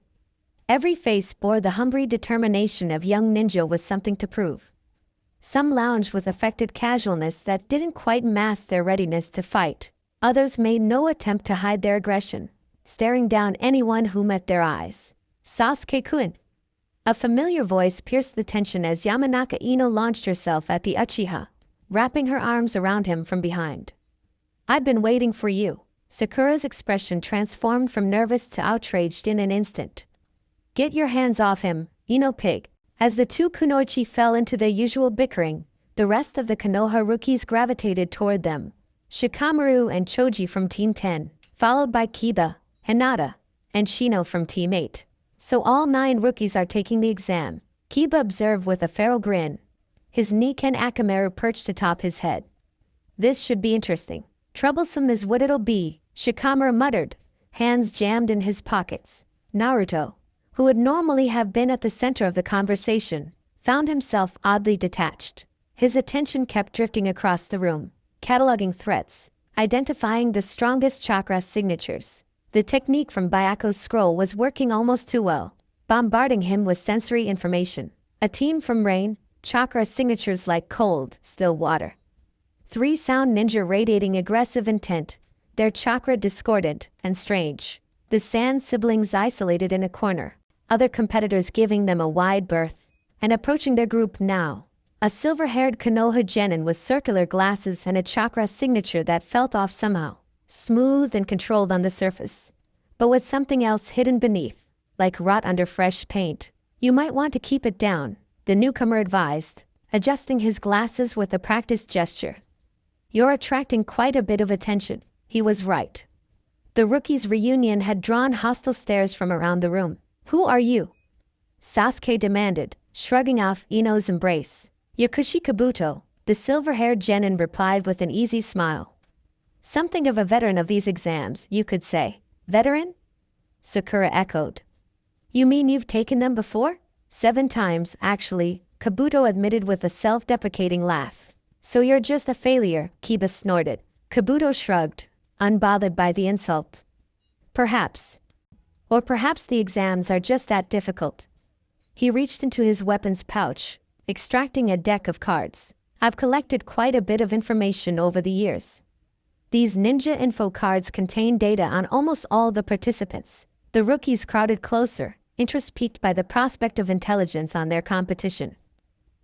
Every face bore the hungry determination of young ninja with something to prove. Some lounged with affected casualness that didn't quite mask their readiness to fight. Others made no attempt to hide their aggression, staring down anyone who met their eyes. Sasuke-kun. A familiar voice pierced the tension as Yamanaka Ino launched herself at the Uchiha, wrapping her arms around him from behind. I've been waiting for you. Sakura's expression transformed from nervous to outraged in an instant. Get your hands off him, Ino pig. As the two kunoichi fell into their usual bickering, the rest of the Konoha rookies gravitated toward them. Shikamaru and Choji from Team 10, followed by Kiba, Hinata, and Shino from Team 8. So all 9 rookies are taking the exam, Kiba observed with a feral grin, his Niken Akamaru perched atop his head. This should be interesting. Troublesome is what it'll be, Shikamaru muttered, hands jammed in his pockets. Naruto, who would normally have been at the center of the conversation, found himself oddly detached. His attention kept drifting across the room, cataloging threats, identifying the strongest chakra signatures. The technique from Byaku's scroll was working almost too well, bombarding him with sensory information. A team from Rain, chakra signatures like cold, still water. 3 sound ninja radiating aggressive intent, their chakra discordant and strange. The Sand siblings isolated in a corner, other competitors giving them a wide berth, and approaching their group now. A silver-haired Konoha genin with circular glasses and a chakra signature that felt off somehow, smooth and controlled on the surface, but with something else hidden beneath, like rot under fresh paint. You might want to keep it down, the newcomer advised, adjusting his glasses with a practiced gesture. You're attracting quite a bit of attention. He was right. The rookies' reunion had drawn hostile stares from around the room. Who are you? Sasuke demanded, shrugging off Ino's embrace. Yakushi Kabuto, the silver-haired genin replied with an easy smile. Something of a veteran of these exams, you could say. Veteran? Sakura echoed. You mean you've taken them before? 7 times, actually, Kabuto admitted with a self-deprecating laugh. So you're just a failure, Kiba snorted. Kabuto shrugged, unbothered by the insult. Perhaps. Or perhaps the exams are just that difficult. He reached into his weapons pouch, extracting a deck of cards. I've collected quite a bit of information over the years. These ninja info cards contain data on almost all the participants. The rookies crowded closer, interest piqued by the prospect of intelligence on their competition.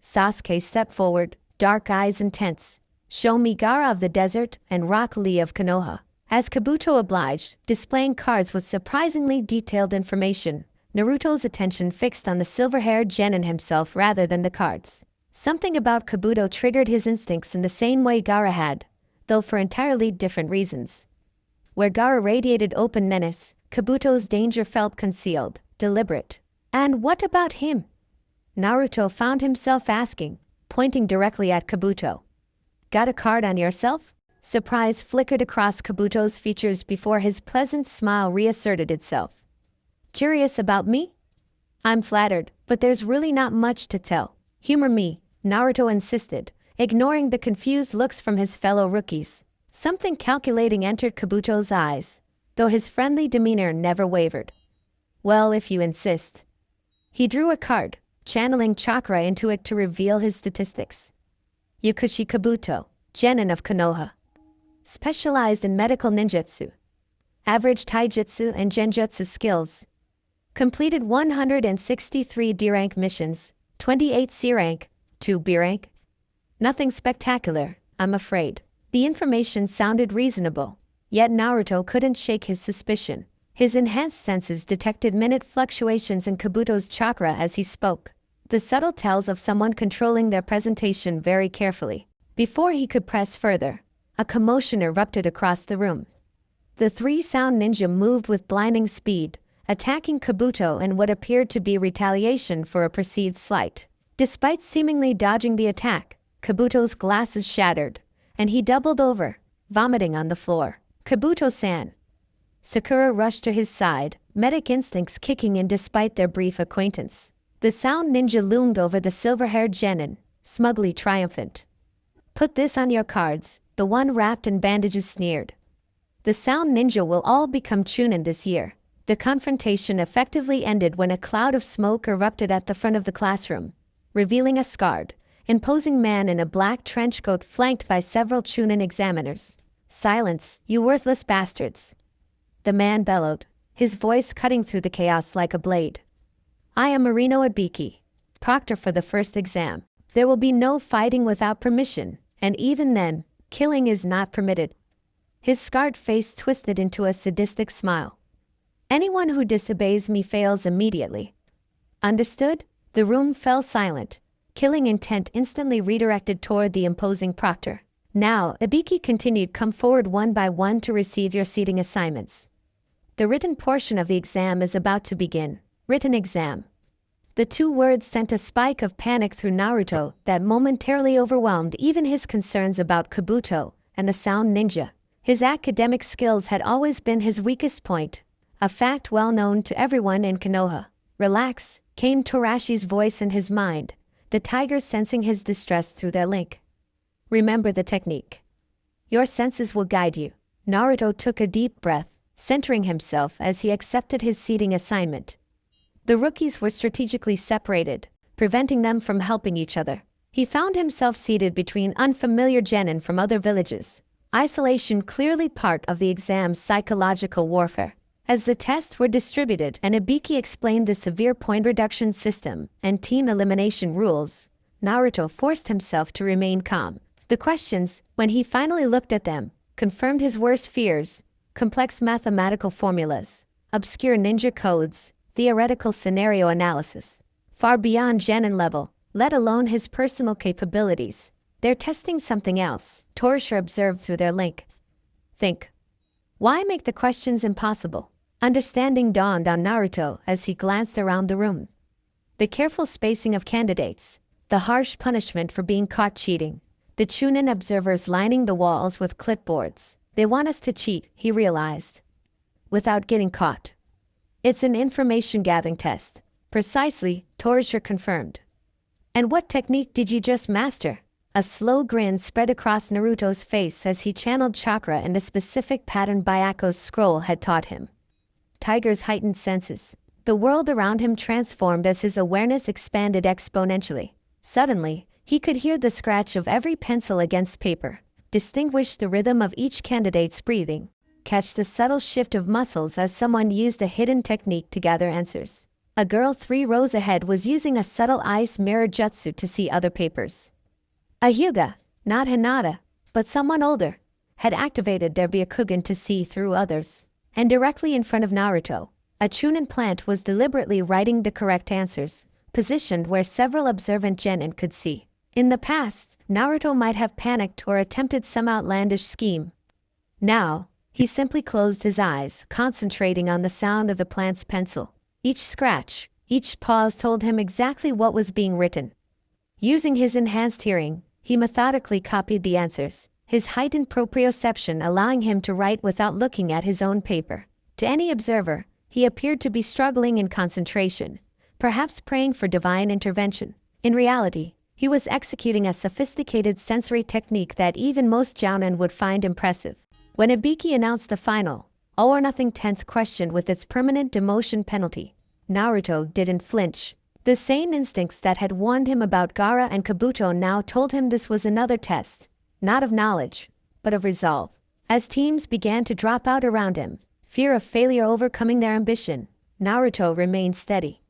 Sasuke stepped forward, dark eyes intense. Show me Gaara of the desert and Rock Lee of Konoha. As Kabuto obliged, displaying cards with surprisingly detailed information, Naruto's attention fixed on the silver-haired genin himself rather than the cards. Something about Kabuto triggered his instincts in the same way Gaara had, though for entirely different reasons. Where Gaara radiated open menace, Kabuto's danger felt concealed, deliberate. And what about him? Naruto found himself asking, pointing directly at Kabuto. Got a card on yourself? Surprise flickered across Kabuto's features before his pleasant smile reasserted itself. Curious about me? I'm flattered, but there's really not much to tell. Humor me, Naruto insisted, ignoring the confused looks from his fellow rookies. Something calculating entered Kabuto's eyes, though his friendly demeanor never wavered. Well, if you insist. He drew a card, channeling chakra into it to reveal his statistics. Yukushi Kabuto, Genin of Konoha. Specialized in medical ninjutsu. Average taijutsu and genjutsu skills. Completed 163 D-rank missions, 28 C-rank, 2 B-rank. Nothing spectacular, I'm afraid. The information sounded reasonable, yet Naruto couldn't shake his suspicion. His enhanced senses detected minute fluctuations in Kabuto's chakra as he spoke, the subtle tells of someone controlling their presentation very carefully. Before he could press further, a commotion erupted across the room. The three sound ninja moved with blinding speed, attacking Kabuto in what appeared to be retaliation for a perceived slight. Despite seemingly dodging the attack, Kabuto's glasses shattered, and he doubled over, vomiting on the floor. Kabuto-san. Sakura rushed to his side, medic instincts kicking in despite their brief acquaintance. The sound ninja loomed over the silver-haired genin, smugly triumphant. Put this on your cards, the one wrapped in bandages sneered. The sound ninja will all become Chunin this year. The confrontation effectively ended when a cloud of smoke erupted at the front of the classroom, revealing a scarred, imposing man in a black trench coat flanked by several Chunin examiners. Silence, you worthless bastards. The man bellowed, his voice cutting through the chaos like a blade. I am Marino Ibiki, proctor for the first exam. There will be no fighting without permission, and even then, killing is not permitted. His scarred face twisted into a sadistic smile. Anyone who disobeys me fails immediately. Understood? The room fell silent, killing intent instantly redirected toward the imposing proctor. Now, Ibiki continued, come forward one by one to receive your seating assignments. The written portion of the exam is about to begin. Written exam. The two words sent a spike of panic through Naruto that momentarily overwhelmed even his concerns about Kabuto and the sound ninja. His academic skills had always been his weakest point, a fact well known to everyone in Konoha. Relax, came Torashi's voice in his mind, the tigers sensing his distress through their link. Remember the technique. Your senses will guide you. Naruto took a deep breath, centering himself as he accepted his seating assignment. The rookies were strategically separated, preventing them from helping each other. He found himself seated between unfamiliar genin from other villages. Isolation clearly part of the exam's psychological warfare. As the tests were distributed and Ibiki explained the severe point reduction system and team elimination rules, Naruto forced himself to remain calm. The questions, when he finally looked at them, confirmed his worst fears: complex mathematical formulas, obscure ninja codes, theoretical scenario analysis. Far beyond genin level, let alone his personal capabilities. They're testing something else, Torasha observed through their link. Think. Why make the questions impossible? Understanding dawned on Naruto as he glanced around the room. The careful spacing of candidates, the harsh punishment for being caught cheating, the Chunin observers lining the walls with clipboards. They want us to cheat, he realized. Without getting caught. It's an information-gathering test. Precisely, Torasha confirmed. And what technique did you just master? A slow grin spread across Naruto's face as he channeled chakra in the specific pattern Byaku's scroll had taught him. Tiger's heightened senses. The world around him transformed as his awareness expanded exponentially. Suddenly, he could hear the scratch of every pencil against paper, distinguish the rhythm of each candidate's breathing, catch the subtle shift of muscles as someone used a hidden technique to gather answers. A girl 3 rows ahead was using a subtle ice mirror jutsu to see other papers. A Hyuga, not Hinata, but someone older, had activated their Byakugan to see through others. And directly in front of Naruto, a Chunin plant was deliberately writing the correct answers, positioned where several observant genin could see. In the past, Naruto might have panicked or attempted some outlandish scheme. Now, he simply closed his eyes, concentrating on the sound of the plant's pencil. Each scratch, each pause told him exactly what was being written. Using his enhanced hearing, he methodically copied the answers, his heightened proprioception allowing him to write without looking at his own paper. To any observer, he appeared to be struggling in concentration, perhaps praying for divine intervention. In reality, he was executing a sophisticated sensory technique that even most Jounin would find impressive. When Ibiki announced the final, all-or-nothing 10th question with its permanent demotion penalty, Naruto didn't flinch. The same instincts that had warned him about Gaara and Kabuto now told him this was another test, not of knowledge, but of resolve. As teams began to drop out around him, fear of failure overcoming their ambition, Naruto remained steady.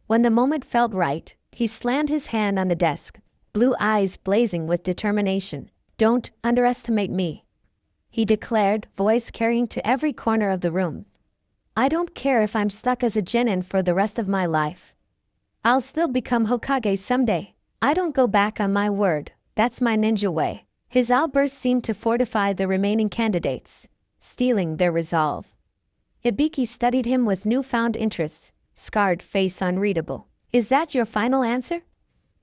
When the moment felt right, he slammed his hand on the desk, blue eyes blazing with determination. "Don't underestimate me," he declared, voice carrying to every corner of the room. "I don't care if I'm stuck as a genin for the rest of my life. I'll still become Hokage someday. I don't go back on my word. That's my ninja way." His outburst seemed to fortify the remaining candidates, stealing their resolve. Ibiki studied him with newfound interest, scarred face unreadable. "Is that your final answer?"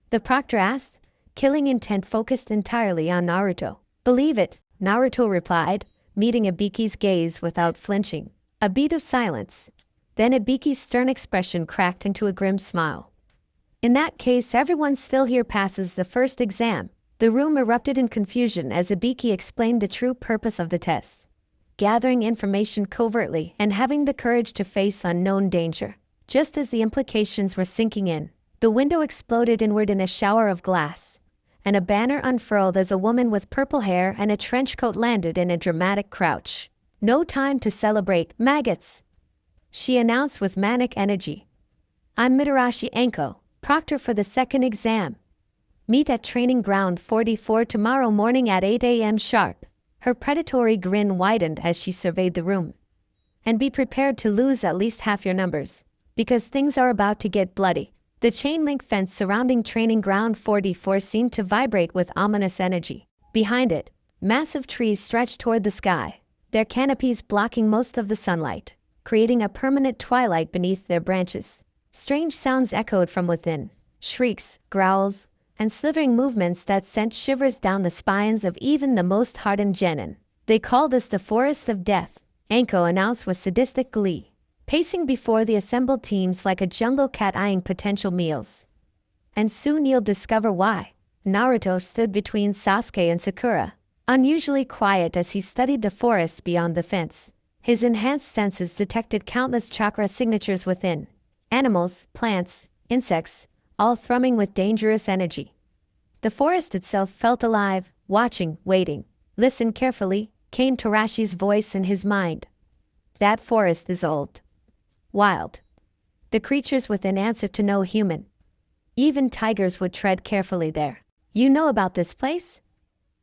the proctor asked, killing intent focused entirely on Naruto. "Believe it," Naruto replied, meeting Ibiki's gaze without flinching. A beat of silence. Then Ibiki's stern expression cracked into a grim smile. "In that case, everyone still here passes the first exam." The room erupted in confusion as Ibiki explained the true purpose of the test. Gathering information covertly and having the courage to face unknown danger. Just as the implications were sinking in, the window exploded inward in a shower of glass, and a banner unfurled as a woman with purple hair and a trench coat landed in a dramatic crouch. "No time to celebrate, maggots," she announced with manic energy. "I'm Mitarashi Anko, proctor for the second exam. Meet at training ground 44 tomorrow morning at 8 a.m. sharp." Her predatory grin widened as she surveyed the room. "And be prepared to lose at least half your numbers, because things are about to get bloody." The chain-link fence surrounding training ground 44 seemed to vibrate with ominous energy. Behind it, massive trees stretched toward the sky, their canopies blocking most of the sunlight, creating a permanent twilight beneath their branches. Strange sounds echoed from within, shrieks, growls, and slithering movements that sent shivers down the spines of even the most hardened genin. "They call this the Forest of Death," Anko announced with sadistic glee, pacing before the assembled teams like a jungle cat eyeing potential meals. "And soon you'll discover why." Naruto stood between Sasuke and Sakura, unusually quiet as he studied the forest beyond the fence. His enhanced senses detected countless chakra signatures within. Animals, plants, insects, all thrumming with dangerous energy. The forest itself felt alive, watching, waiting. "Listen carefully," came Terashi's voice in his mind. "That forest is old. Wild. The creatures within answer to no human. Even tigers would tread carefully there." "You know about this place?"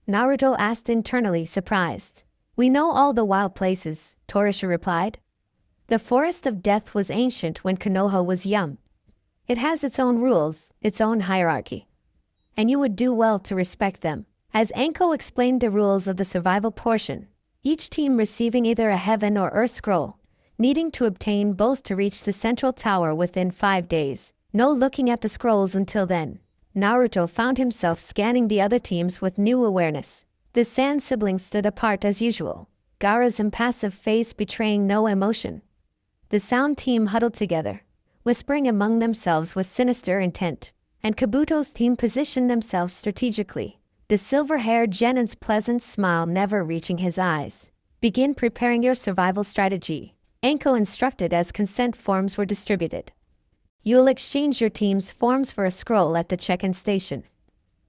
Naruto asked internally, surprised. "We know all the wild places," Torisha replied. "The Forest of Death was ancient when Konoha was young. It has its own rules, its own hierarchy. And you would do well to respect them." As Anko explained the rules of the survival portion, each team receiving either a heaven or earth scroll, needing to obtain both to reach the central tower within 5 days. No looking at the scrolls until then. Naruto found himself scanning the other teams with new awareness. The Sand siblings stood apart as usual, Gaara's impassive face betraying no emotion. The Sound team huddled together, whispering among themselves with sinister intent, and Kabuto's team positioned themselves strategically, the silver-haired genin's pleasant smile never reaching his eyes. "Begin preparing your survival strategy," Anko instructed as consent forms were distributed. "You'll exchange your team's forms for a scroll at the check-in station.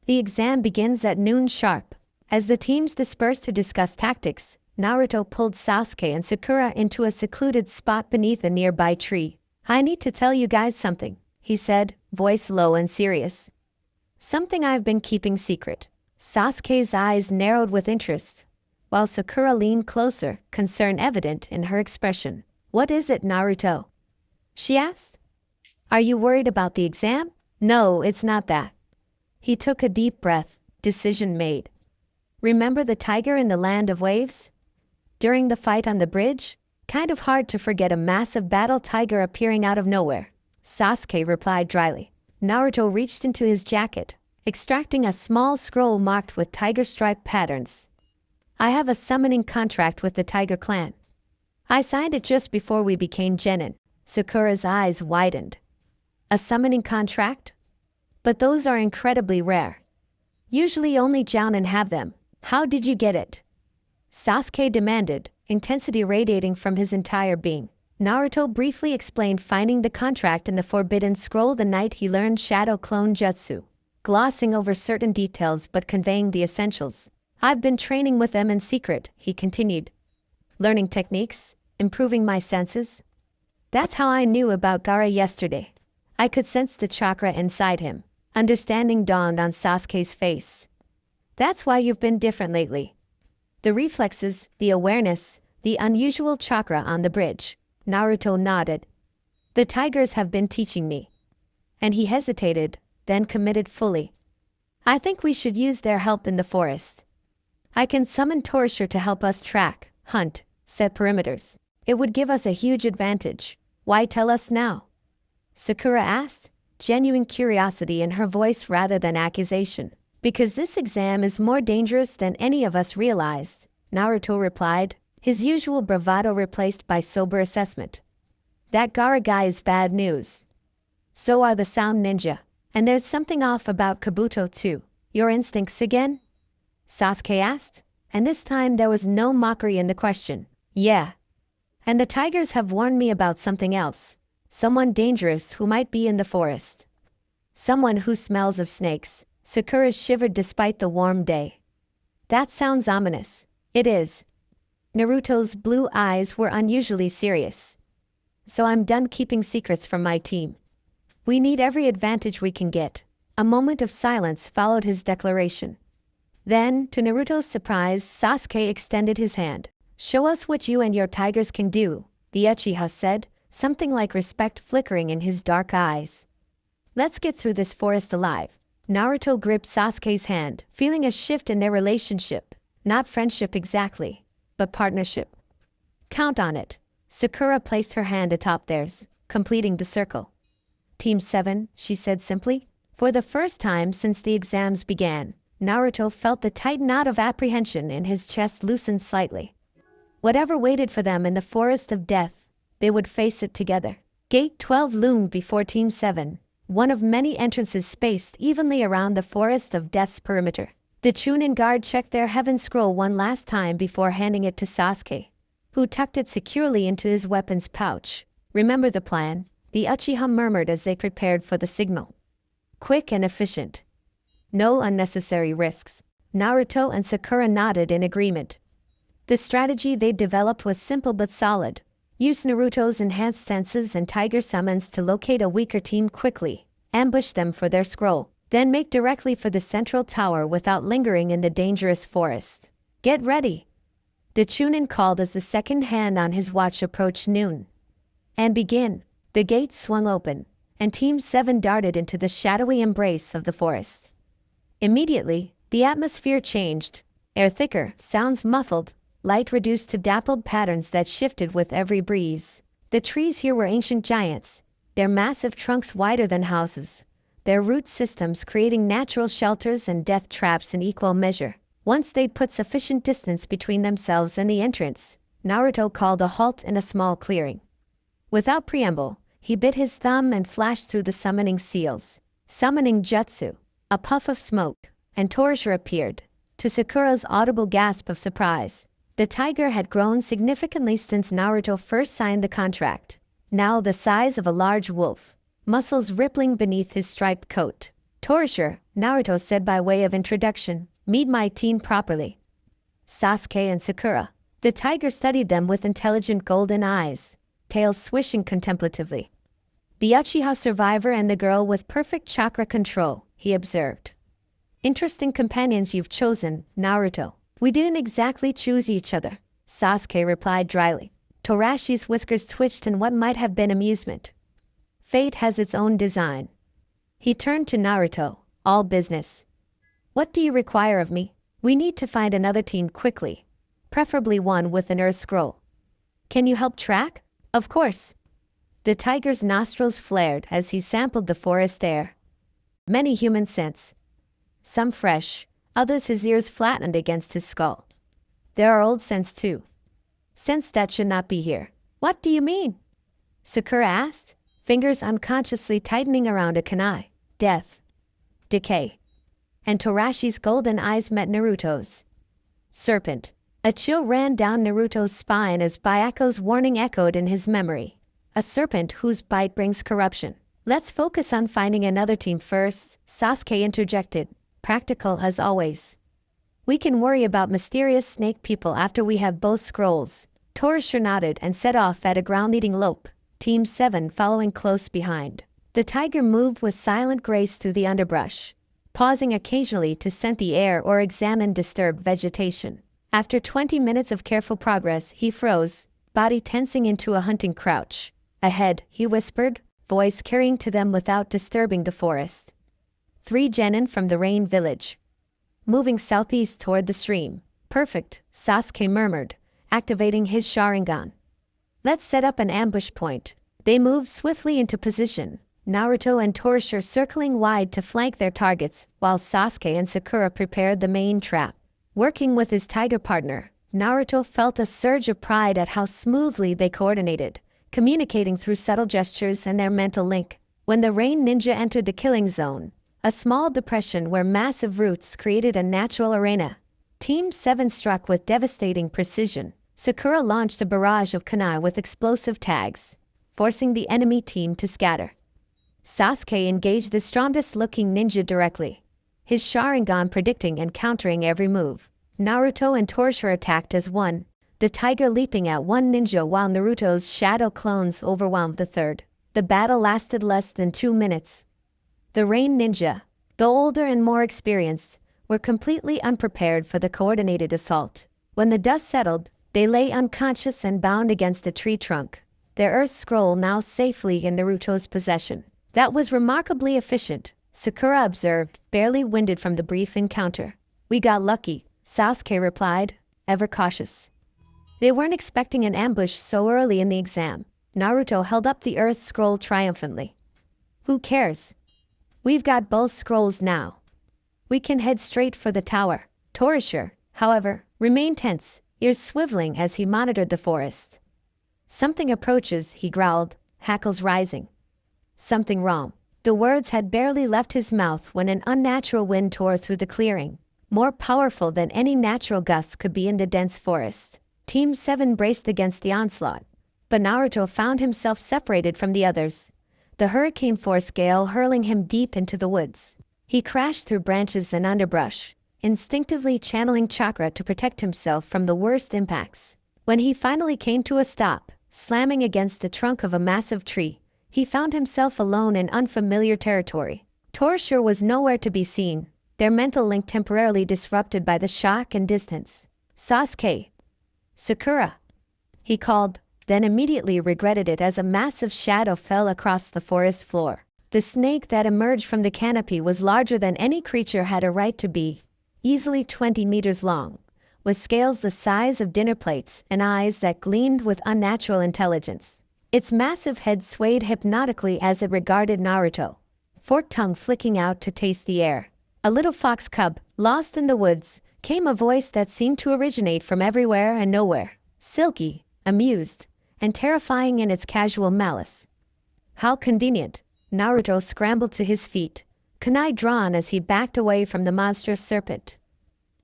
The exam begins at noon sharp." As the teams dispersed to discuss tactics, Naruto pulled Sasuke and Sakura into a secluded spot beneath a nearby tree. "I need to tell you guys something," he said, voice low and serious. "Something I've been keeping secret." Sasuke's eyes narrowed with interest, while Sakura leaned closer, concern evident in her expression. "What is it, Naruto?" she asked. "Are you worried about the exam?" "No, it's not that." He took a deep breath, decision made. "Remember the tiger in the Land of Waves? During the fight on the bridge? Kind of hard to forget a massive battle tiger appearing out of nowhere," Sasuke replied dryly. Naruto reached into his jacket, extracting a small scroll marked with tiger stripe patterns. "I have a summoning contract with the Tiger Clan. I signed it just before we became genin." Sakura's eyes widened. "A summoning contract?" But those are incredibly rare. Usually only Jounin have them. How did you get it? Sasuke demanded, intensity radiating from his entire being. Naruto briefly explained finding the contract in the Forbidden Scroll the night he learned Shadow Clone Jutsu, glossing over certain details but conveying the essentials. I've been training with them in secret, he continued. Learning techniques, improving my senses. That's how I knew about Gaara yesterday. I could sense the chakra inside him. Understanding dawned on Sasuke's face. That's why you've been different lately. The reflexes, the awareness, the unusual chakra on the bridge. Naruto nodded. The tigers have been teaching me. And he hesitated, then committed fully. I think we should use their help in the forest. I can summon Torture to help us track, hunt, set perimeters. It would give us a huge advantage. Why tell us now? Sakura asked, genuine curiosity in her voice rather than accusation. Because this exam is more dangerous than any of us realized, Naruto replied, his usual bravado replaced by sober assessment. That Gaara guy is bad news. So are the Sound Ninja. And there's something off about Kabuto too. Your instincts again? Sasuke asked, and this time there was no mockery in the question. Yeah. And the tigers have warned me about something else. Someone dangerous who might be in the forest. Someone who smells of snakes. Sakura shivered despite the warm day. That sounds ominous. It is. Naruto's blue eyes were unusually serious. So I'm done keeping secrets from my team. We need every advantage we can get. A moment of silence followed his declaration. Then, to Naruto's surprise, Sasuke extended his hand. Show us what you and your tigers can do, the Uchiha said, something like respect flickering in his dark eyes. Let's get through this forest alive. Naruto gripped Sasuke's hand, feeling a shift in their relationship. Not friendship exactly, but partnership. Count on it. Sakura placed her hand atop theirs, completing the circle. Team 7, she said simply. For the first time since the exams began, Naruto felt the tight knot of apprehension in his chest loosen slightly. Whatever waited for them in the forest of death, they would face it together. Gate 12 loomed before Team 7, one of many entrances spaced evenly around the forest of death's perimeter. The Chunin guard checked their heaven scroll one last time before handing it to Sasuke, who tucked it securely into his weapon's pouch. Remember the plan, the Uchiha murmured as they prepared for the signal. Quick and efficient. No unnecessary risks. Naruto and Sakura nodded in agreement. The strategy they developed was simple but solid. Use Naruto's enhanced senses and tiger summons to locate a weaker team quickly, ambush them for their scroll, then make directly for the central tower without lingering in the dangerous forest. Get ready! The Chunin called as the second hand on his watch approached noon. And begin. The gates swung open, and Team 7 darted into the shadowy embrace of the forest. Immediately, the atmosphere changed. Air thicker, sounds muffled, light reduced to dappled patterns that shifted with every breeze. The trees here were ancient giants, their massive trunks wider than houses, their root systems creating natural shelters and death traps in equal measure. Once they'd put sufficient distance between themselves and the entrance, Naruto called a halt in a small clearing. Without preamble, he bit his thumb and flashed through the summoning seals. Summoning jutsu. A puff of smoke, and Torture appeared. To Sakura's audible gasp of surprise, the tiger had grown significantly since Naruto first signed the contract. Now the size of a large wolf, muscles rippling beneath his striped coat. Torture, Naruto said by way of introduction, meet my team properly. Sasuke and Sakura. The tiger studied them with intelligent golden eyes, tails swishing contemplatively. The Uchiha survivor and the girl with perfect chakra control, he observed. Interesting companions you've chosen, Naruto. We didn't exactly choose each other, Sasuke replied dryly. Torashi's whiskers twitched in what might have been amusement. Fate has its own design. He turned to Naruto, all business. What do you require of me? We need to find another team quickly, preferably one with an earth scroll. Can you help track? Of course. The tiger's nostrils flared as he sampled the forest air. Many human scents. Some fresh, others his ears flattened against his skull. There are old scents too. Scents that should not be here. What do you mean? Sakura asked, fingers unconsciously tightening around a kunai. Death. decay. And Torashi's golden eyes met Naruto's. Serpent. A chill ran down Naruto's spine as Byaku's warning echoed in his memory. A serpent whose bite brings corruption. Let's focus on finding another team first, Sasuke interjected, practical as always. We can worry about mysterious snake people after we have both scrolls. Torasher nodded and set off at a ground-leading lope, Team 7 following close behind. The tiger moved with silent grace through the underbrush, pausing occasionally to scent the air or examine disturbed vegetation. After 20 minutes of careful progress, he froze, body tensing into a hunting crouch. Ahead, he whispered, voice carrying to them without disturbing the forest. 3 genin from the Rain Village. Moving southeast toward the stream. Perfect, Sasuke murmured, activating his Sharingan. Let's set up an ambush point. They moved swiftly into position, Naruto and Torasher circling wide to flank their targets, while Sasuke and Sakura prepared the main trap. Working with his tiger partner, Naruto felt a surge of pride at how smoothly they coordinated, communicating through subtle gestures and their mental link. When the Rain Ninja entered the killing zone, a small depression where massive roots created a natural arena, Team 7 struck with devastating precision. Sakura launched a barrage of kunai with explosive tags, forcing the enemy team to scatter. Sasuke engaged the strongest-looking ninja directly, his Sharingan predicting and countering every move. Naruto and Torasher attacked as one, the tiger leaping at one ninja while Naruto's shadow clones overwhelmed the third. The battle lasted less than 2 minutes. The Rain Ninja, the older and more experienced, were completely unprepared for the coordinated assault. When the dust settled, they lay unconscious and bound against a tree trunk, their earth scroll now safely in Naruto's possession. That was remarkably efficient, Sakura observed, barely winded from the brief encounter. We got lucky, Sasuke replied, ever cautious. They weren't expecting an ambush so early in the exam. Naruto held up the earth scroll triumphantly. Who cares? We've got both scrolls now. We can head straight for the tower. Torasher, however, remained tense, ears swiveling as he monitored the forest. Something approaches, he growled, hackles rising. Something wrong. The words had barely left his mouth when an unnatural wind tore through the clearing, more powerful than any natural gust could be in the dense forest. Team 7 braced against the onslaught, but Naruto found himself separated from the others, the hurricane force gale hurling him deep into the woods. He crashed through branches and underbrush, instinctively channeling chakra to protect himself from the worst impacts. When he finally came to a stop, slamming against the trunk of a massive tree, he found himself alone in unfamiliar territory. Torasher was nowhere to be seen, their mental link temporarily disrupted by the shock and distance. Sasuke. Sakura. He called, then immediately regretted it as a massive shadow fell across the forest floor. The snake that emerged from the canopy was larger than any creature had a right to be, easily 20 meters long, with scales the size of dinner plates and eyes that gleamed with unnatural intelligence. Its massive head swayed hypnotically as it regarded Naruto, forked tongue flicking out to taste the air. A little fox cub, lost in the woods, came a voice that seemed to originate from everywhere and nowhere, silky, amused, and terrifying in its casual malice. How convenient. Naruto scrambled to his feet, kunai drawn as he backed away from the monstrous serpent.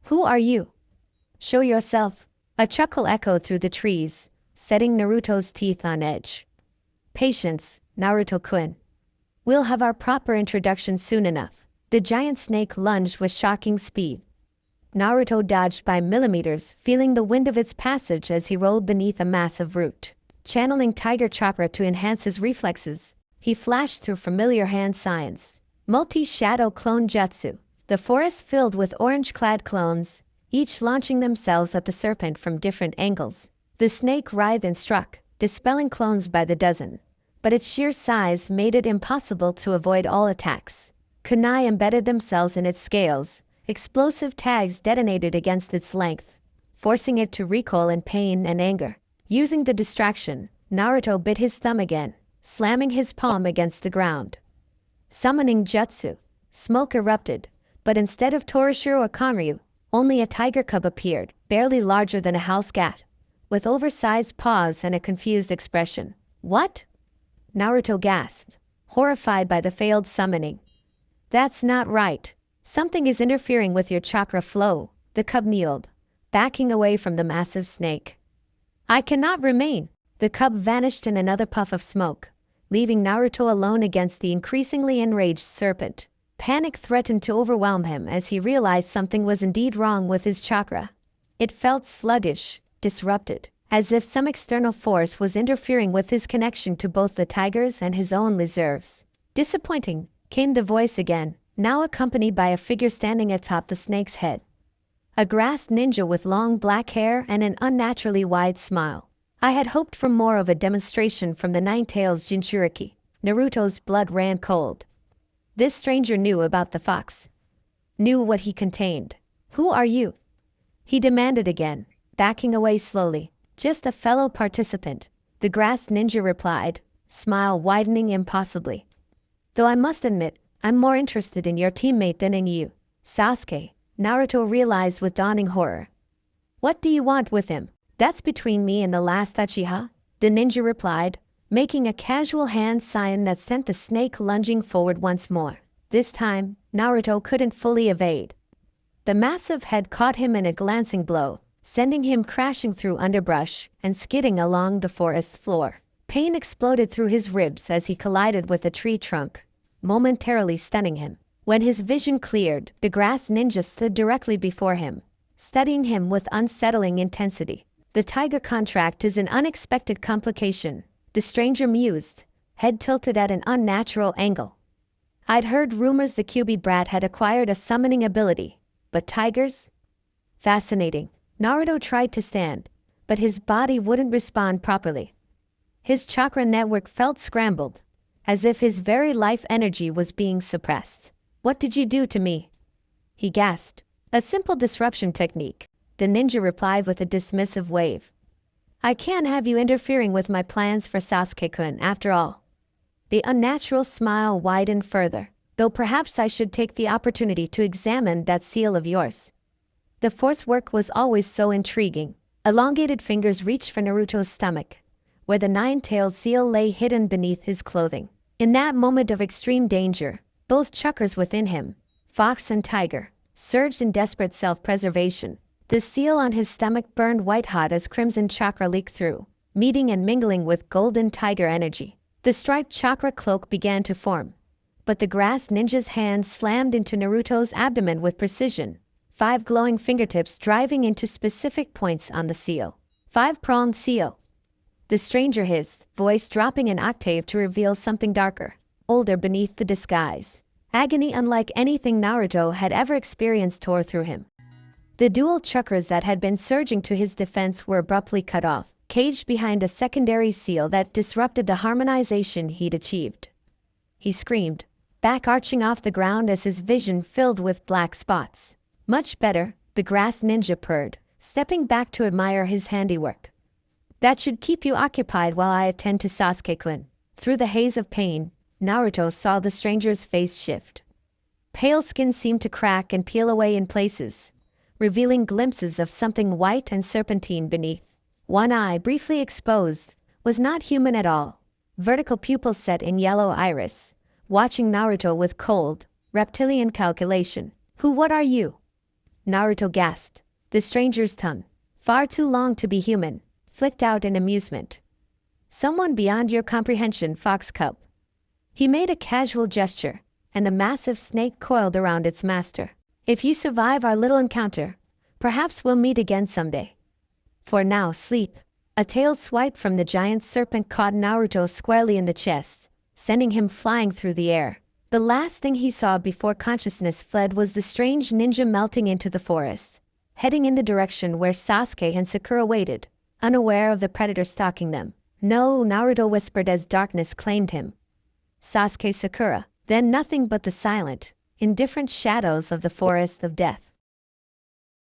Who are you? Show yourself. A chuckle echoed through the trees, setting Naruto's teeth on edge. Patience, Naruto-kun. We'll have our proper introduction soon enough. The giant snake lunged with shocking speed. Naruto dodged by millimeters, feeling the wind of its passage as he rolled beneath a massive root. Channeling tiger chakra to enhance his reflexes, he flashed through familiar hand signs. Multi-shadow clone jutsu. The forest filled with orange-clad clones, each launching themselves at the serpent from different angles. The snake writhed and struck, dispelling clones by the dozen, but its sheer size made it impossible to avoid all attacks. Kunai embedded themselves in its scales, explosive tags detonated against its length, forcing it to recoil in pain and anger. Using the distraction, Naruto bit his thumb again, slamming his palm against the ground. Summoning jutsu. Smoke erupted, but instead of Torasher or Kanryu, only a tiger cub appeared, barely larger than a house cat, with oversized paws and a confused expression. What? Naruto gasped, horrified by the failed summoning. That's not right. Something is interfering with your chakra flow, the cub mewed, backing away from the massive snake. I cannot remain. The cub vanished in another puff of smoke, leaving Naruto alone against the increasingly enraged serpent. Panic threatened to overwhelm him as he realized something was indeed wrong with his chakra. It felt sluggish, disrupted, as if some external force was interfering with his connection to both the tigers and his own reserves. Disappointing, came the voice again, now accompanied by a figure standing atop the snake's head. A grass ninja with long black hair and an unnaturally wide smile. I had hoped for more of a demonstration from the Nine-Tails Jinchuriki. Naruto's blood ran cold. This stranger knew about the fox. Knew what he contained. Who are you? He demanded again, backing away slowly. Just a fellow participant, the grass ninja replied, smile widening impossibly. Though I must admit, I'm more interested in your teammate than in you, Sasuke, Naruto realized with dawning horror. What do you want with him? That's between me and the last Uchiha, the ninja replied, making a casual hand sign that sent the snake lunging forward once more. This time, Naruto couldn't fully evade. The massive head caught him in a glancing blow, sending him crashing through underbrush and skidding along the forest floor. Pain exploded through his ribs as he collided with a tree trunk, momentarily stunning him. When his vision cleared, the grass ninja stood directly before him, studying him with unsettling intensity. The tiger contract is an unexpected complication, the stranger mused, head tilted at an unnatural angle. I'd heard rumors the QB brat had acquired a summoning ability, but tigers? Fascinating. Naruto tried to stand, but his body wouldn't respond properly. His chakra network felt scrambled, as if his very life energy was being suppressed. What did you do to me? He gasped. A simple disruption technique, the ninja replied with a dismissive wave. I can't have you interfering with my plans for Sasuke-kun after all. The unnatural smile widened further, though perhaps I should take the opportunity to examine that seal of yours. The force work was always so intriguing. Elongated fingers reached for Naruto's stomach, where the nine-tailed seal lay hidden beneath his clothing. In that moment of extreme danger, both chakras within him, fox and tiger, surged in desperate self-preservation. The seal on his stomach burned white-hot as crimson chakra leaked through, meeting and mingling with golden tiger energy. The striped chakra cloak began to form, but the grass ninja's hand slammed into Naruto's abdomen with precision, 5 glowing fingertips driving into specific points on the seal. 5-pronged seal. The stranger hissed, voice dropping an octave to reveal something darker, older beneath the disguise. Agony unlike anything Naruto had ever experienced tore through him. The dual chakras that had been surging to his defense were abruptly cut off, caged behind a secondary seal that disrupted the harmonization he'd achieved. He screamed, back arching off the ground as his vision filled with black spots. Much better, the grass ninja purred, stepping back to admire his handiwork. That should keep you occupied while I attend to Sasuke-kun. Through the haze of pain, Naruto saw the stranger's face shift. Pale skin seemed to crack and peel away in places, revealing glimpses of something white and serpentine beneath. One eye, briefly exposed, was not human at all. Vertical pupils set in yellow iris, watching Naruto with cold, reptilian calculation. What are you? Naruto gasped. The stranger's tongue, far too long to be human, flicked out in amusement. Someone beyond your comprehension, fox cub. He made a casual gesture, and the massive snake coiled around its master. If you survive our little encounter, perhaps we'll meet again someday. For now, sleep. A tail swipe from the giant serpent caught Naruto squarely in the chest, sending him flying through the air. The last thing he saw before consciousness fled was the strange ninja melting into the forest, heading in the direction where Sasuke and Sakura waited, unaware of the predator stalking them. No, Naruto whispered as darkness claimed him. Sasuke, Sakura, then nothing but the silent, indifferent shadows of the forest of death.